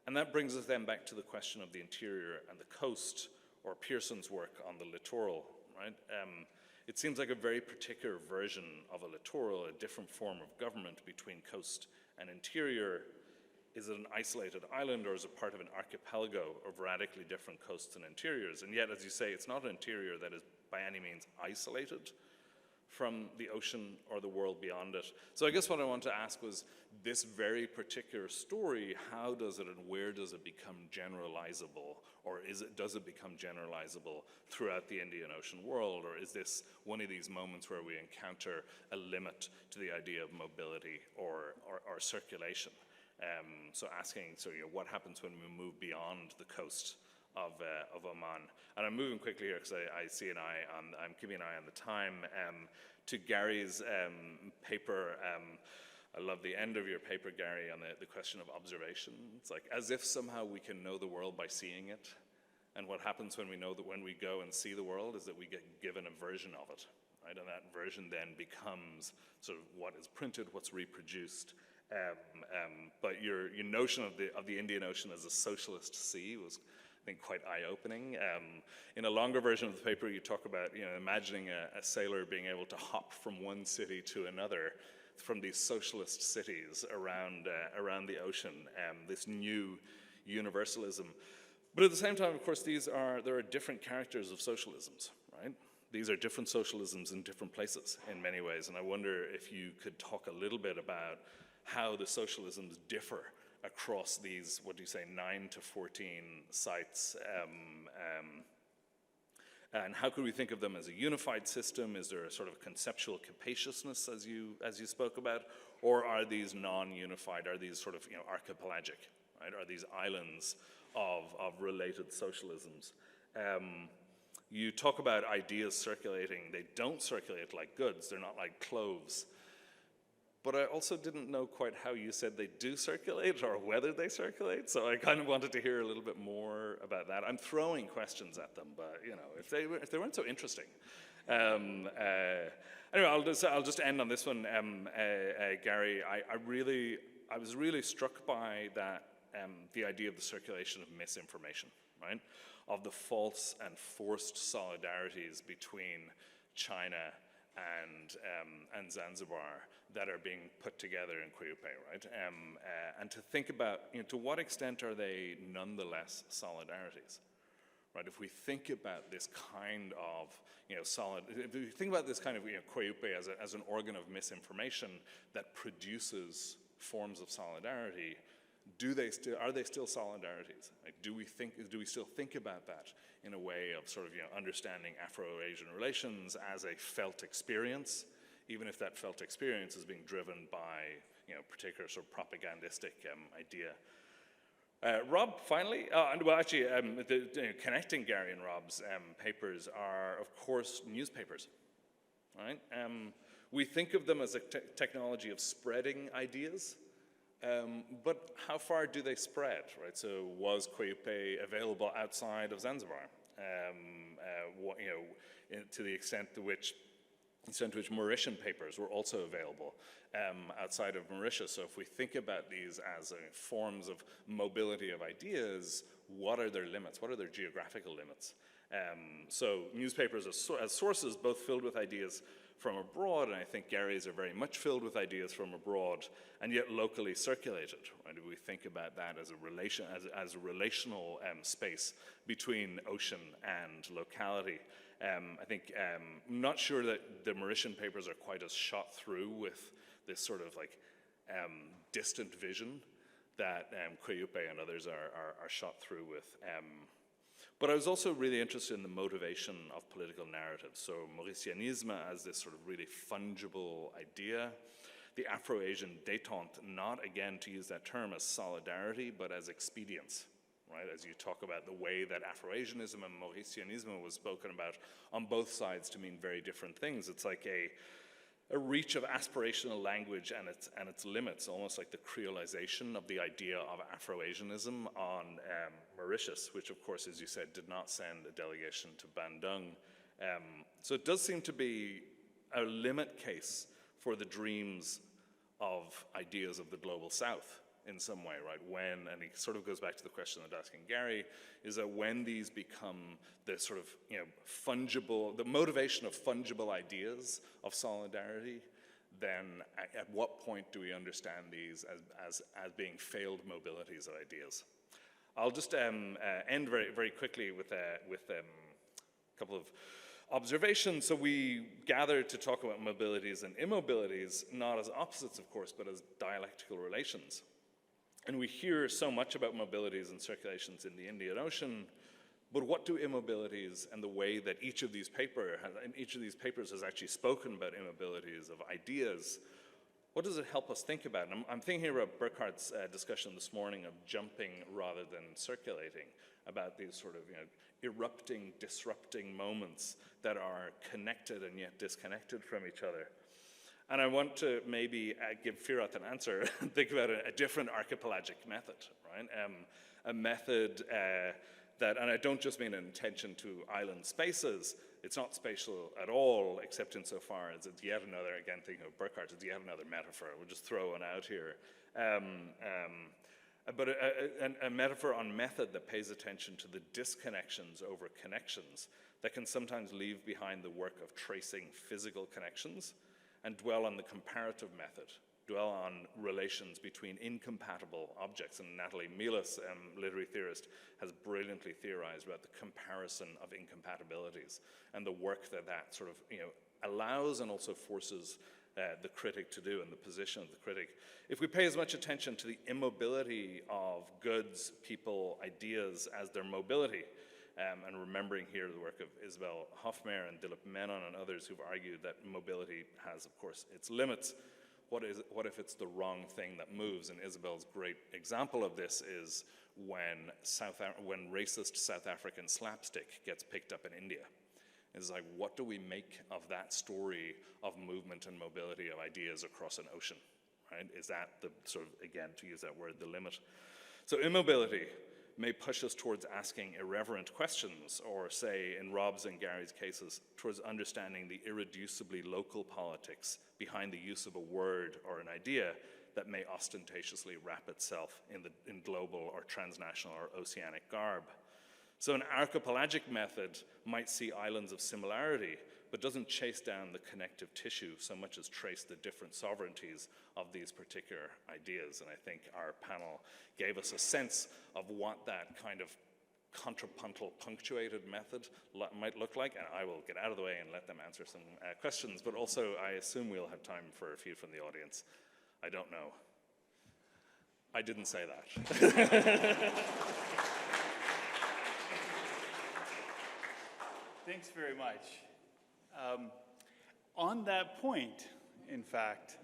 Speaker 7: And that brings us then back to the question of the interior and the coast, or Pearson's work on the littoral, right? It seems like a very particular version of a littoral, a different form of government between coast and interior. Is it an isolated island, or is it part of an archipelago of radically different coasts and interiors? And yet, as you say, it's not an interior that is by any means isolated from the ocean or the world beyond it. So I guess what I want to ask was, this very particular story, how does it and where does it become generalizable? Or does it become generalizable throughout the Indian Ocean world? Or is this one of these moments where we encounter a limit to the idea of mobility or circulation? So asking, what happens when we move beyond the coast of Oman. And I'm moving quickly here because I see I'm keeping an eye on the time. To Gary's paper, I love the end of your paper, Gary, on the question of observation. It's like as if somehow we can know the world by seeing it. And what happens when we know that when we go and see the world is that we get given a version of it, right? And that version then becomes sort of what is printed, what's reproduced. But your notion of the Indian Ocean as a socialist sea was, I think, quite eye-opening. In a longer version of the paper, you talk about imagining a sailor being able to hop from one city to another from these socialist cities around the ocean, this new universalism. But at the same time, of course, there are different characters of socialisms, right? These are different socialisms in different places in many ways, and I wonder if you could talk a little bit about how the socialisms differ across these, what do you say, 9 to 14 sites, and how could we think of them as a unified system? Is there a sort of conceptual capaciousness, as you spoke about, or are these non-unified? Are these sort of archipelagic, right? Are these islands of related socialisms? You talk about ideas circulating. They don't circulate like goods. They're not like cloves. But I also didn't know quite how you said they do circulate or whether they circulate. So I kind of wanted to hear a little bit more about that. I'm throwing questions at them, but if they weren't so interesting. Anyway, I'll just end on this one, Gary. I was really struck by that. The idea of the circulation of misinformation, right? Of the false and forced solidarities between China and Zanzibar that are being put together in Kweupe, right? And to think about, to what extent are they nonetheless solidarities, right? If we think about this kind of, if we think about this kind of, Kweupe as an organ of misinformation that produces forms of solidarity, are they still solidarities? Like, do we still think about that in a way of sort of, understanding Afro-Asian relations as a felt experience, even if that felt experience is being driven by, particular sort of propagandistic idea? Rob, finally, connecting Gary and Rob's papers are, of course, newspapers, right? We think of them as a technology of spreading ideas. But how far do they spread, right? So was Kweupe available outside of Zanzibar? To the extent to which Mauritian papers were also available outside of Mauritius. So if we think about these as forms of mobility of ideas, what are their limits? What are their geographical limits? So newspapers as sources, both filled with ideas from abroad, and I think Gary's are very much filled with ideas from abroad, and yet locally circulated. Right? We think about that as a relational space between ocean and locality. I think I'm not sure that the Mauritian papers are quite as shot through with this sort of like distant vision that Kweupe and others are shot through with. But I was also really interested in the motivation of political narratives. So Mauritianisme as this sort of really fungible idea, the Afro-Asian détente, not again to use that term as solidarity, but as expedience, right? As you talk about the way that Afro-Asianism and Mauritianisme was spoken about on both sides to mean very different things. It's like a reach of aspirational language and its limits, almost like the creolization of the idea of Afro-Asianism on Mauritius, which of course, as you said, did not send a delegation to Bandung. So it does seem to be a limit case for the dreams of ideas of the global South in some way, right? And it sort of goes back to the question I was asking Gary, is that when these become the sort of, fungible, the motivation of fungible ideas of solidarity, then at what point do we understand these as being failed mobilities of ideas? I'll just end very, very quickly with a couple of observations. So we gathered to talk about mobilities and immobilities, not as opposites, of course, but as dialectical relations. And we hear so much about mobilities and circulations in the Indian Ocean, but what do immobilities and the way that each of these papers has actually spoken about immobilities of ideas, what does it help us think about? And I'm thinking about Burkhart's discussion this morning of jumping rather than circulating. about these sort of, erupting, disrupting moments that are connected and yet disconnected from each other. And I want to maybe give Firat an answer and think about a different archipelagic method, right? A method that, and I don't just mean an intention to island spaces, it's not spatial at all, except insofar as it's yet another, again thinking of Burckhardt, it's yet another metaphor. We'll just throw one out here. But a metaphor on method that pays attention to the disconnections over connections that can sometimes leave behind the work of tracing physical connections and dwell on the comparative method, dwell on relations between incompatible objects. And Natalie Mielis, literary theorist, has brilliantly theorized about the comparison of incompatibilities and the work that that sort of allows and also forces the critic to do, and the position of the critic. If we pay as much attention to the immobility of goods, people, ideas as their mobility, and remembering here the work of Isabel Hofmeyr and Dilip Menon and others who've argued that mobility has, of course, its limits, what if it's the wrong thing that moves? And Isabel's great example of this is when racist South African slapstick gets picked up in India. It's like, what do we make of that story of movement and mobility of ideas across an ocean, right? Is that the sort of, again, to use that word, the limit? So immobility may push us towards asking irreverent questions, or say, in Rob's and Gary's cases, towards understanding the irreducibly local politics behind the use of a word or an idea that may ostentatiously wrap itself in global or transnational or oceanic garb. So an archipelagic method might see islands of similarity, but doesn't chase down the connective tissue so much as trace the different sovereignties of these particular ideas. And I think our panel gave us a sense of what that kind of contrapuntal punctuated method might look like. And I will get out of the way and let them answer some questions, but also I assume we'll have time for a few from the audience. I don't know. I didn't say that.
Speaker 8: Thanks very much. On that point, in fact,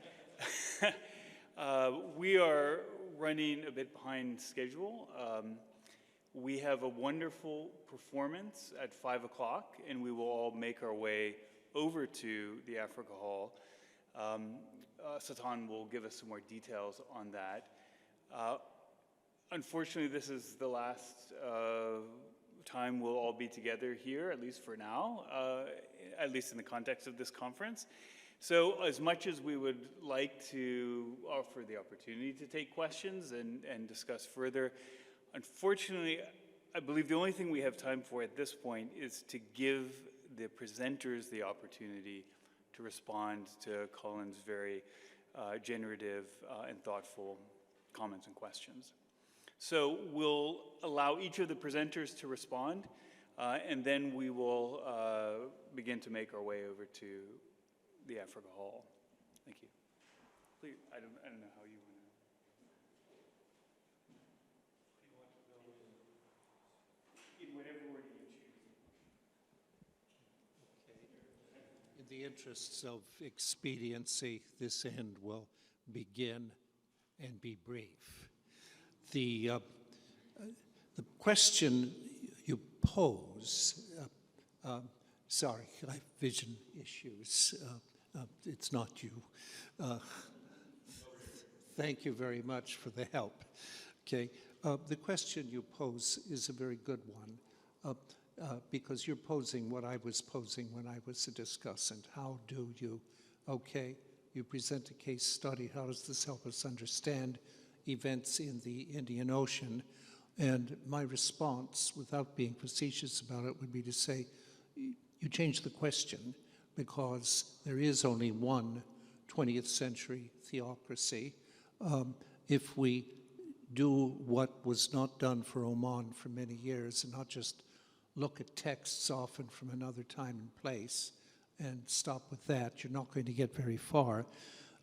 Speaker 8: we are running a bit behind schedule. We have a wonderful performance at 5 o'clock, and we will all make our way over to the Africa Hall. Satan will give us some more details on that. Unfortunately, this is the last time we'll all be together here, at least for now, at least in the context of this conference. So as much as we would like to offer the opportunity to take questions and discuss further, unfortunately, I believe the only thing we have time for at this point is to give the presenters the opportunity to respond to Colin's very generative and thoughtful comments and questions. So we'll allow each of the presenters to respond, and then we will begin to make our way over to the Africa Hall. Thank you. Please, I don't know how you want to. In whatever order you choose.
Speaker 4: Okay. In the interests of expediency, this end will begin and be brief. The question you pose, sorry, I have vision issues. It's not you. Thank you very much for the help. Okay, the question you pose is a very good one because you're posing what I was posing when I was a discussant. How do you, okay, you present a case study. How does this help us understand events in the Indian Ocean? And my response, without being facetious about it, would be to say, you change the question because there is only one 20th century theocracy. If we do what was not done for Oman for many years and not just look at texts often from another time and place and stop with that, you're not going to get very far.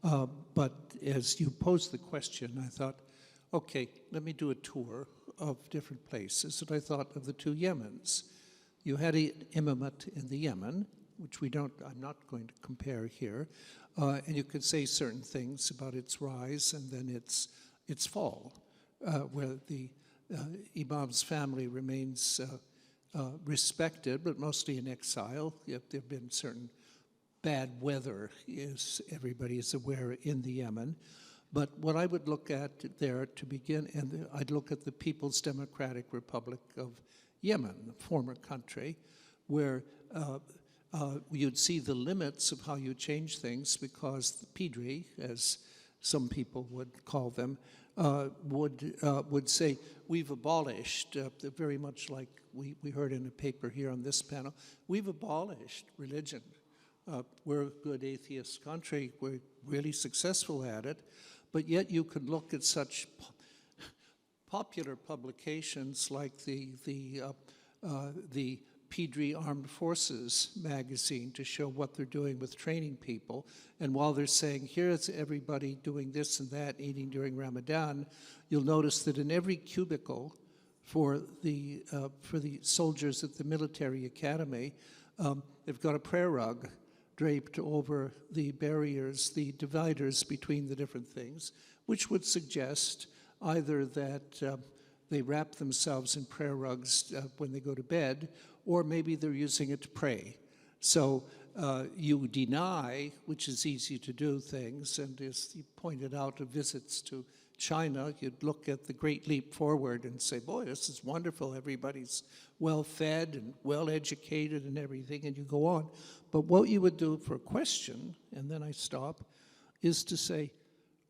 Speaker 4: But as you posed the question, I thought, okay, let me do a tour of different places. And I thought of the two Yemens. You had an imamate in the Yemen, which I'm not going to compare here. And you could say certain things about its rise and then its fall, where the Imam's family remains respected, but mostly in exile. Yet there have been certain bad weather, as everybody is aware, in the Yemen. But what I would look at there to begin, and I'd look at the People's Democratic Republic of Yemen, the former country, where you'd see the limits of how you change things, because the PIDRI, as some people would call them, would say, we've abolished, very much like we heard in a paper here on this panel, we've abolished religion. We're a good atheist country, we're really successful at it, but yet you could look at such popular publications like the PIDRI Armed Forces magazine to show what they're doing with training people. And while they're saying, here's everybody doing this and that, eating during Ramadan, you'll notice that in every cubicle for the soldiers at the military academy, they've got a prayer rug draped over the barriers, the dividers between the different things, which would suggest either that they wrap themselves in prayer rugs when they go to bed, or maybe they're using it to pray. So you deny, which is easy to do, things, and as you pointed out, of visits to China, you'd look at the Great Leap Forward and say, boy, this is wonderful, everybody's well-fed and well-educated and everything, and you go on. But what you would do for a question, and then I stop, is to say,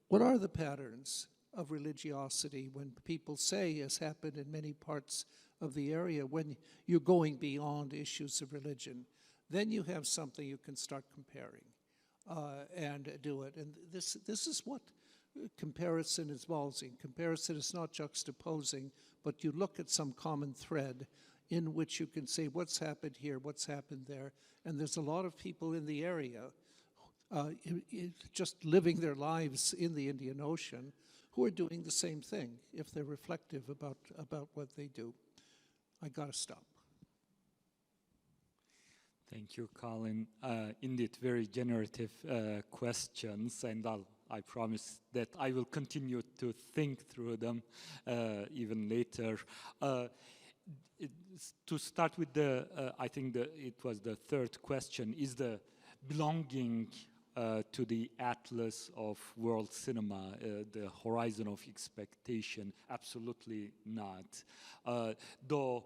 Speaker 4: what are the patterns of religiosity when people say, as happened in many parts of the area, when you're going beyond issues of religion? Then you have something you can start comparing and do it. And this is what comparison involves. Comparison is not juxtaposing, but you look at some common thread in which you can say what's happened here, what's happened there. And there's a lot of people in the area just living their lives in the Indian Ocean who are doing the same thing if they're reflective about what they do. I gotta stop.
Speaker 2: Thank you, Colin. Indeed, very generative questions, and I promise that I will continue to think through them even later. To start with I think it was the third question, is the belonging to the atlas of world cinema, the horizon of expectation? Absolutely not. Though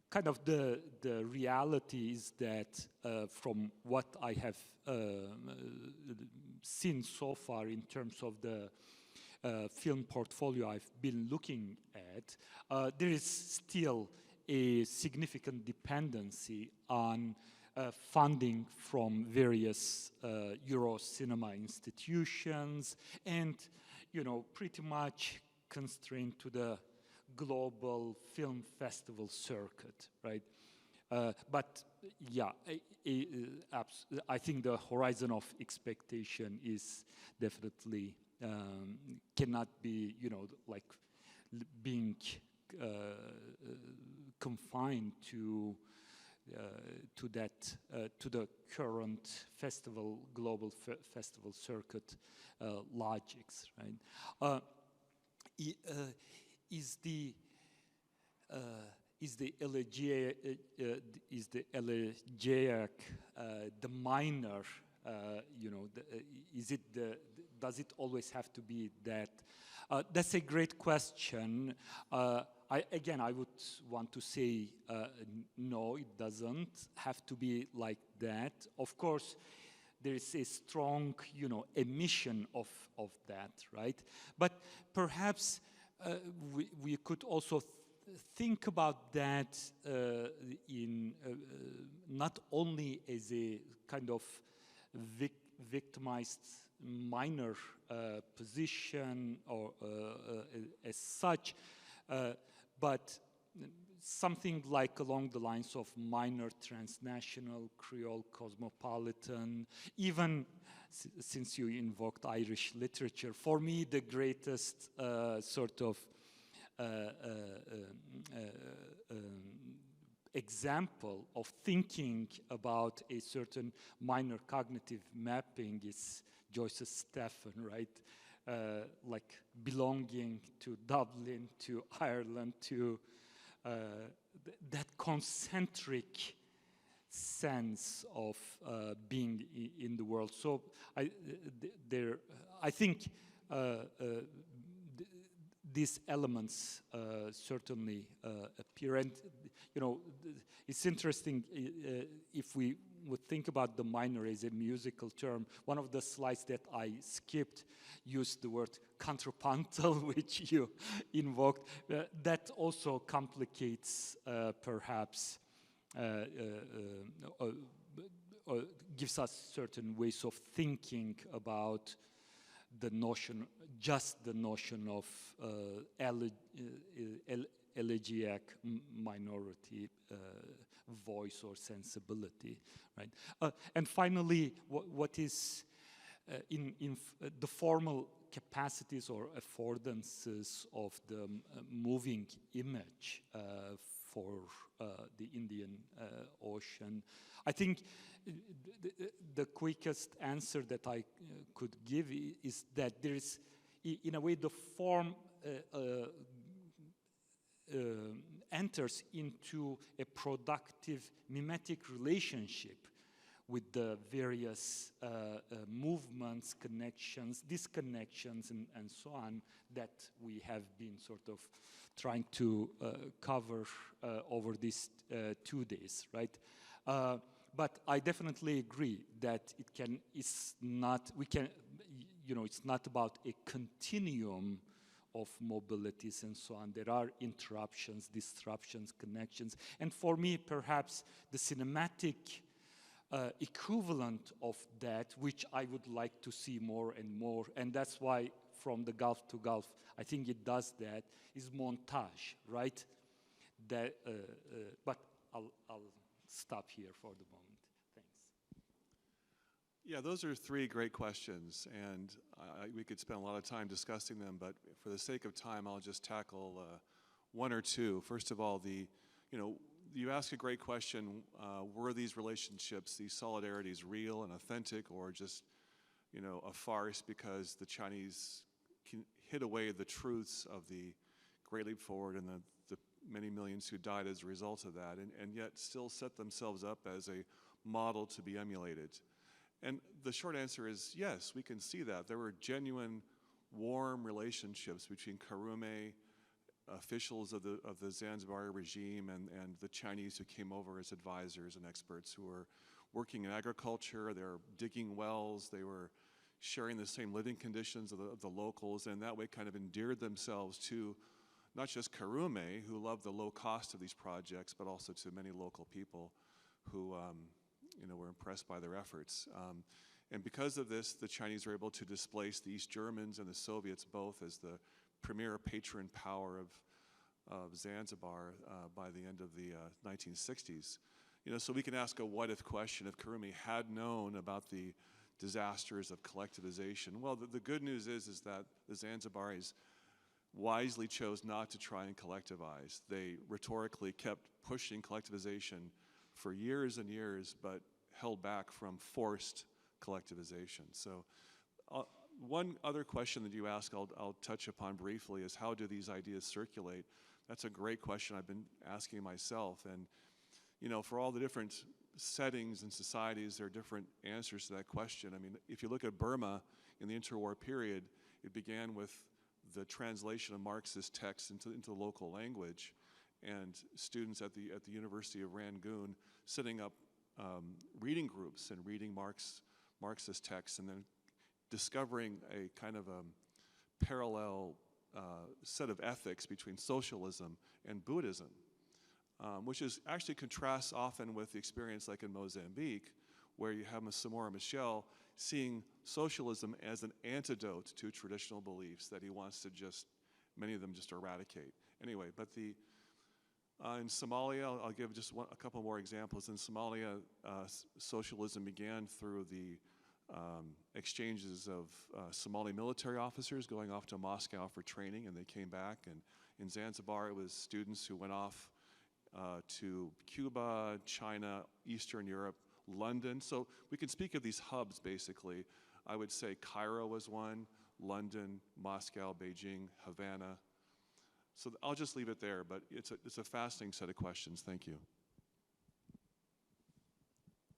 Speaker 2: kind of the reality is that from what I have seen so far in terms of the film portfolio I've been looking at, there is still a significant dependency on funding from various Euro cinema institutions, and pretty much constrained to the global film festival circuit, right? But yeah, I think the horizon of expectation is definitely cannot be, like being confined to the current global festival circuit logics, right? Is the elegiac the minor? Does it always have to be that? That's a great question. I would want to say no, it doesn't have to be like that. Of course, there is a strong, emission of that, right? But perhaps we could also think about that in not only as a kind of victimized minor position or as such, but something like along the lines of minor transnational, Creole cosmopolitan, even since you invoked Irish literature, for me the greatest sort of example of thinking about a certain minor cognitive mapping is Joyce's Stephen, right? like belonging to Dublin, to Ireland, to that concentric sense of being in the world. So I think these elements certainly appear. And, you know, it's interesting if we would think about the minor as a musical term. One of the slides that I skipped used the word contrapuntal, which you invoked. That also complicates, perhaps, gives us certain ways of thinking about the notion, just the notion of elegiac minority voice or sensibility, right? And finally, what is in the formal capacities or affordances of the moving image for the Indian Ocean. I think the quickest answer that I could give is that there is, in a way, the form enters into a productive mimetic relationship with the various movements, connections, disconnections, and so on that we have been sort of trying to cover over these 2 days, right? But I definitely agree that it's not about a continuum of mobilities and so on. There are interruptions, disruptions, connections. And for me, perhaps the cinematic equivalent of that, which I would like to see more and more, and that's why from the Gulf to Gulf, I think it does that, is montage, right? That, but I'll stop here for the moment. Thanks.
Speaker 5: Yeah, those are 3 great questions, and we could spend a lot of time discussing them, but for the sake of time, I'll just tackle 1 or 2. First of all, you ask a great question, were these relationships, these solidarities real and authentic, or just, a farce because the Chinese hid away the truths of the Great Leap Forward and the many millions who died as a result of that, and yet still set themselves up as a model to be emulated? And the short answer is yes, we can see that. There were genuine, warm relationships between Karume, officials of the Zanzibari regime, and the Chinese who came over as advisors and experts who were working in agriculture. They were digging wells. They were sharing the same living conditions of the locals, and that way kind of endeared themselves to not just Karume, who loved the low cost of these projects, but also to many local people who were impressed by their efforts. And because of this, the Chinese were able to displace the East Germans and the Soviets both as the premier patron power of Zanzibar by the end of the 1960s. So we can ask a what-if question. If Karume had known about the disasters of collectivization, well, the good news is that the Zanzibaris wisely chose not to try and collectivize. They rhetorically kept pushing collectivization for years and years, but held back from forced collectivization. So one other question that you ask I'll touch upon briefly is, how do these ideas circulate? That's a great question I've been asking myself. And for all the different settings and societies, there are different answers to that question. I mean, if you look at Burma in the interwar period, it began with the translation of Marxist texts into the local language, and students at the University of Rangoon setting up reading groups and reading Marxist texts, and then discovering a kind of a parallel set of ethics between socialism and Buddhism, which is actually contrasts often with the experience like in Mozambique, where you have Samora Machel seeing socialism as an antidote to traditional beliefs that he wants to many of them just eradicate. Anyway, but in Somalia, I'll give just a couple more examples. In Somalia, socialism began through the exchanges of Somali military officers going off to Moscow for training, and they came back. And in Zanzibar, it was students who went off to Cuba, China, Eastern Europe, London. So we can speak of these hubs, basically. I would say Cairo was one, London, Moscow, Beijing, Havana. So I'll just leave it there, but it's a fascinating set of questions. Thank you.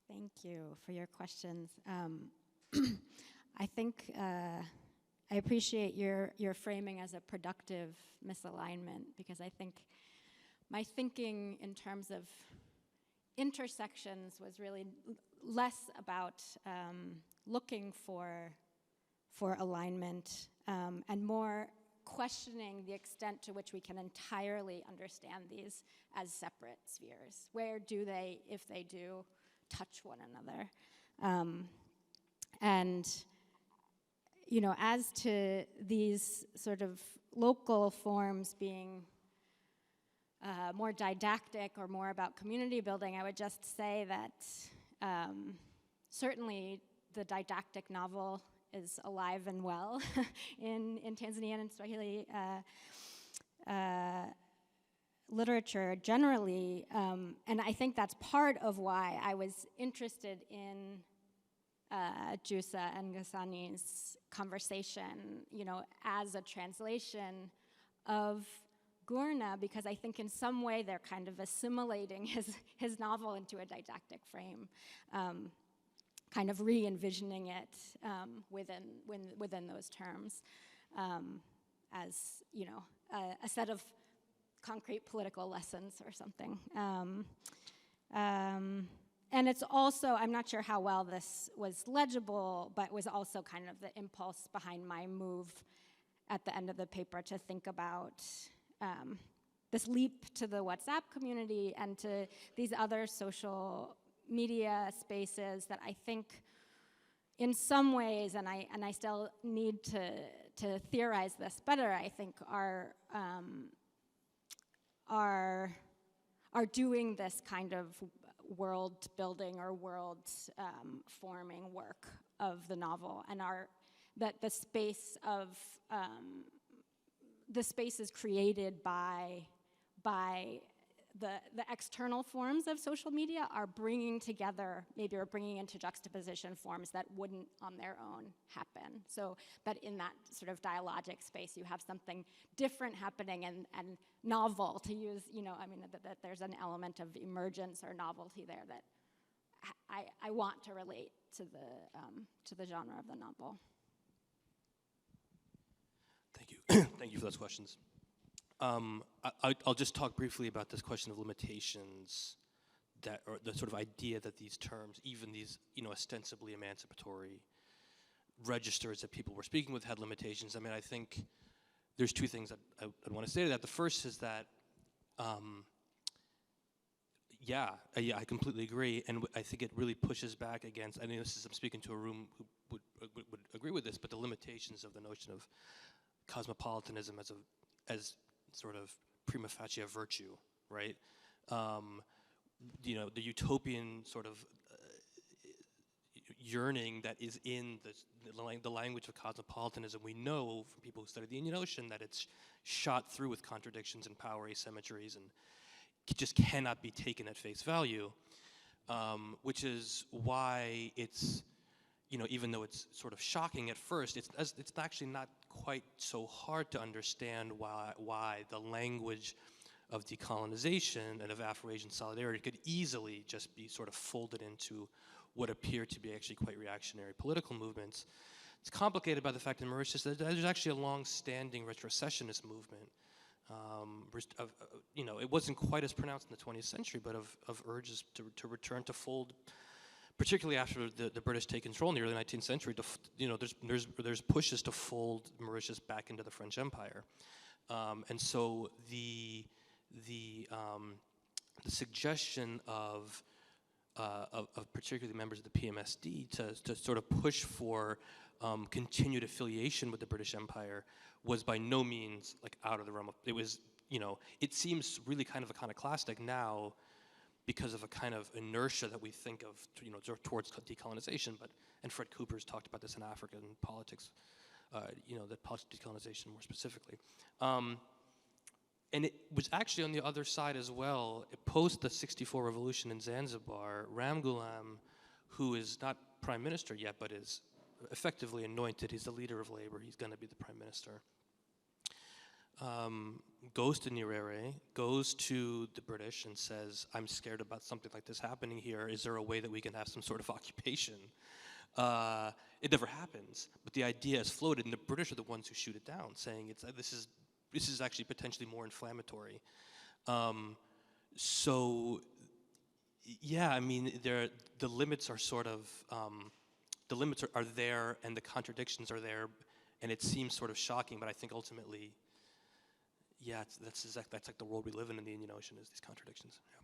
Speaker 3: Thank you for your questions. I think I appreciate your framing as a productive misalignment, because I think my thinking in terms of intersections was really less about looking for alignment and more questioning the extent to which we can entirely understand these as separate spheres. Where do they, if they do, touch one another? And you know, as to these sort of local forms being more didactic or more about community building, I would just say that certainly the didactic novel is alive and well in Tanzanian and Swahili literature generally, and I think that's part of why I was interested in Jusa and Ghasani's conversation, you know, as a translation of Gurna, because I think in some way they're kind of assimilating his novel into a didactic frame, kind of re-envisioning it within those terms, as, you know, a set of concrete political lessons or something. And it's also, I'm not sure how well this was legible, but was also kind of the impulse behind my move at the end of the paper to think about this leap to the WhatsApp community and to these other social media spaces that I think in some ways, and I still need to theorize this better, I think are doing this kind of world building or world forming work of the novel, and that the space is created by the external forms of social media are bringing together, maybe are bringing into juxtaposition forms that wouldn't on their own happen. So that in that sort of dialogic space, you have something different happening and novel, to use, you know, I mean, that there's an element of emergence or novelty there that I want to relate to the genre of the novel.
Speaker 6: Thank you. Thank you for those questions. I'll just talk briefly about this question of limitations, that, or the sort of idea that these terms, even these, you know, ostensibly emancipatory registers that people were speaking with had limitations. I mean, I think there's two things I'd want to say to that. The first is that, I completely agree, and I think it really pushes back against, I mean, I'm speaking to a room who would agree with this, but the limitations of the notion of cosmopolitanism as sort of prima facie a virtue, right? You know, the utopian sort of yearning that is in the language of cosmopolitanism. We know from people who study the Indian Ocean that it's shot through with contradictions and power asymmetries, and it just cannot be taken at face value, which is why it's, you know, even though it's sort of shocking at first, it's actually not quite so hard to understand why the language of decolonization and of Afro-Asian solidarity could easily just be sort of folded into what appear to be actually quite reactionary political movements. It's complicated by the fact in Mauritius that there's actually a long-standing retrocessionist movement. You know, it wasn't quite as pronounced in the 20th century, but of urges to return to fold, particularly after the British take control in the early 19th century. You know, there's pushes to fold Mauritius back into the French Empire, and so the suggestion of particularly members of the PMSD to sort of push for continued affiliation with the British Empire was by no means like out of the realm of, it was, you know, it seems really kind of iconoclastic now because of a kind of inertia that we think of, you know, towards decolonization, and Fred Cooper's talked about this in African politics, you know, the politics of decolonization more specifically. And it was actually on the other side as well. Post the '64 revolution in Zanzibar, Ramgoolam, who is not prime minister yet, but is effectively anointed. He's the leader of Labour. He's going to be the prime minister. Goes to Nyerere, goes to the British and says, I'm scared about something like this happening here. Is there a way that we can have some sort of occupation? It never happens, but the idea is floated, and the British are the ones who shoot it down, saying this is actually potentially more inflammatory. So, yeah, I mean, the limits are sort of, the limits are there, and the contradictions are there, and it seems sort of shocking, but I think ultimately, yeah, that's like the world we live in the Indian Ocean, is these contradictions. Yeah.